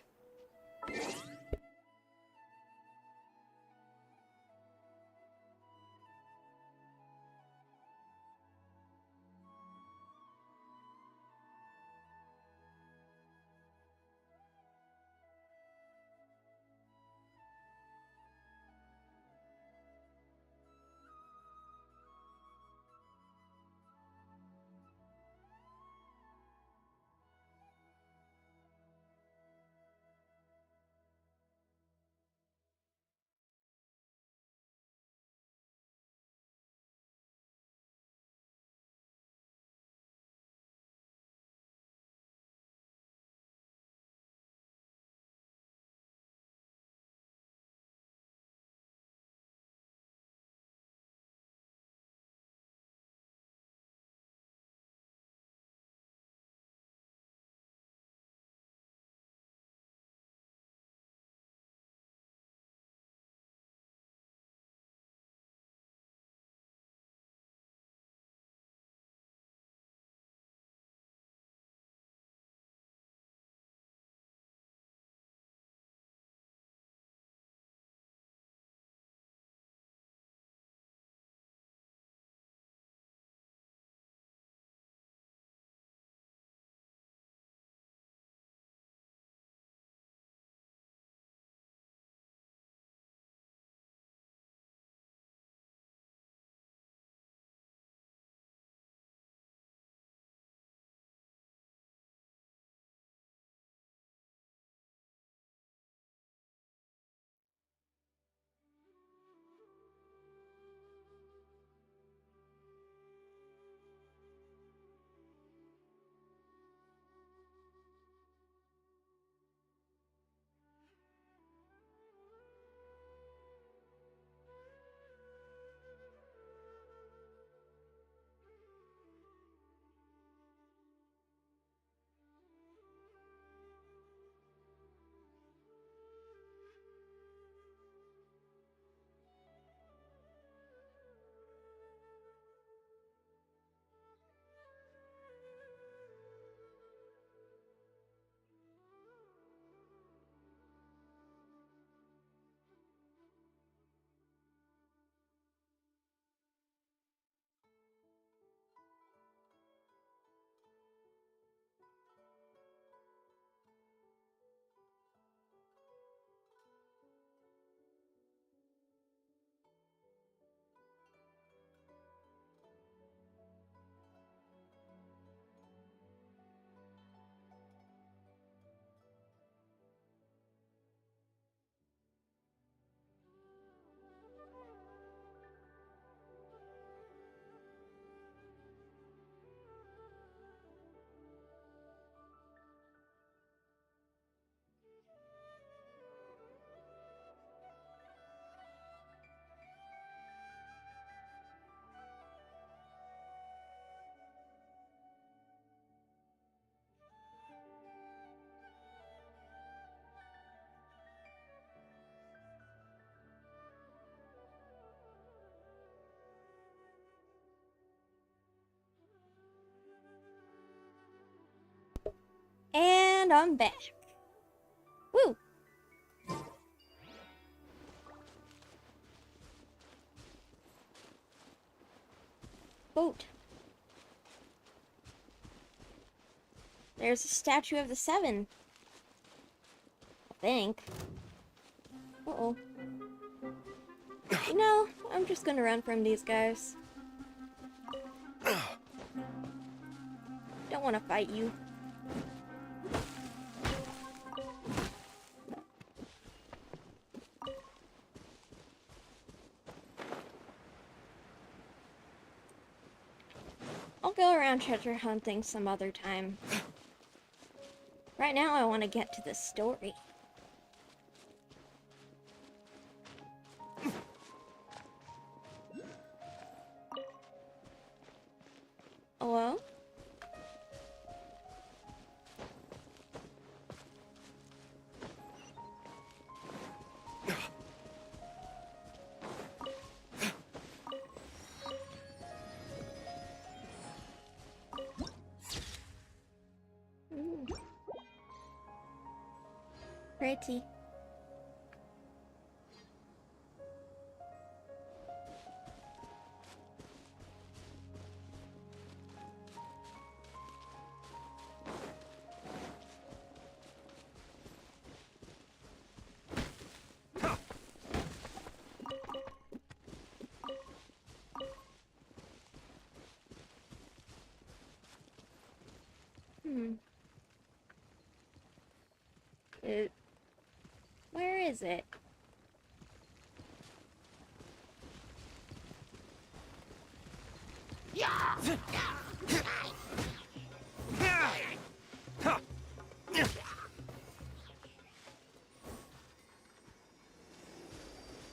And I'm back. Woo! Boat. There's a statue of the Seven. I think. Uh-oh. You know, I'm just gonna run from these guys. don't want to fight you. I'll go around treasure hunting some other time. Right now, I want to get to the story. Hello? Pretty. Where is it?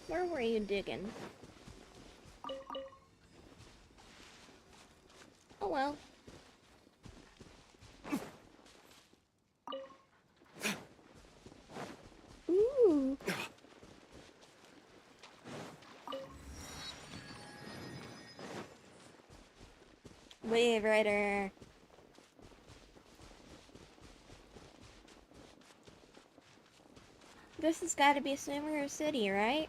Where were you digging? Oh well. Ooh. Wave Rider. This has got to be Sumeru City, right?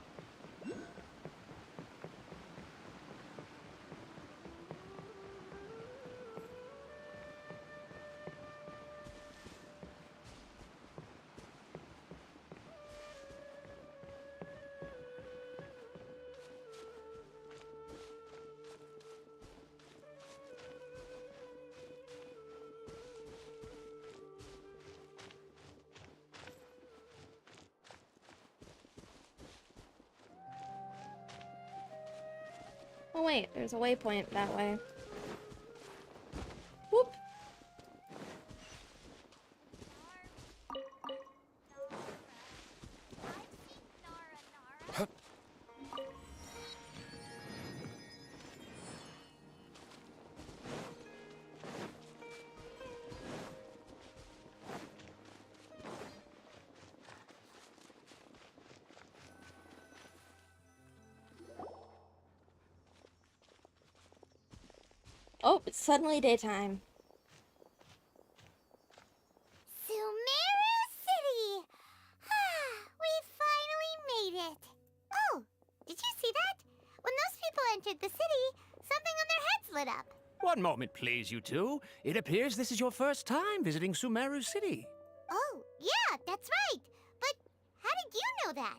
Oh wait, there's a waypoint that way. Whoop! Oh, it's suddenly daytime. Sumeru City! We finally made it! Oh, did you see that? When those people entered the city, something on their heads lit up. One moment, please, you two. It appears this is your first time visiting Sumeru City. Oh, yeah, that's right. But how did you know that?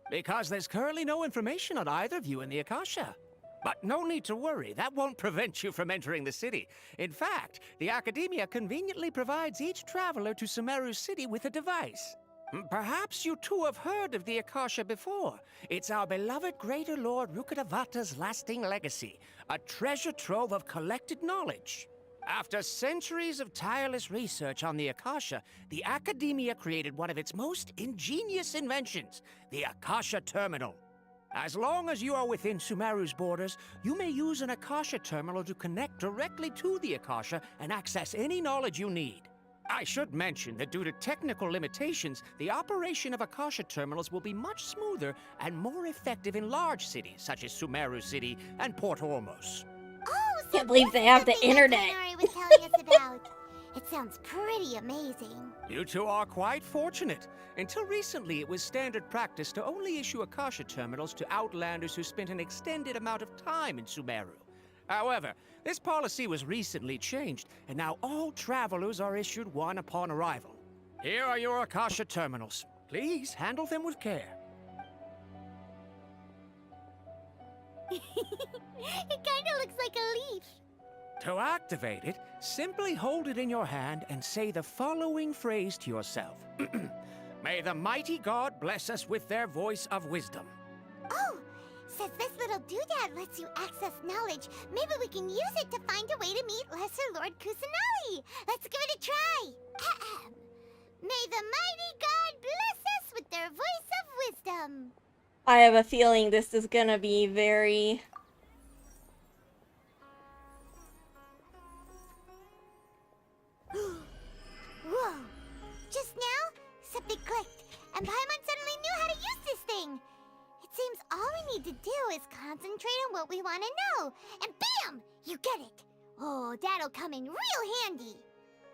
Because there's currently no information on either of you in the Akasha. But no need to worry, that won't prevent you from entering the city. In fact, the Academia conveniently provides each traveler to Sumeru City with a device. Perhaps you two have heard of the Akasha before. It's our beloved Greater Lord Rukkhadevata's lasting legacy, a treasure trove of collected knowledge. After centuries of tireless research on the Akasha, the Academia created one of its most ingenious inventions, the Akasha Terminal. As long as you are within Sumeru's borders, you may use an Akasha Terminal to connect directly to the Akasha and access any knowledge you need. I should mention that due to technical limitations, the operation of Akasha Terminals will be much smoother and more effective in large cities such as Sumeru City and Port Ormos. Oh, so Can't believe they have the internet. Tonari was telling us about. It sounds pretty amazing. You two are quite fortunate. Until recently, it was standard practice to only issue Akasha Terminals to outlanders who spent an extended amount of time in Sumeru. However, this policy was recently changed, and now all travelers are issued one upon arrival. Here are your Akasha Terminals. Please handle them with care. It kinda looks like a leaf. To activate it, simply hold it in your hand and say the following phrase to yourself. May the mighty god bless us with their voice of wisdom. Oh, since this little doodad lets you access knowledge, maybe we can use it to find a way to meet Lesser Lord Kusanali. Let's give it a try. Ahem. May the mighty god bless us with their voice of wisdom. I have a feeling this is gonna be very... Whoa! Just now, something clicked, and Paimon suddenly knew how to use this thing. It seems all we need to do is concentrate on what we want to know, and bam! You get it. Oh, that'll come in real handy.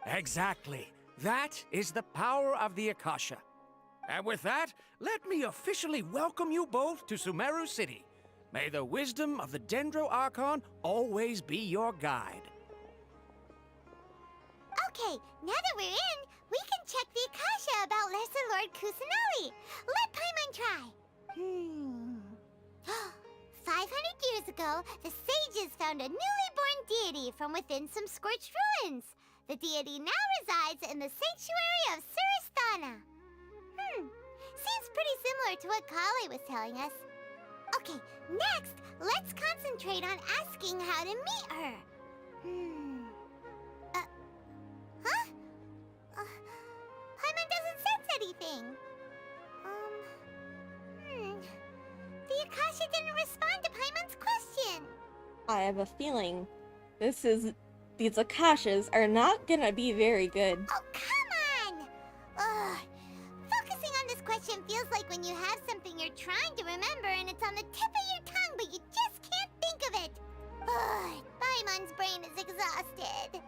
Exactly. That is the power of the Akasha. And with that, let me officially welcome you both to Sumeru City. May the wisdom of the Dendro Archon always be your guide. Okay, now that we're in, we can check the Akasha about Lesser Lord Kusanali. Let Paimon try. 500 years ago, the sages found a newly born deity from within some scorched ruins. The deity now resides in the sanctuary of Suristana. Seems pretty similar to what Kali was telling us. Okay, next, let's concentrate on asking how to meet her. Paimon doesn't sense anything. The Akasha didn't respond to Paimon's question. I have a feeling these Akashas are not gonna be very good. Oh, come on! Ugh. Focusing on this question feels like when you have something you're trying to remember and it's on the tip of your tongue, but you just can't think of it. Ugh. Paimon's brain is exhausted.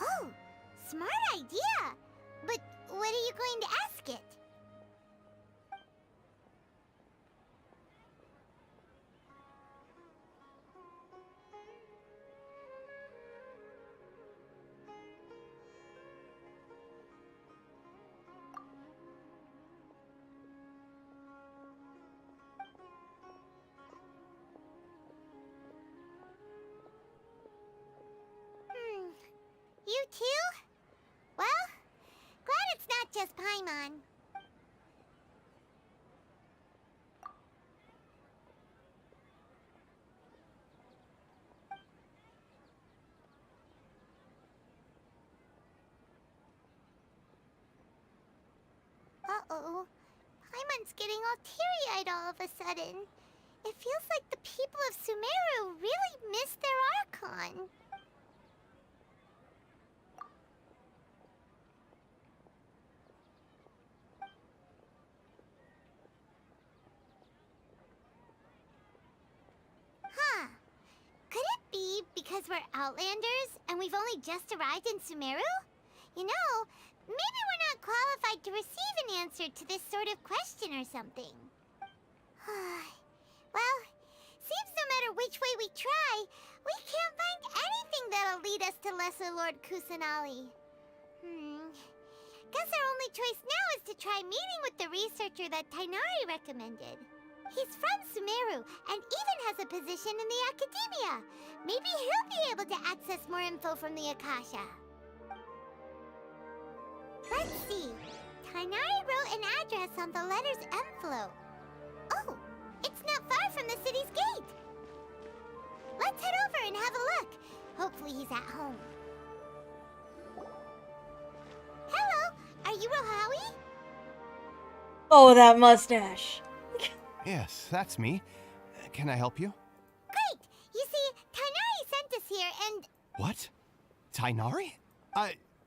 Oh, smart idea. But what are you going to ask it? You too? Well, glad it's not just Paimon. Uh-oh. Paimon's getting all teary-eyed all of a sudden. It feels like the people of Sumeru really miss their Archon. Could it be because we're Outlanders and we've only just arrived in Sumeru? You know, maybe we're not qualified to receive an answer to this sort of question or something. Well, seems no matter which way we try, we can't find anything that'll lead us to Lesser Lord Kusanali. Guess our only choice now is to try meeting with the researcher that Tainari recommended. He's from Sumeru, and even has a position in the Academia. Maybe he'll be able to access more info from the Akasha. Let's see. Tainari wrote an address on the letter's envelope. Oh, it's not far from the city's gate. Let's head over and have a look. Hopefully he's at home. Hello, are you Rohawi? Oh, that mustache. Yes, that's me. Can I help you? Great! You see, Tainari sent us here and... What? Tainari?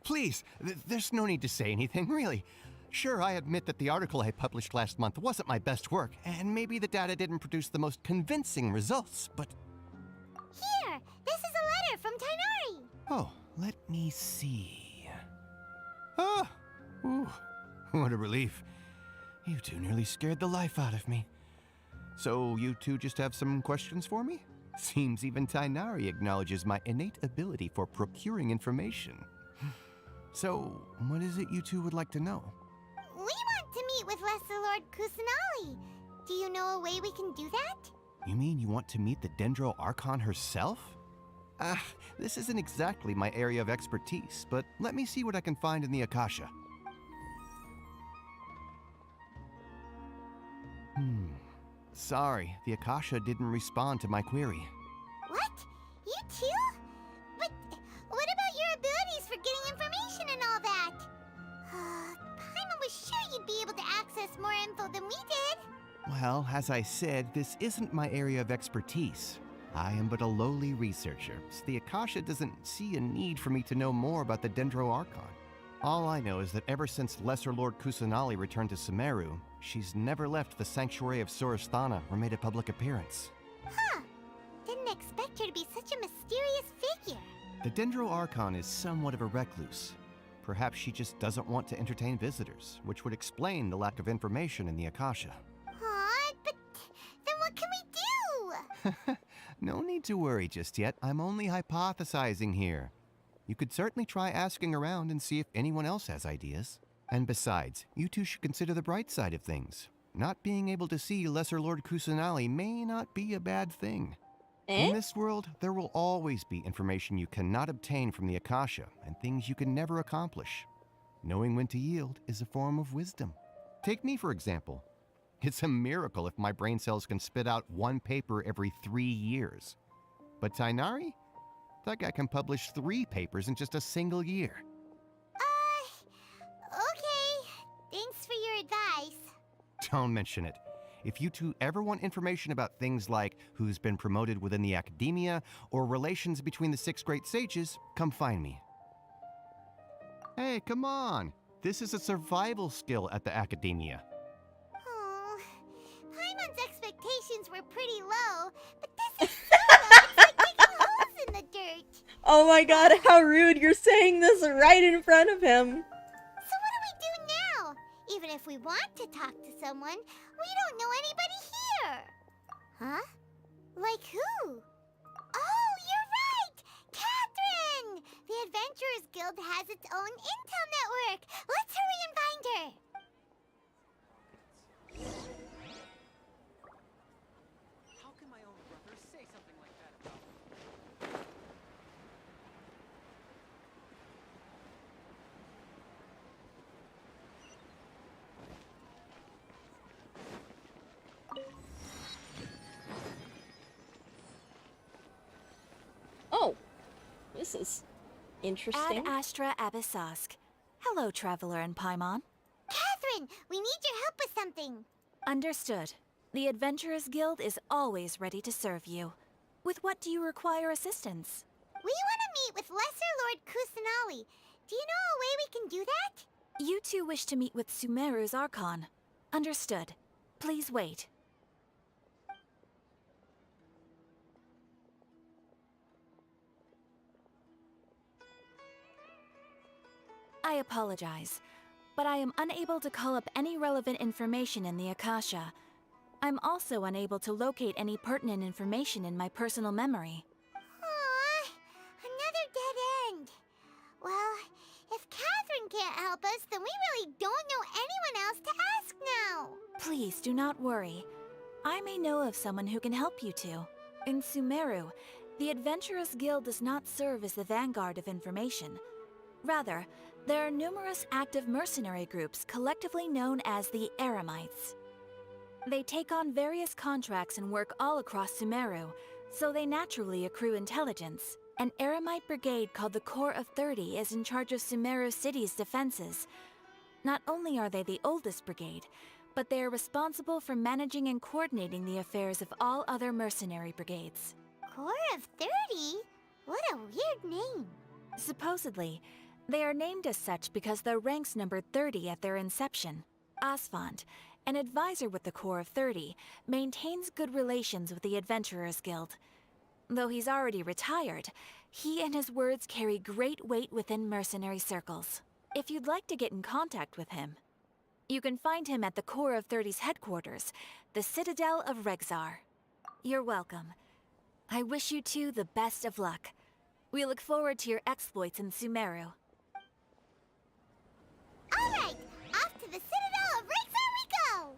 Please, there's no need to say anything, really. Sure, I admit that the article I published last month wasn't my best work, and maybe the data didn't produce the most convincing results, but... Here! This is a letter from Tainari! Oh, let me see... Ah! Ooh, what a relief. You two nearly scared the life out of me. So you two just have some questions for me? Seems even Tainari acknowledges my innate ability for procuring information. So, what is it you two would like to know? We want to meet with Lesser Lord Kusanali. Do you know a way we can do that? You mean you want to meet the Dendro Archon herself? This isn't exactly my area of expertise, but let me see what I can find in the Akasha. Sorry, the Akasha didn't respond to my query. What? You too? But what about your abilities for getting information and all that? Paimon was sure you'd be able to access more info than we did. Well, as I said, this isn't my area of expertise. I am but a lowly researcher, so the Akasha doesn't see a need for me to know more about the Dendro Archon. All I know is that ever since Lesser Lord Kusanali returned to Sumeru, she's never left the Sanctuary of Surasthana or made a public appearance. Huh. Didn't expect her to be such a mysterious figure. The Dendro Archon is somewhat of a recluse. Perhaps she just doesn't want to entertain visitors, which would explain the lack of information in the Akasha. But then what can we do? No need to worry just yet. I'm only hypothesizing here. You could certainly try asking around and see if anyone else has ideas. And besides, you two should consider the bright side of things. Not being able to see Lesser Lord Kusanali may not be a bad thing. In this world, there will always be information you cannot obtain from the Akasha and things you can never accomplish. Knowing when to yield is a form of wisdom. Take me, for example. It's a miracle if my brain cells can spit out one paper every 3 years. But Tainari? That guy can publish 3 papers in just a single year. Okay. Thanks for your advice. Don't mention it. If you two ever want information about things like who's been promoted within the academia or relations between the 6 great sages, come find me. Hey, come on. This is a survival skill at the academia. Paimon's expectations were pretty low, but this is so low, it's like digging holes in the dirt. Oh my god, how rude, you're saying this right in front of him. So what do we do now? Even if we want to talk to someone, we don't know anybody here. Huh? Like who? Oh, you're right! Catherine! The Adventurers Guild has its own intel network. Let's hurry and find her. How can my own brother say something like that about me? Oh, this is interesting. Ad Astra Abyssosk. Hello, Traveler and Paimon. Catherine, we need your help with something. Understood. The Adventurers Guild is always ready to serve you. With what do you require assistance? We want to meet with Lesser Lord Kusanali. Do you know a way we can do that? You two wish to meet with Sumeru's Archon. Understood. Please wait. I apologize, but I am unable to call up any relevant information in the Akasha. I'm also unable to locate any pertinent information in my personal memory. Aww, another dead end. Well, if Catherine can't help us, then we really don't know anyone else to ask now. Please do not worry. I may know of someone who can help you two. In Sumeru, the Adventurers Guild does not serve as the vanguard of information. Rather, there are numerous active mercenary groups collectively known as the Eremites. They take on various contracts and work all across Sumeru, so they naturally accrue intelligence. An Eremite brigade called the Corps of 30 is in charge of Sumeru City's defenses. Not only are they the oldest brigade, but they are responsible for managing and coordinating the affairs of all other mercenary brigades. Corps of 30? What a weird name. Supposedly, they are named as such because their ranks numbered 30 at their inception. Asfand, an advisor with the Corps of 30, maintains good relations with the Adventurers Guild. Though he's already retired, he and his words carry great weight within mercenary circles. If you'd like to get in contact with him, you can find him at the Corps of 30's headquarters, the Citadel of Rexar. You're welcome. I wish you two the best of luck. We look forward to your exploits in Sumeru. Alright, off to the Citadel of Rexar we go!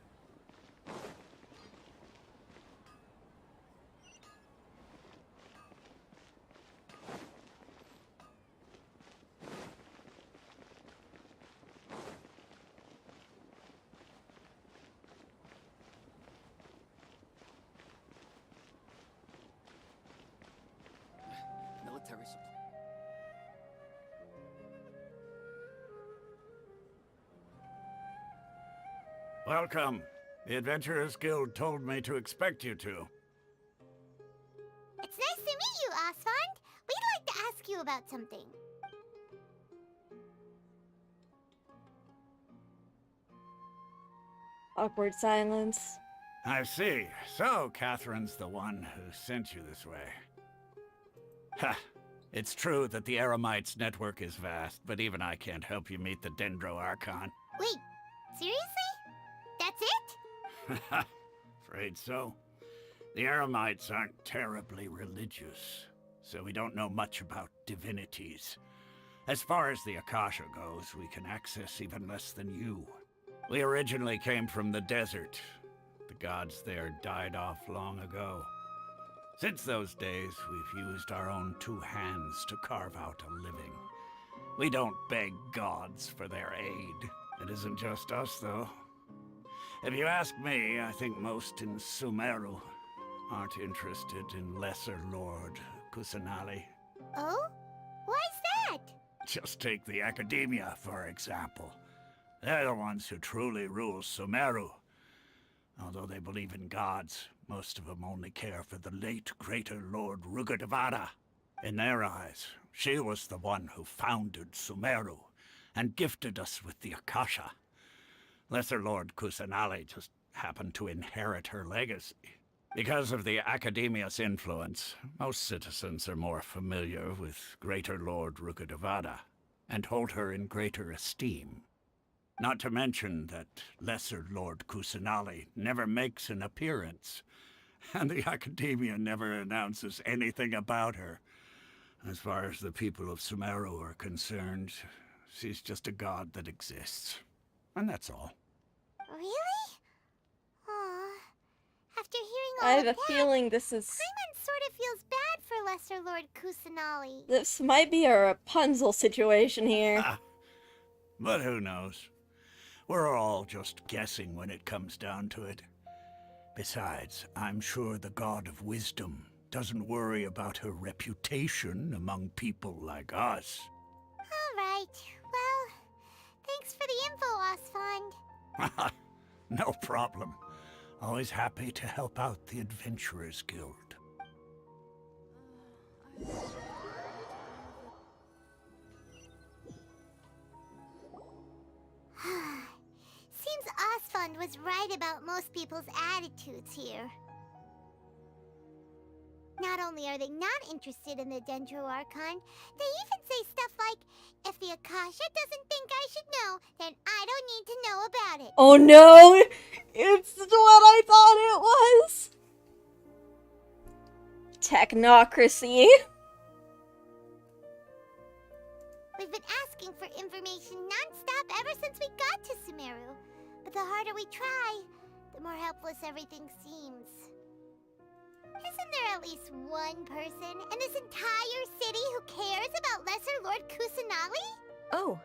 Welcome. The Adventurers Guild told me to expect you two. It's nice to meet you, Osfond. We'd like to ask you about something. Awkward silence. I see. So, Catherine's the one who sent you this way. Ha! It's true that the Eremites' network is vast, but even I can't help you meet the Dendro Archon. Wait, seriously? That's it? Afraid so. The Eremites aren't terribly religious, so we don't know much about divinities. As far as the Akasha goes, we can access even less than you. We originally came from the desert. The gods there died off long ago. Since those days, we've used our own two hands to carve out a living. We don't beg gods for their aid. It isn't just us, though. If you ask me, I think most in Sumeru aren't interested in Lesser Lord Kusanali. Oh? Why's that? Just take the Academia, for example. They're the ones who truly rule Sumeru. Although they believe in gods, most of them only care for the late Greater Lord Rugurtavara. In their eyes, she was the one who founded Sumeru and gifted us with the Akasha. Lesser Lord Kusanali just happened to inherit her legacy. Because of the Academia's influence, most citizens are more familiar with Greater Lord Rugurtavara and hold her in greater esteem. Not to mention that Lesser Lord Kusanali never makes an appearance, and the Academia never announces anything about her. As far as the people of Sumeru are concerned, she's just a god that exists. And that's all. Really? Aw. After hearing I all have of a that, feeling this is... Paimon sort of feels bad for Lesser Lord Kusanali. This might be a Rapunzel situation here. But who knows? We're all just guessing when it comes down to it. Besides, I'm sure the God of Wisdom doesn't worry about her reputation among people like us. All right. Well, thanks for the info, Osfond. No problem. Always happy to help out the Adventurers Guild. Seems Osfond was right about most people's attitudes here. Not only are they not interested in the Dendro Archon, they even say stuff like, if the Akasha doesn't think I should know, then I don't need to know about it. Oh no! It's what I thought it was! Technocracy. We've been asking for information non-stop ever since we got to Sumeru. But the harder we try, the more helpless everything seems. Isn't there at least one person in this entire city who cares about Lesser Lord Kusanali? Oh,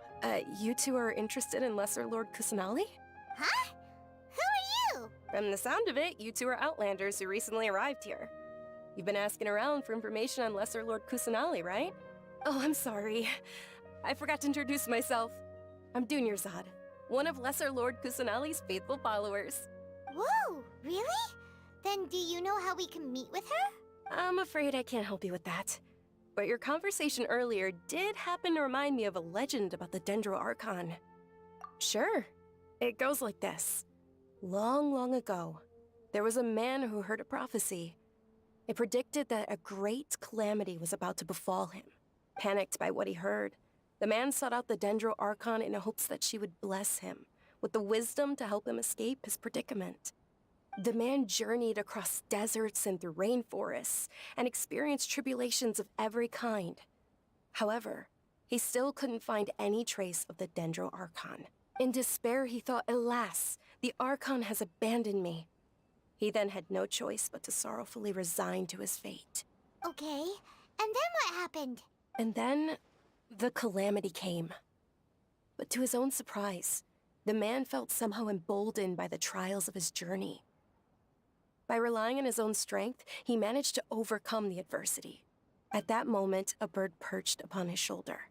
you two are interested in Lesser Lord Kusanali? Huh? Who are you? From the sound of it, you two are Outlanders who recently arrived here. You've been asking around for information on Lesser Lord Kusanali, right? Oh, I'm sorry. I forgot to introduce myself. I'm Dunyarzad, one of Lesser Lord Kusanali's faithful followers. Whoa, really? Then do you know how we can meet with her? I'm afraid I can't help you with that. But your conversation earlier did happen to remind me of a legend about the Dendro Archon. Sure. It goes like this. Long, long ago, there was a man who heard a prophecy. It predicted that a great calamity was about to befall him. Panicked by what he heard, the man sought out the Dendro Archon in hopes that she would bless him with the wisdom to help him escape his predicament. The man journeyed across deserts and through rainforests and experienced tribulations of every kind. However, he still couldn't find any trace of the Dendro Archon. In despair, he thought, alas, the Archon has abandoned me. He then had no choice but to sorrowfully resign to his fate. Okay, and then what happened? And then, the calamity came. But to his own surprise, the man felt somehow emboldened by the trials of his journey. By relying on his own strength, he managed to overcome the adversity. At that moment, a bird perched upon his shoulder.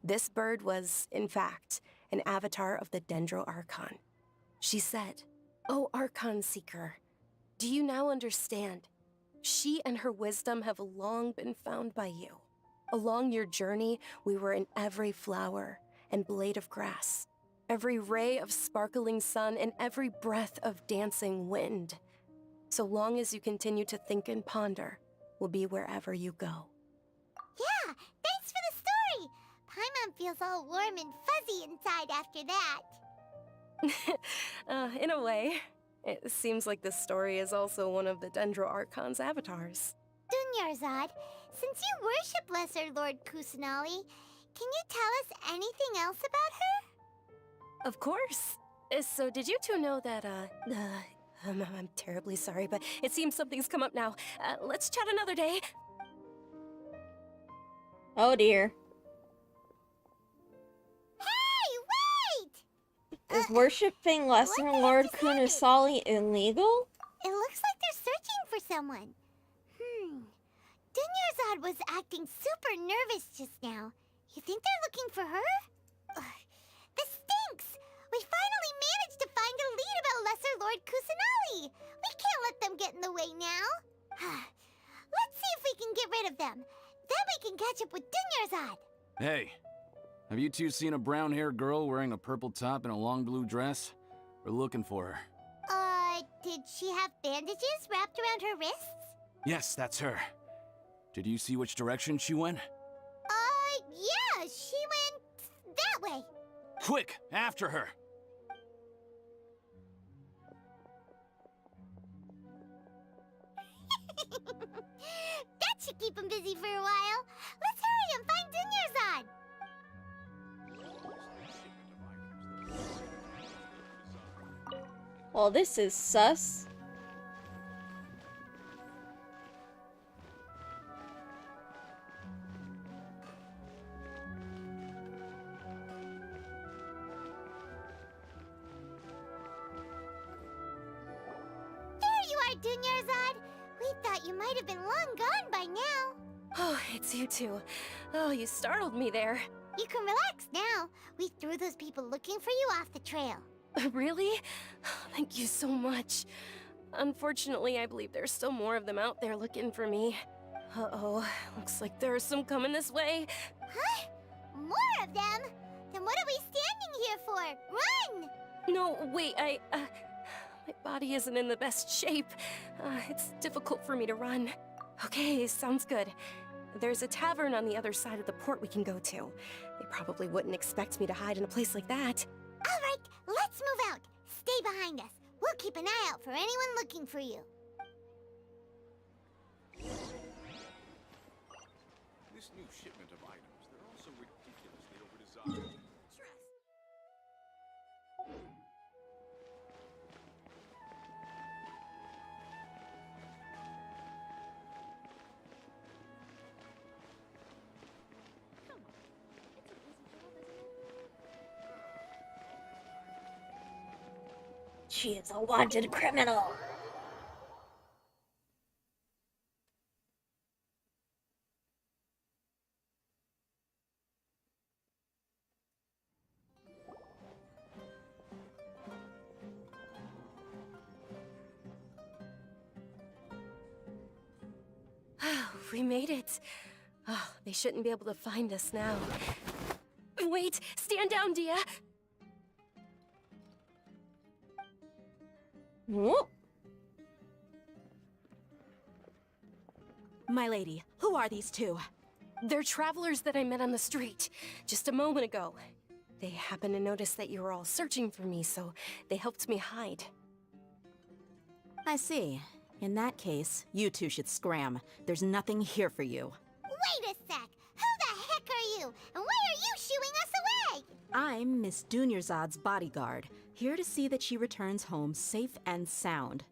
This bird was, in fact, an avatar of the Dendro Archon. She said, Oh, Archon Seeker, do you now understand? She and her wisdom have long been found by you. Along your journey, we were in every flower and blade of grass, every ray of sparkling sun, and every breath of dancing wind. So long as you continue to think and ponder, we'll be wherever you go. Yeah, thanks for the story! Paimon feels all warm and fuzzy inside after that. In a way, it seems like this story is also one of the Dendro Archon's avatars. Dunyarzad, since you worship Lesser Lord Kusanali, can you tell us anything else about her? Of course. So did you two know that, I'm terribly sorry, but it seems something's come up now. Let's chat another day. Oh dear. Hey, wait! Is worshipping Lesser Lord Kunasali illegal? It looks like they're searching for someone. Dunyarzad was acting super nervous just now. You think they're looking for her? This stinks! We finally managed to find a lead about Lesser Lord Kusanali! We can't let them get in the way now. Let's see if we can get rid of them. Then we can catch up with Dunyarzad. Hey, have you two seen a brown-haired girl wearing a purple top and a long blue dress? We're looking for her. Did she have bandages wrapped around her wrists? Yes, that's her. Did you see which direction she went? Yeah, she went that way. Quick, after her! That should keep him busy for a while. Let's hurry and find Dunyarzad. Well, this is sus. There you are, Dunyarzad. We thought you might have been long gone by now. Oh, it's you two. Oh, you startled me there. You can relax now. We threw those people looking for you off the trail. Really? Thank you so much. Unfortunately, I believe there's still more of them out there looking for me. Uh-oh, looks like there are some coming this way. Huh? More of them? Then what are we standing here for? Run! No, wait, my body isn't in the best shape. It's difficult for me to run. Okay, sounds good. There's a tavern on the other side of the port we can go to. They probably wouldn't expect me to hide in a place like that. All right, let's move out. Stay behind us. We'll keep an eye out for anyone looking for you. This new shipment of items, they're all so ridiculously overdesigned. She is a wanted criminal. We made it. Oh, they shouldn't be able to find us now. Wait, stand down, Dia. Whoop. My lady, who are these two? They're travelers that I met on the street just a moment ago. They happened to notice that you were all searching for me, so they helped me hide. I see. In that case, you two should scram. There's nothing here for you. Wait a sec! Who the heck are you? And why are you shooing us away? I'm Miss Dunyarzad's bodyguard, here to see that she returns home safe and sound.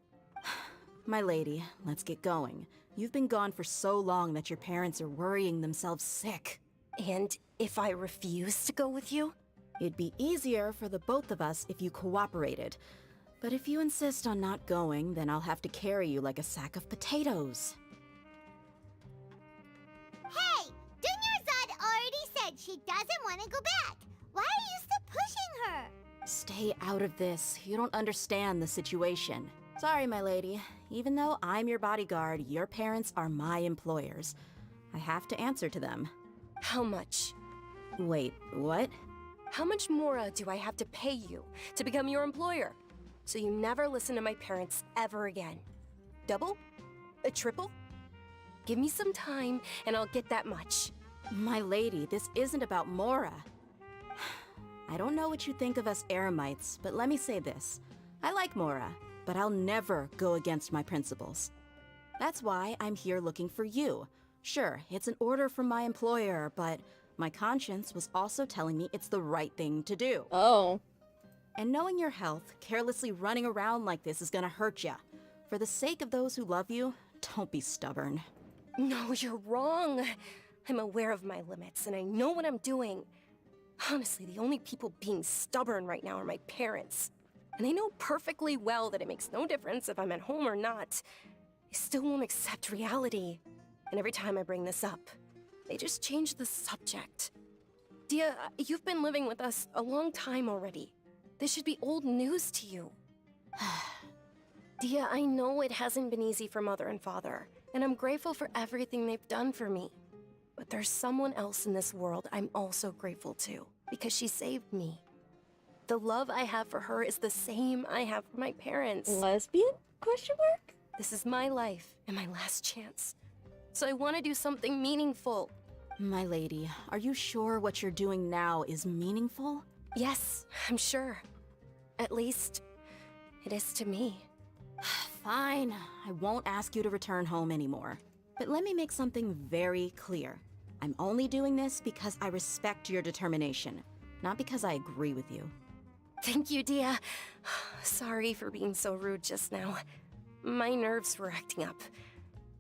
My lady, let's get going. You've been gone for so long that your parents are worrying themselves sick. And if I refuse to go with you? It'd be easier for the both of us if you cooperated. But if you insist on not going, then I'll have to carry you like a sack of potatoes. Hey! Dunyarzad already said she doesn't want to go back. Why are you still pushing her? stay out of this. You don't understand the situation. Sorry, my lady. Even though I'm your bodyguard, your parents are my employers. I have to answer to them. How much? Wait, what? How much more do I have to pay you to become your employer? So you never listen to my parents ever again. Double? A triple? Give me some time and I'll get that much. My lady, this isn't about Mora. I don't know what you think of us Eremites, but let me say this. I like Mora, but I'll never go against my principles. That's why I'm here looking for you. Sure, it's an order from my employer, but my conscience was also telling me it's the right thing to do. Oh. And knowing your health, carelessly running around like this is gonna hurt ya. For the sake of those who love you, don't be stubborn. No, you're wrong. I'm aware of my limits and I know what I'm doing. Honestly, the only people being stubborn right now are my parents. And they know perfectly well that it makes no difference if I'm at home or not. They still won't accept reality. And every time I bring this up, they just change the subject. Dia, you've been living with us a long time already. This should be old news to you. Dia, I know it hasn't been easy for Mother and Father, and I'm grateful for everything they've done for me. But there's someone else in this world I'm also grateful to, because she saved me. The love I have for her is the same I have for my parents. Lesbian? Question mark? This is my life and my last chance. So I want to do something meaningful. My lady, are you sure what you're doing now is meaningful? Yes, I'm sure. At least, it is to me. Fine, I won't ask you to return home anymore. But let me make something very clear. I'm only doing this because I respect your determination, not because I agree with you. Thank you, Dia. Sorry for being so rude just now. My nerves were acting up.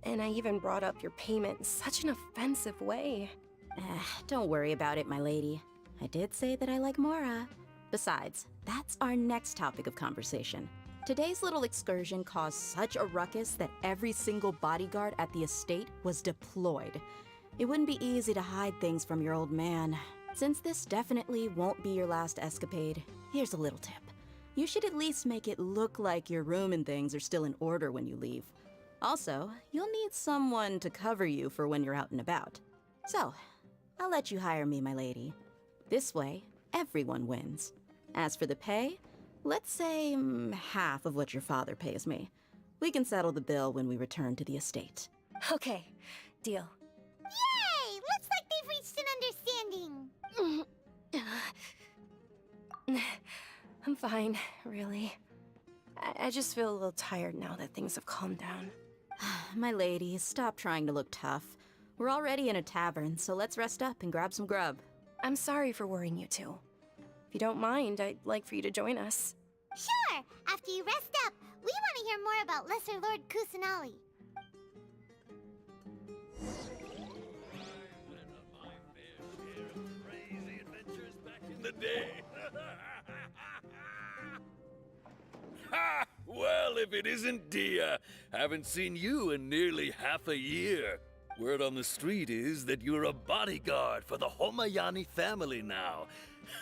And I even brought up your payment in such an offensive way. Don't worry about it, my lady. I did say that I like Mora. Besides, that's our next topic of conversation. Today's little excursion caused such a ruckus that every single bodyguard at the estate was deployed. It wouldn't be easy to hide things from your old man. Since this definitely won't be your last escapade, here's a little tip. You should at least make it look like your room and things are still in order when you leave. Also, you'll need someone to cover you for when you're out and about. So, I'll let you hire me, my lady. This way, everyone wins. As for the pay, let's say half of what your father pays me. We can settle the bill when we return to the estate. Okay, deal. Yay! Looks like they've reached an understanding. I'm fine, really. I just feel a little tired now that things have calmed down. My lady, stop trying to look tough. We're already in a tavern, so let's rest up and grab some grub. I'm sorry for worrying you two. If you don't mind, I'd like for you to join us. Sure! After you rest up, we want to hear more about Lesser Lord Kusanali. The day. Ha! Well, if it isn't Dia. Haven't seen you in nearly half a year. Word on the street is that you're a bodyguard for the Homayani family now.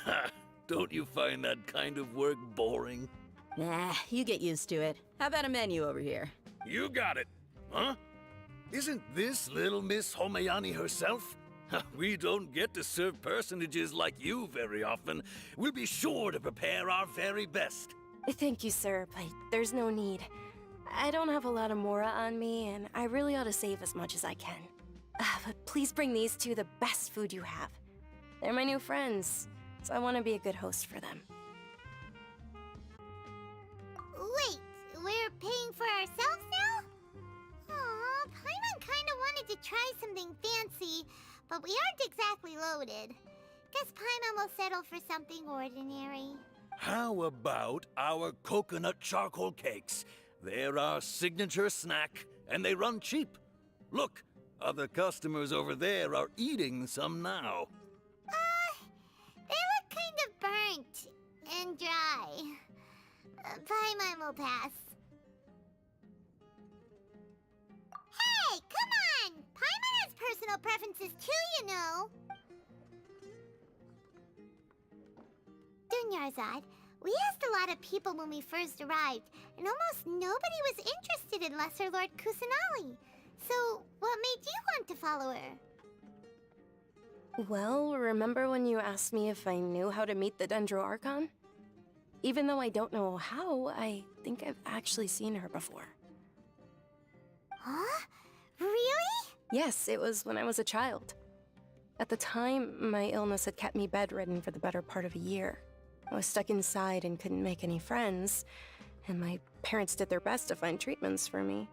Ha! Don't you find that kind of work boring? Nah, you get used to it. How about a menu over here? You got it. Huh? Isn't this little Miss Homayani herself? We don't get to serve personages like you very often. We'll be sure to prepare our very best. Thank you, sir, but there's no need. I don't have a lot of Mora on me, and I really ought to save as much as I can. But please bring these two the best food you have. They're my new friends, so I want to be a good host for them. Wait, we're paying for ourselves now? Aw, Paimon kinda wanted to try something fancy, but we aren't exactly loaded. Guess Paimon will settle for something ordinary. How about our coconut charcoal cakes? They're our signature snack, and they run cheap. Look, other customers over there are eating some now. They look kind of burnt and dry. Paimon will pass. Hey, come on! Paimon has personal preferences too, you know. Dunyarzad, We asked a lot of people when we first arrived, and almost nobody was interested in Lesser Lord Kusanali. So, what made you want to follow her? Well, remember when you asked me if I knew how to meet the Dendro Archon? Even though I don't know how, I think I've actually seen her before. Huh? Really? Yes, it was when I was a child. At the time, my illness had kept me bedridden for the better part of a year. I was stuck inside and couldn't make any friends, and my parents did their best to find treatments for me.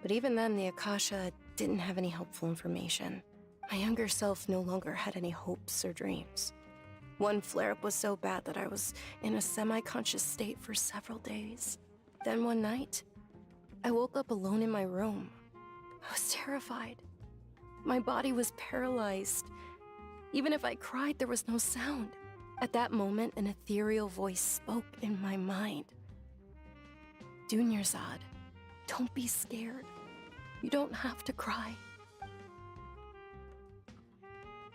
But even then, the Akasha didn't have any helpful information. My younger self no longer had any hopes or dreams. One flare-up was so bad that I was in a semi-conscious state for several days. Then one night, I woke up alone in my room. I was terrified. My body was paralyzed. Even if I cried, there was no sound. At that moment, an ethereal voice spoke in my mind. Dunyarzad, don't be scared. You don't have to cry.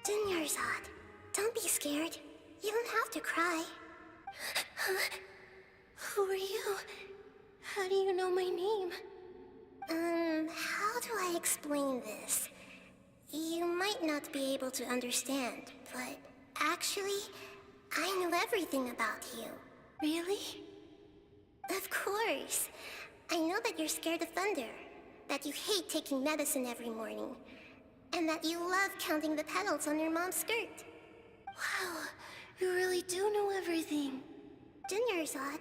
Dunyarzad, don't be scared. You don't have to cry. Who are you? How do you know my name? How do I explain this? You might not be able to understand, but actually, I know everything about you. Really? Of course. I know that you're scared of thunder, that you hate taking medicine every morning, and that you love counting the petals on your mom's skirt. Wow, you really do know everything. Dunyarzad,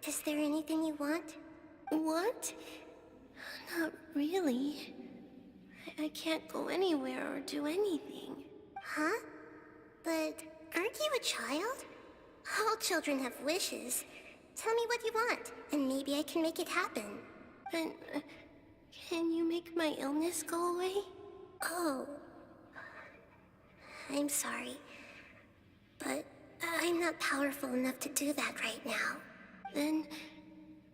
is there anything you want? Want? Not really. I can't go anywhere or do anything. Huh? But aren't you a child? All children have wishes. Tell me what you want, and maybe I can make it happen. But can you make my illness go away? Oh. I'm sorry. But I'm not powerful enough to do that right now. Then,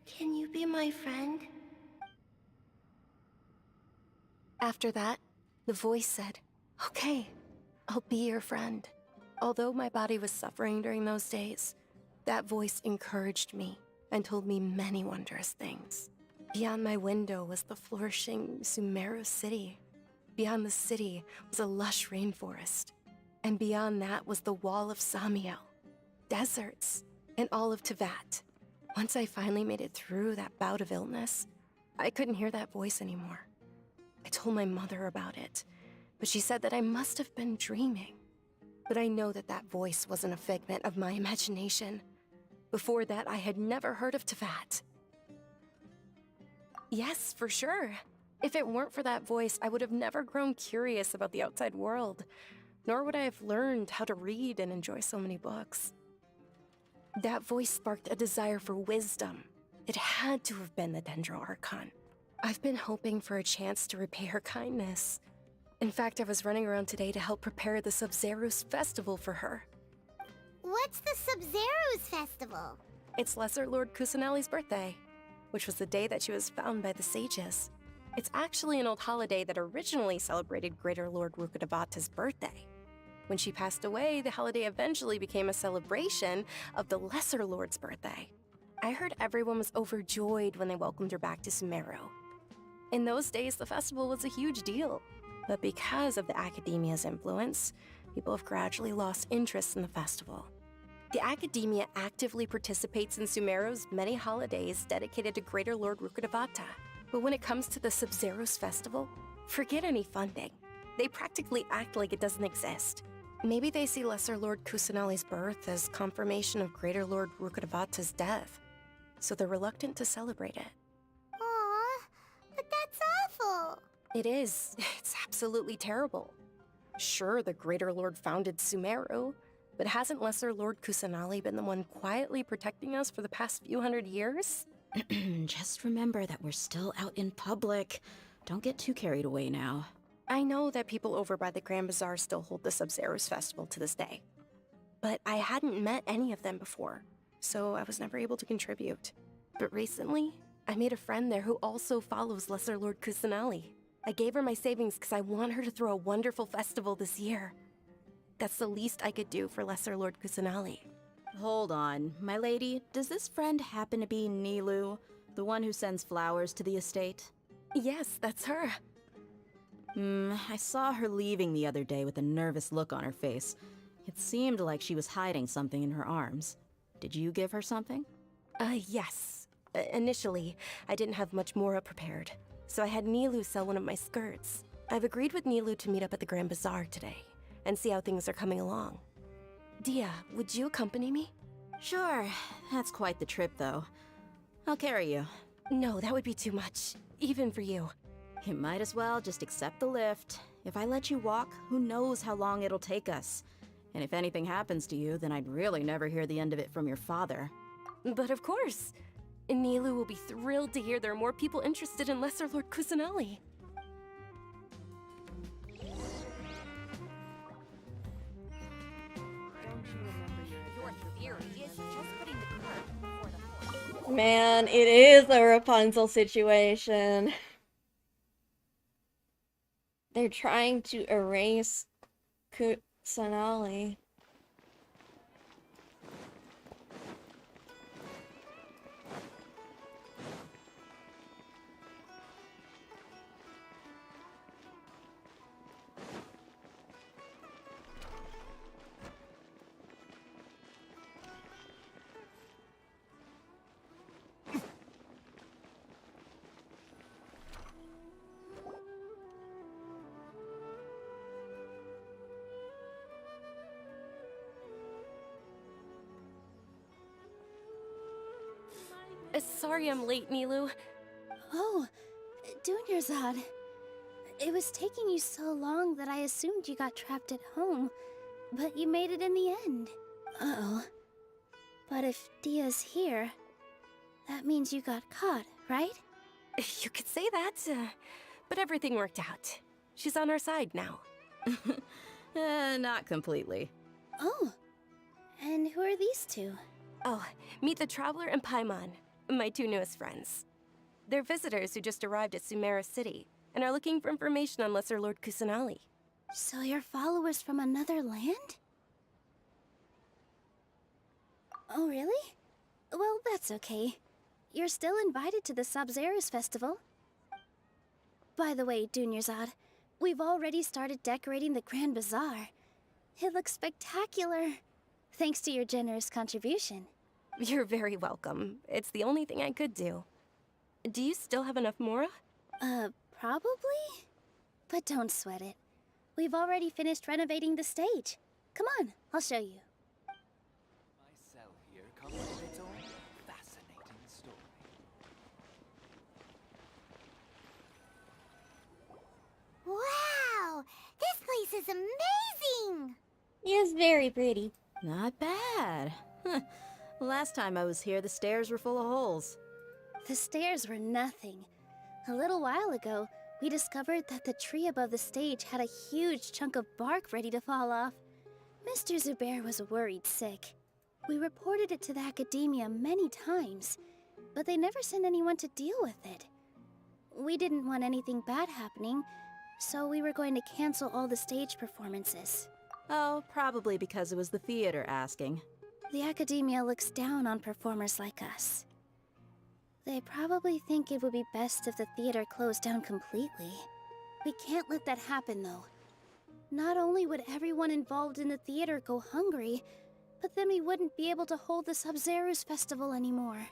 can you be my friend? After that, the voice said, "Okay, I'll be your friend." Although my body was suffering during those days, that voice encouraged me and told me many wondrous things. Beyond my window was the flourishing Sumeru city. Beyond the city was a lush rainforest. And beyond that was the wall of Samiel, deserts, and all of Tevat. Once I finally made it through that bout of illness, I couldn't hear that voice anymore. I told my mother about it, but she said that I must have been dreaming. But I know that that voice wasn't a figment of my imagination. Before that, I had never heard of Tevat. Yes, for sure. If it weren't for that voice, I would have never grown curious about the outside world, nor would I have learned how to read and enjoy so many books. That voice sparked a desire for wisdom. It had to have been the Dendro Archon. I've been hoping for a chance to repay her kindness. In fact, I was running around today to help prepare the Sub-Zerus festival for her. What's the Sub-Zerus festival? It's Lesser Lord Kusanali's birthday, which was the day that she was found by the sages. It's actually an old holiday that originally celebrated Greater Lord Rukkhadevata's birthday. When she passed away, the holiday eventually became a celebration of the Lesser Lord's birthday. I heard everyone was overjoyed when they welcomed her back to Sumeru. In those days, the festival was a huge deal. But because of the Academia's influence, people have gradually lost interest in the festival. The Academia actively participates in Sumeru's many holidays dedicated to Greater Lord Rukkhadevata. But when it comes to the Sub-Zerus festival, forget any funding. They practically act like it doesn't exist. Maybe they see Lesser Lord Kusanali's birth as confirmation of Greater Lord Rukkhadevata's death, so they're reluctant to celebrate it. Aw, but that's awful. It is. It's absolutely terrible. Sure, the Greater Lord founded Sumeru, but hasn't Lesser Lord Kusanali been the one quietly protecting us for the past few hundred years? Just remember that we're still out in public. Don't get too carried away now. I know that people over by the Grand Bazaar still hold the Sub-Zerus festival to this day. But I hadn't met any of them before, so I was never able to contribute. But recently, I made a friend there who also follows Lesser Lord Kusanali. I gave her my savings because I want her to throw a wonderful festival this year. That's the least I could do for Lesser Lord Kusanali. Hold on, my lady. Does this friend happen to be Nilu, the one who sends flowers to the estate? Yes, that's her. I saw her leaving the other day with a nervous look on her face. It seemed like she was hiding something in her arms. Did you give her something? Yes. Initially, I didn't have much Mora prepared, so I had Nilu sell one of my skirts. I've agreed with Nilu to meet up at the Grand Bazaar today, and see how things are coming along. Dia, would you accompany me? Sure. That's quite the trip, though. I'll carry you. No, that would be too much, even for you. You might as well just accept the lift. If I let you walk, who knows how long it'll take us. And if anything happens to you, then I'd really never hear the end of it from your father. But of course. Nilu will be thrilled to hear there are more people interested in Lesser Lord Kusanali. Man, it is a Rapunzel situation. They're trying to erase Kusanali. Sorry I'm late, Nilu. Oh, Dunyarzad. It was taking you so long that I assumed you got trapped at home, but you made it in the end. Uh-oh. But if Dia's here, that means you got caught, right? You could say that, but everything worked out. She's on our side now. Not completely. Oh, and who are these two? Oh, meet the Traveler and Paimon, my two newest friends. They're visitors who just arrived at Sumeru City and are looking for information on Lesser Lord Kusanali. So you're followers from another land? Oh, really? Well, that's okay. You're still invited to the Sabzeruz festival. By the way, Dunyarzad, we've already started decorating the Grand Bazaar. It looks spectacular, thanks to your generous contribution. You're very welcome. It's the only thing I could do. Do you still have enough Mora? Probably? But don't sweat it. We've already finished renovating the stage. Come on, I'll show you. My cell here comes with its own fascinating story. Wow! This place is amazing! Yes, very pretty. Not bad. Last time I was here, the stairs were full of holes. The stairs were nothing. A little while ago, we discovered that the tree above the stage had a huge chunk of bark ready to fall off. Mr. Zubair was worried sick. We reported it to the academia many times, but they never sent anyone to deal with it. We didn't want anything bad happening, so we were going to cancel all the stage performances. Oh, probably because it was the theater asking. The academia looks down on performers like us. They probably think it would be best if the theater closed down completely. We can't let that happen, though. Not only would everyone involved in the theater go hungry, but then we wouldn't be able to hold the Sabzeruz festival anymore.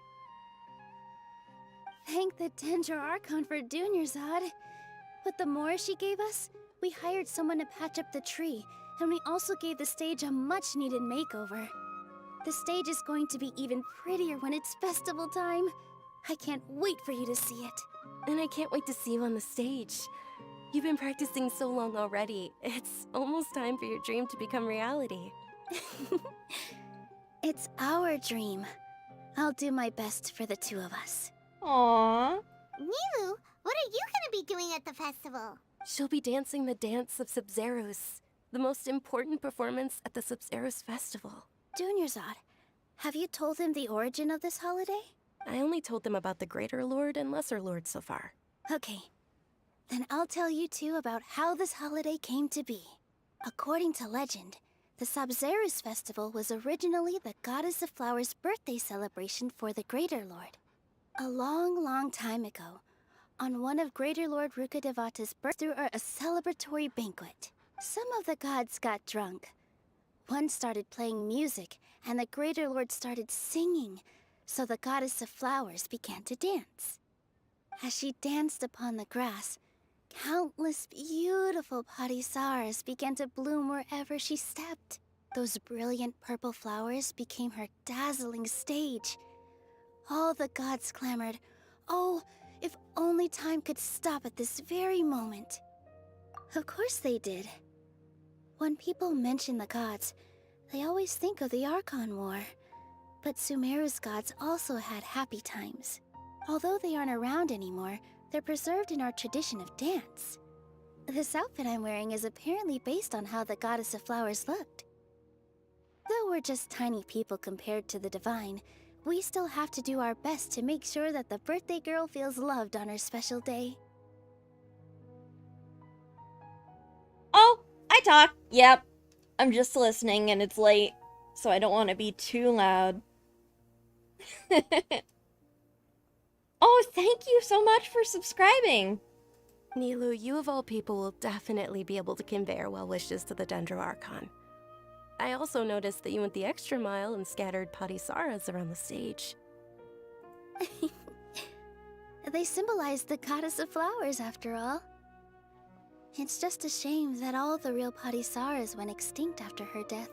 Thank the Dendra Archon for Dunyarzad. With the Mora she gave us, we hired someone to patch up the tree, and we also gave the stage a much-needed makeover. The stage is going to be even prettier when it's festival time. I can't wait for you to see it. And I can't wait to see you on the stage. You've been practicing so long already. It's almost time for your dream to become reality. It's our dream. I'll do my best for the two of us. Aww. Nilu, what are you gonna be doing at the festival? She'll be dancing the dance of Sabzeruz, the most important performance at the Sabzeruz festival. Dunyarzad, have you told him the origin of this holiday? I only told them about the Greater Lord and Lesser Lord so far. Okay. Then I'll tell you two about how this holiday came to be. According to legend, The Sabzeruz festival was originally the Goddess of Flowers' birthday celebration for the Greater Lord. A long, long time ago, on one of Greater Lord Rukkhadevata's birthdays, through a celebratory banquet. Some of the gods got drunk. One started playing music, and the Greater Lord started singing, so the Goddess of Flowers began to dance. As she danced upon the grass, countless beautiful parisaras began to bloom wherever she stepped. Those brilliant purple flowers became her dazzling stage. All the gods clamored, "Oh, if only time could stop at this very moment." Of course they did. When people mention the gods, they always think of the Archon War. But Sumeru's gods also had happy times. Although they aren't around anymore, they're preserved in our tradition of dance. This outfit I'm wearing is apparently based on how the Goddess of Flowers looked. Though we're just tiny people compared to the divine, we still have to do our best to make sure that the birthday girl feels loved on her special day. Oh, I talk. Yep. I'm just listening and it's late, so I don't want to be too loud. Oh, thank you so much for subscribing. Nilu, you of all people will definitely be able to convey our well wishes to the Dendro Archon. I also noticed that you went the extra mile and scattered Padisaras around the stage. They symbolize the Goddess of Flowers, after all. It's just a shame that all the real Padisaras went extinct after her death.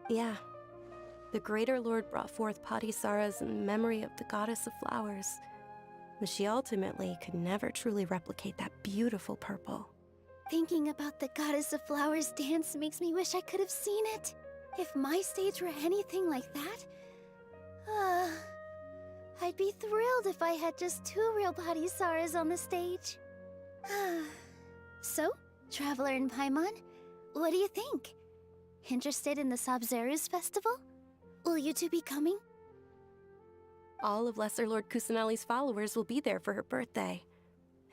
Yeah. The Greater Lord brought forth Padisaras in memory of the Goddess of Flowers, but she ultimately could never truly replicate that beautiful purple. Thinking about the Goddess of Flowers dance makes me wish I could have seen it. If my stage were anything like that, I'd be thrilled if I had just 2 real Padisaras on the stage. So, Traveler and Paimon, what do you think? Interested in the Sabzeruz festival? Will you two be coming? All of Lesser Lord Kusanali's followers will be there for her birthday.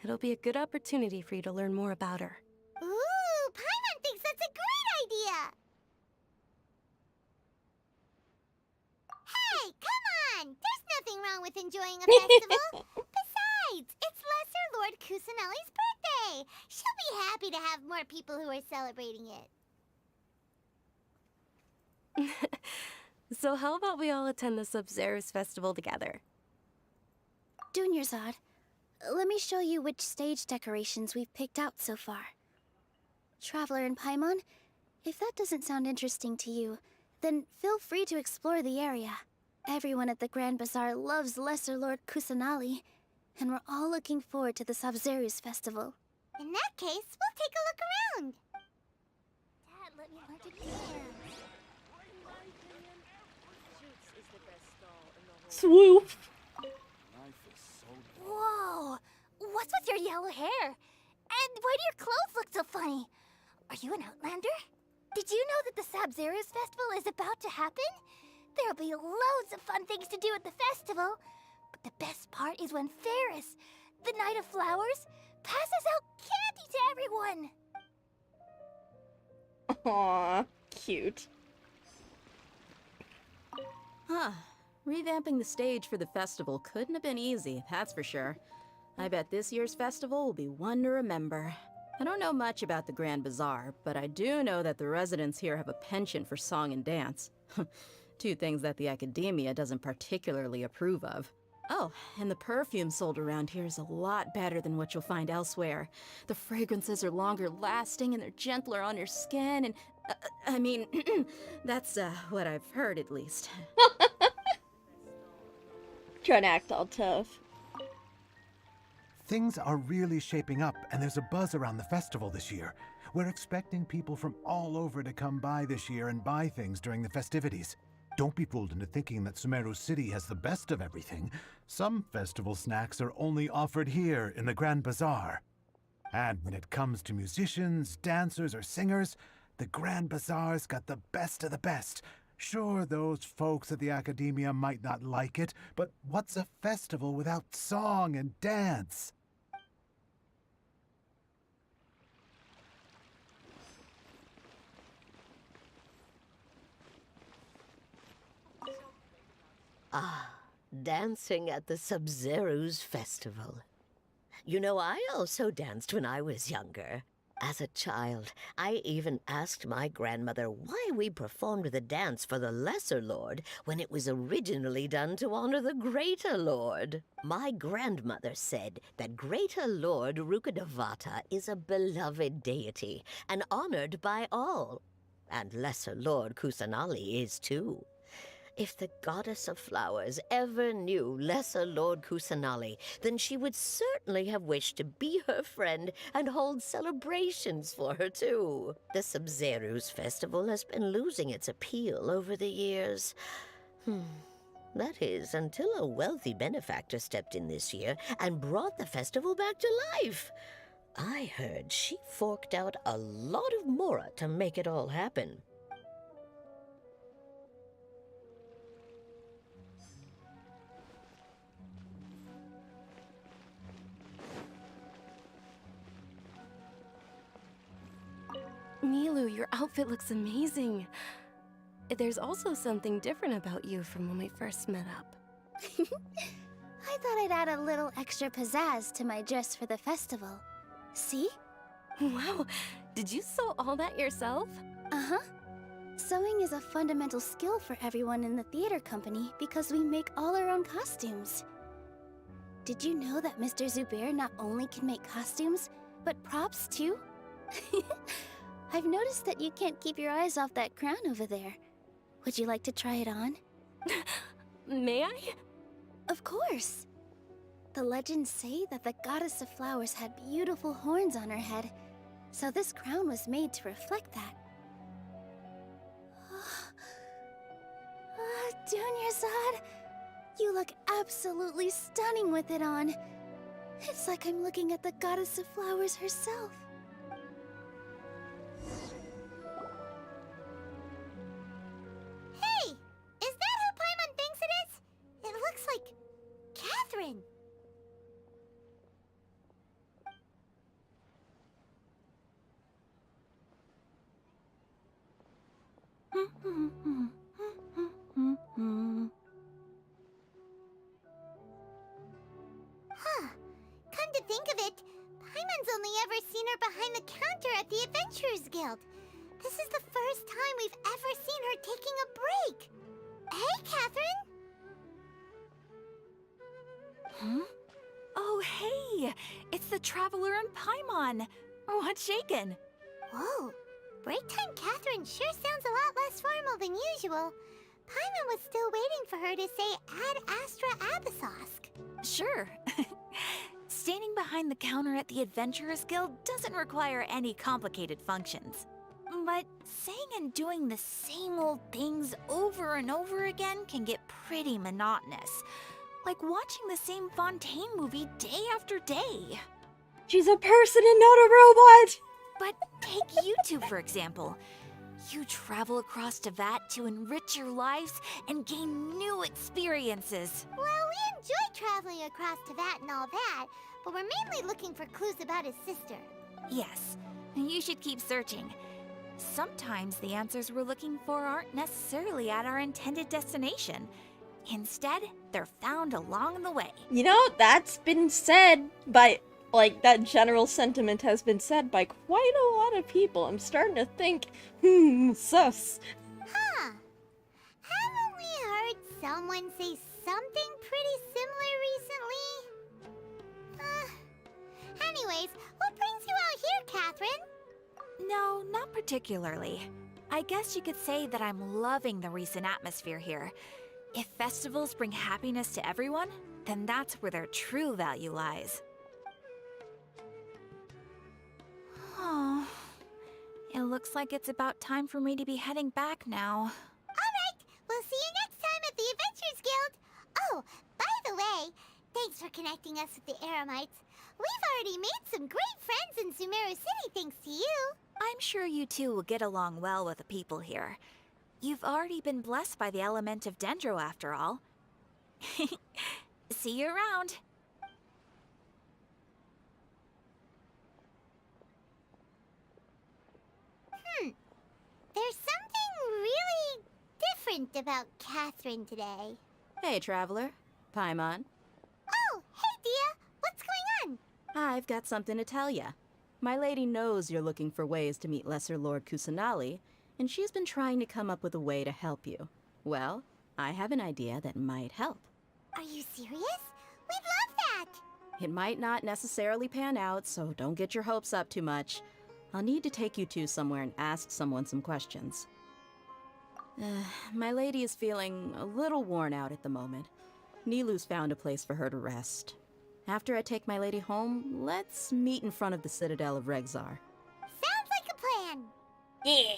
It'll be a good opportunity for you to learn more about her. Ooh, Paimon thinks that's a great idea! Hey, come on! There's nothing wrong with enjoying a festival. Besides, it's Lesser Lord Kusanali's birthday. She'll be happy to have more people who are celebrating it. So how about we all attend the Sabzeruz festival together? Dunyarzad, let me show you which stage decorations we've picked out so far. Traveler and Paimon, if that doesn't sound interesting to you, then feel free to explore the area. Everyone at the Grand Bazaar loves Lesser Lord Kusanali, and we're all looking forward to the Sabzeruz festival. In that case, we'll take a look around. Dad, let me learn to dance. Swoop. Whoa! What's with your yellow hair? And why do your clothes look so funny? Are you an Outlander? Did you know that the Sabzeruz festival is about to happen? There'll be loads of fun things to do at the festival. But the best part is when Ferris, the Knight of Flowers, passes out candy to everyone. Aww, cute. Huh. Revamping the stage for the festival couldn't have been easy, that's for sure. I bet this year's festival will be one to remember. I don't know much about the Grand Bazaar, but I do know that the residents here have a penchant for song and dance. 2 things that the Academia doesn't particularly approve of. Oh, and the perfume sold around here is a lot better than what you'll find elsewhere. The fragrances are longer lasting and they're gentler on your skin and... I mean, that's what I've heard at least. Trying to act all tough. Things are really shaping up, and there's a buzz around the festival this year. We're expecting people from all over to come by this year and buy things during the festivities. Don't be fooled into thinking that Sumeru City has the best of everything. Some festival snacks are only offered here in the Grand Bazaar. And when it comes to musicians, dancers, or singers, the Grand Bazaar's got the best of the best. Sure, those folks at the Academia might not like it, but what's a festival without song and dance? Ah, dancing at the Sub-Zero's festival. You know, I also danced when I was younger. As a child, I even asked my grandmother why we performed the dance for the Lesser Lord when it was originally done to honor the Greater Lord. My grandmother said that Greater Lord Rukkhadevata is a beloved deity and honored by all. And Lesser Lord Kusanali is too. If the goddess of flowers ever knew Lesser Lord Kusanali, then she would certainly have wished to be her friend and hold celebrations for her too. The Sub-Zero's festival has been losing its appeal over the years. That is, until a wealthy benefactor stepped in this year and brought the festival back to life. I heard she forked out a lot of mora to make it all happen. Milu, your outfit looks amazing. There's also something different about you from when we first met up. I thought I'd add a little extra pizzazz to my dress for the festival. See? Wow, did you sew all that yourself? Uh-huh. Sewing is a fundamental skill for everyone in the theater company because we make all our own costumes. Did you know that Mr. Zubair not only can make costumes, but props too? I've noticed that you can't keep your eyes off that crown over there. Would you like to try it on? May I? Of course. The legends say that the goddess of flowers had beautiful horns on her head, so this crown was made to reflect that. Dunyazad, you look absolutely stunning with it on. It's like I'm looking at the goddess of flowers herself. Hey! Is that who Paimon thinks it is? It looks like Catherine. Huh. Come to think of it, Paimon's only ever seen her behind the counter at the Adventurers Guild. This is the first time we've ever seen her taking a break. Hey, Catherine! Huh? Oh, hey! It's the Traveler and Paimon! What's shaken? Whoa. Break time Catherine sure sounds a lot less formal than usual. Paimon was still waiting for her to say Ad Astra Abyssosk. Sure. Standing behind the counter at the Adventurers Guild doesn't require any complicated functions. But saying and doing the same old things over and over again can get pretty monotonous. Like watching the same Fontaine movie day after day. She's a person and not a robot! But take you two, for example. You travel across Teyvat to enrich your lives and gain new experiences. Well, we enjoy traveling across Teyvat and all that, but we're mainly looking for clues about his sister. Yes, you should keep searching. Sometimes the answers we're looking for aren't necessarily at our intended destination. Instead, they're found along the way. You know, that's been said by, like, that general sentiment has been said by quite a lot of people. I'm starting to think, sus. Huh. Haven't we heard someone say something pretty similar recently? Anyways, what brings you out here, Catherine? No, not particularly. I guess you could say that I'm loving the recent atmosphere here. If festivals bring happiness to everyone, then that's where their true value lies. Oh, it looks like it's about time for me to be heading back now. Alright, we'll see you next time at the Adventurers Guild. Oh, by the way, thanks for connecting us with the Eremites. We've already made some great friends in Sumeru City thanks to you. I'm sure you two will get along well with the people here. You've already been blessed by the element of Dendro after all. See you around. There's something really different about Catherine today. Hey, traveler. Paimon. Oh, hey, Dia! What's going on? I've got something to tell ya. My lady knows you're looking for ways to meet Lesser Lord Kusanali, and she's been trying to come up with a way to help you. Well, I have an idea that might help. Are you serious? We'd love that! It might not necessarily pan out, so don't get your hopes up too much. I'll need to take you two somewhere and ask someone some questions. My lady is feeling a little worn out at the moment. Nilu's found a place for her to rest. After I take my lady home, let's meet in front of the Citadel of Regzar. Sounds like a plan! Yeah!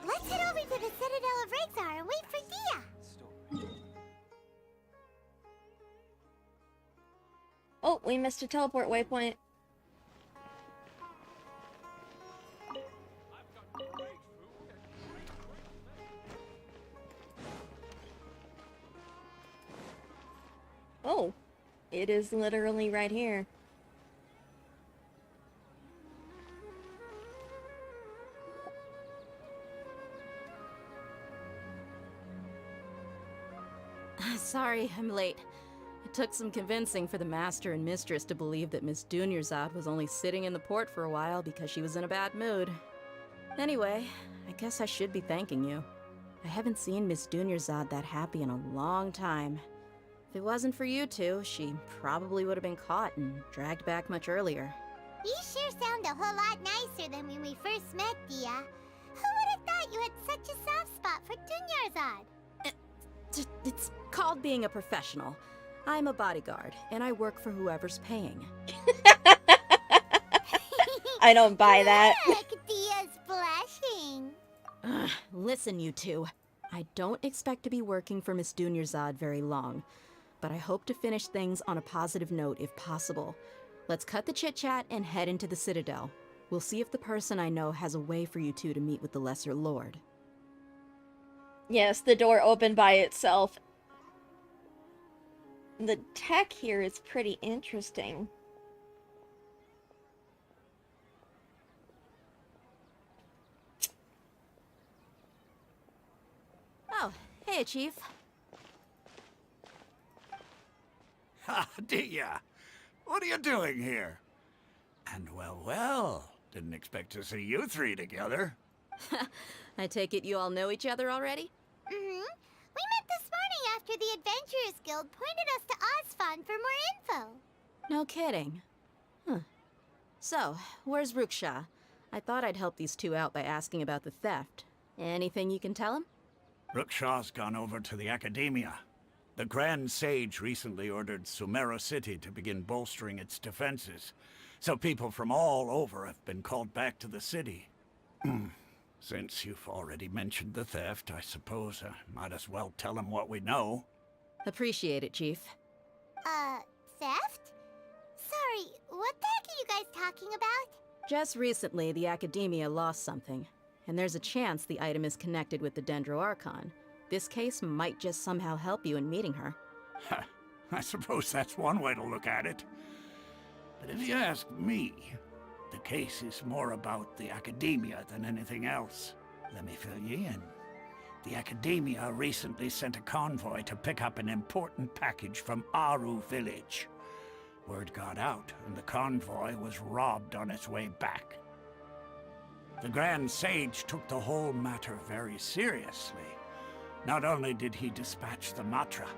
Let's head over to the Citadel of Regzar and wait for Dia! Oh, we missed a teleport waypoint. Oh, it is literally right here. Sorry, I'm late. It took some convincing for the master and mistress to believe that Miss Dunyarzad was only sitting in the port for a while because she was in a bad mood. Anyway, I guess I should be thanking you. I haven't seen Miss Dunyarzad that happy in a long time. If it wasn't for you two, she probably would have been caught and dragged back much earlier. You sure sound a whole lot nicer than when we first met, Dia. Who would have thought you had such a soft spot for Dunyarzad? It's called being a professional. I'm a bodyguard, and I work for whoever's paying. I don't buy that. Look, Dia's blushing. Listen, you two. I don't expect to be working for Miss Dunyarzad very long, but I hope to finish things on a positive note if possible. Let's cut the chit-chat and head into the Citadel. We'll see if the person I know has a way for you two to meet with the Lesser Lord. Yes, the door opened by itself. The tech here is pretty interesting. Oh, hey, Chief. Ha, Dia! What are you doing here? And well, didn't expect to see you three together. I take it you all know each other already? Mm-hmm. We met this morning after the Adventurers Guild pointed us to Osfon for more info. No kidding. Huh. So, where's Ruksha? I thought I'd help these two out by asking about the theft. Anything you can tell him? Ruksha's gone over to the Academia. The Grand Sage recently ordered Sumeru City to begin bolstering its defenses, so people from all over have been called back to the city. Since you've already mentioned the theft, I suppose I might as well tell him what we know. Appreciate it, Chief. Theft? Sorry, what the heck are you guys talking about? Just recently, the Academia lost something, and there's a chance the item is connected with the Dendro Archon. This case might just somehow help you in meeting her. I suppose that's one way to look at it. But if you ask me, the case is more about the Academia than anything else. Let me fill you in. The Academia recently sent a convoy to pick up an important package from Aru village. Word got out, and the convoy was robbed on its way back. The Grand Sage took the whole matter very seriously. Not only did he dispatch the Matra,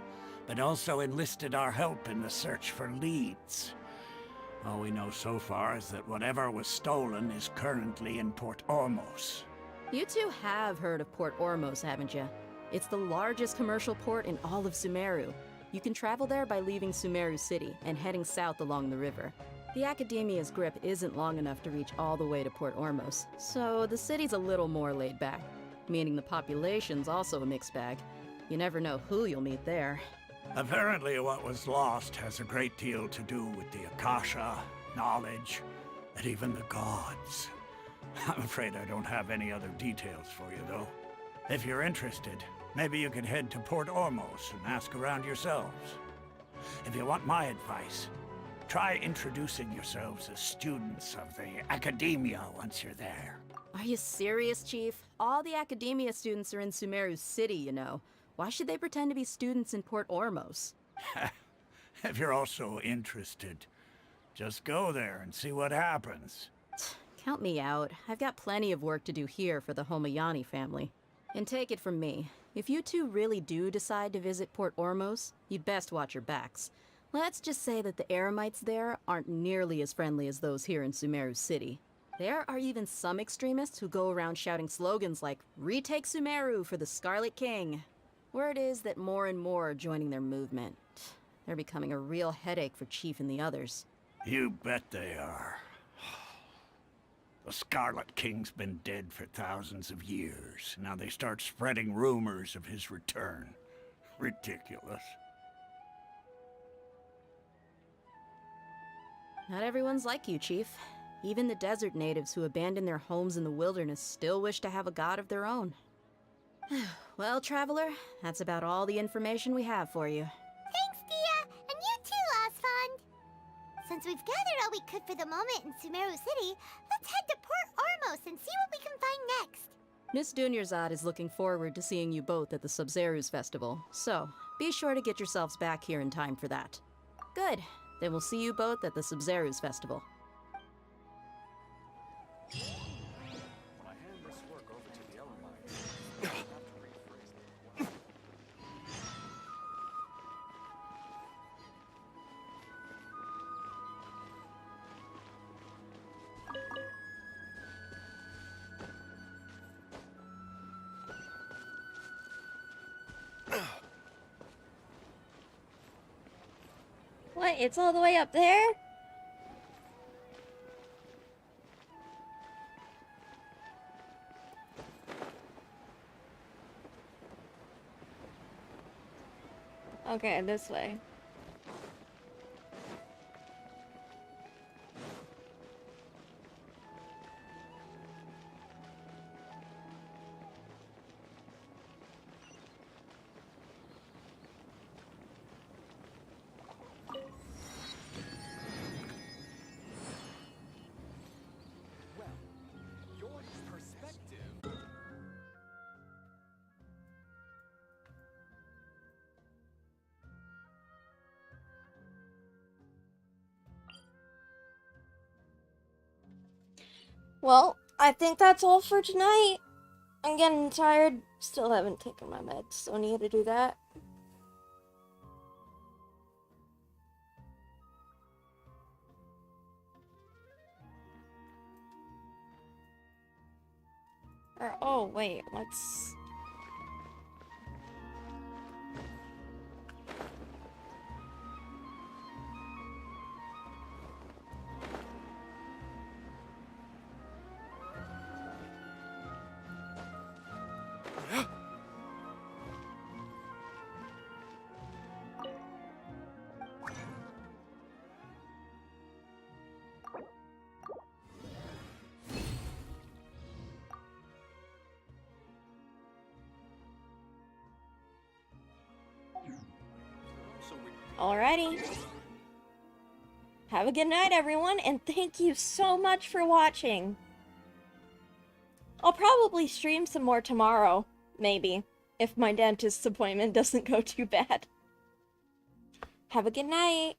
but also enlisted our help in the search for leads. All we know so far is that whatever was stolen is currently in Port Ormos. You two have heard of Port Ormos, haven't you? It's the largest commercial port in all of Sumeru. You can travel there by leaving Sumeru City and heading south along the river. The Academia's grip isn't long enough to reach all the way to Port Ormos, so the city's a little more laid back. Meaning the population's also a mixed bag. You never know who you'll meet there. Apparently what was lost has a great deal to do with the Akasha, knowledge, and even the gods. I'm afraid I don't have any other details for you, though. If you're interested, maybe you could head to Port Ormos and ask around yourselves. If you want my advice, try introducing yourselves as students of the Academia once you're there. Are you serious, Chief? All the Academia students are in Sumeru City, you know. Why should they pretend to be students in Port Ormos? If you're also interested, just go there and see what happens. Count me out. I've got plenty of work to do here for the Homayani family. And take it from me, if you two really do decide to visit Port Ormos, you'd best watch your backs. Let's just say that the Eremites there aren't nearly as friendly as those here in Sumeru City. There are even some extremists who go around shouting slogans like, "Retake Sumeru for the Scarlet King." Word is that more and more are joining their movement. They're becoming a real headache for Chief and the others. You bet they are. The Scarlet King's been dead for thousands of years. Now they start spreading rumors of his return. Ridiculous. Not everyone's like you, Chief. Even the desert natives who abandoned their homes in the wilderness still wish to have a god of their own. Well, Traveler, that's about all the information we have for you. Thanks, Dia! And you too, Osfond! Since we've gathered all we could for the moment in Sumeru City, let's head to Port Ormos and see what we can find next. Miss Dunyarzad is looking forward to seeing you both at the Sub-Zerus Festival, so be sure to get yourselves back here in time for that. Good. Then we'll see you both at the Sub-Zerus Festival. When I hand this work over to the Elamites, I have to rephrase it. What? It's all the way up there? Okay, this way. Your perspective. Well, I think that's all for tonight. I'm getting tired. Still haven't taken my meds, so I need to do that. Oh, wait, let's... Alrighty. Have a good night, everyone, and thank you so much for watching. I'll probably stream some more tomorrow, maybe, if my dentist's appointment doesn't go too bad. Have a good night.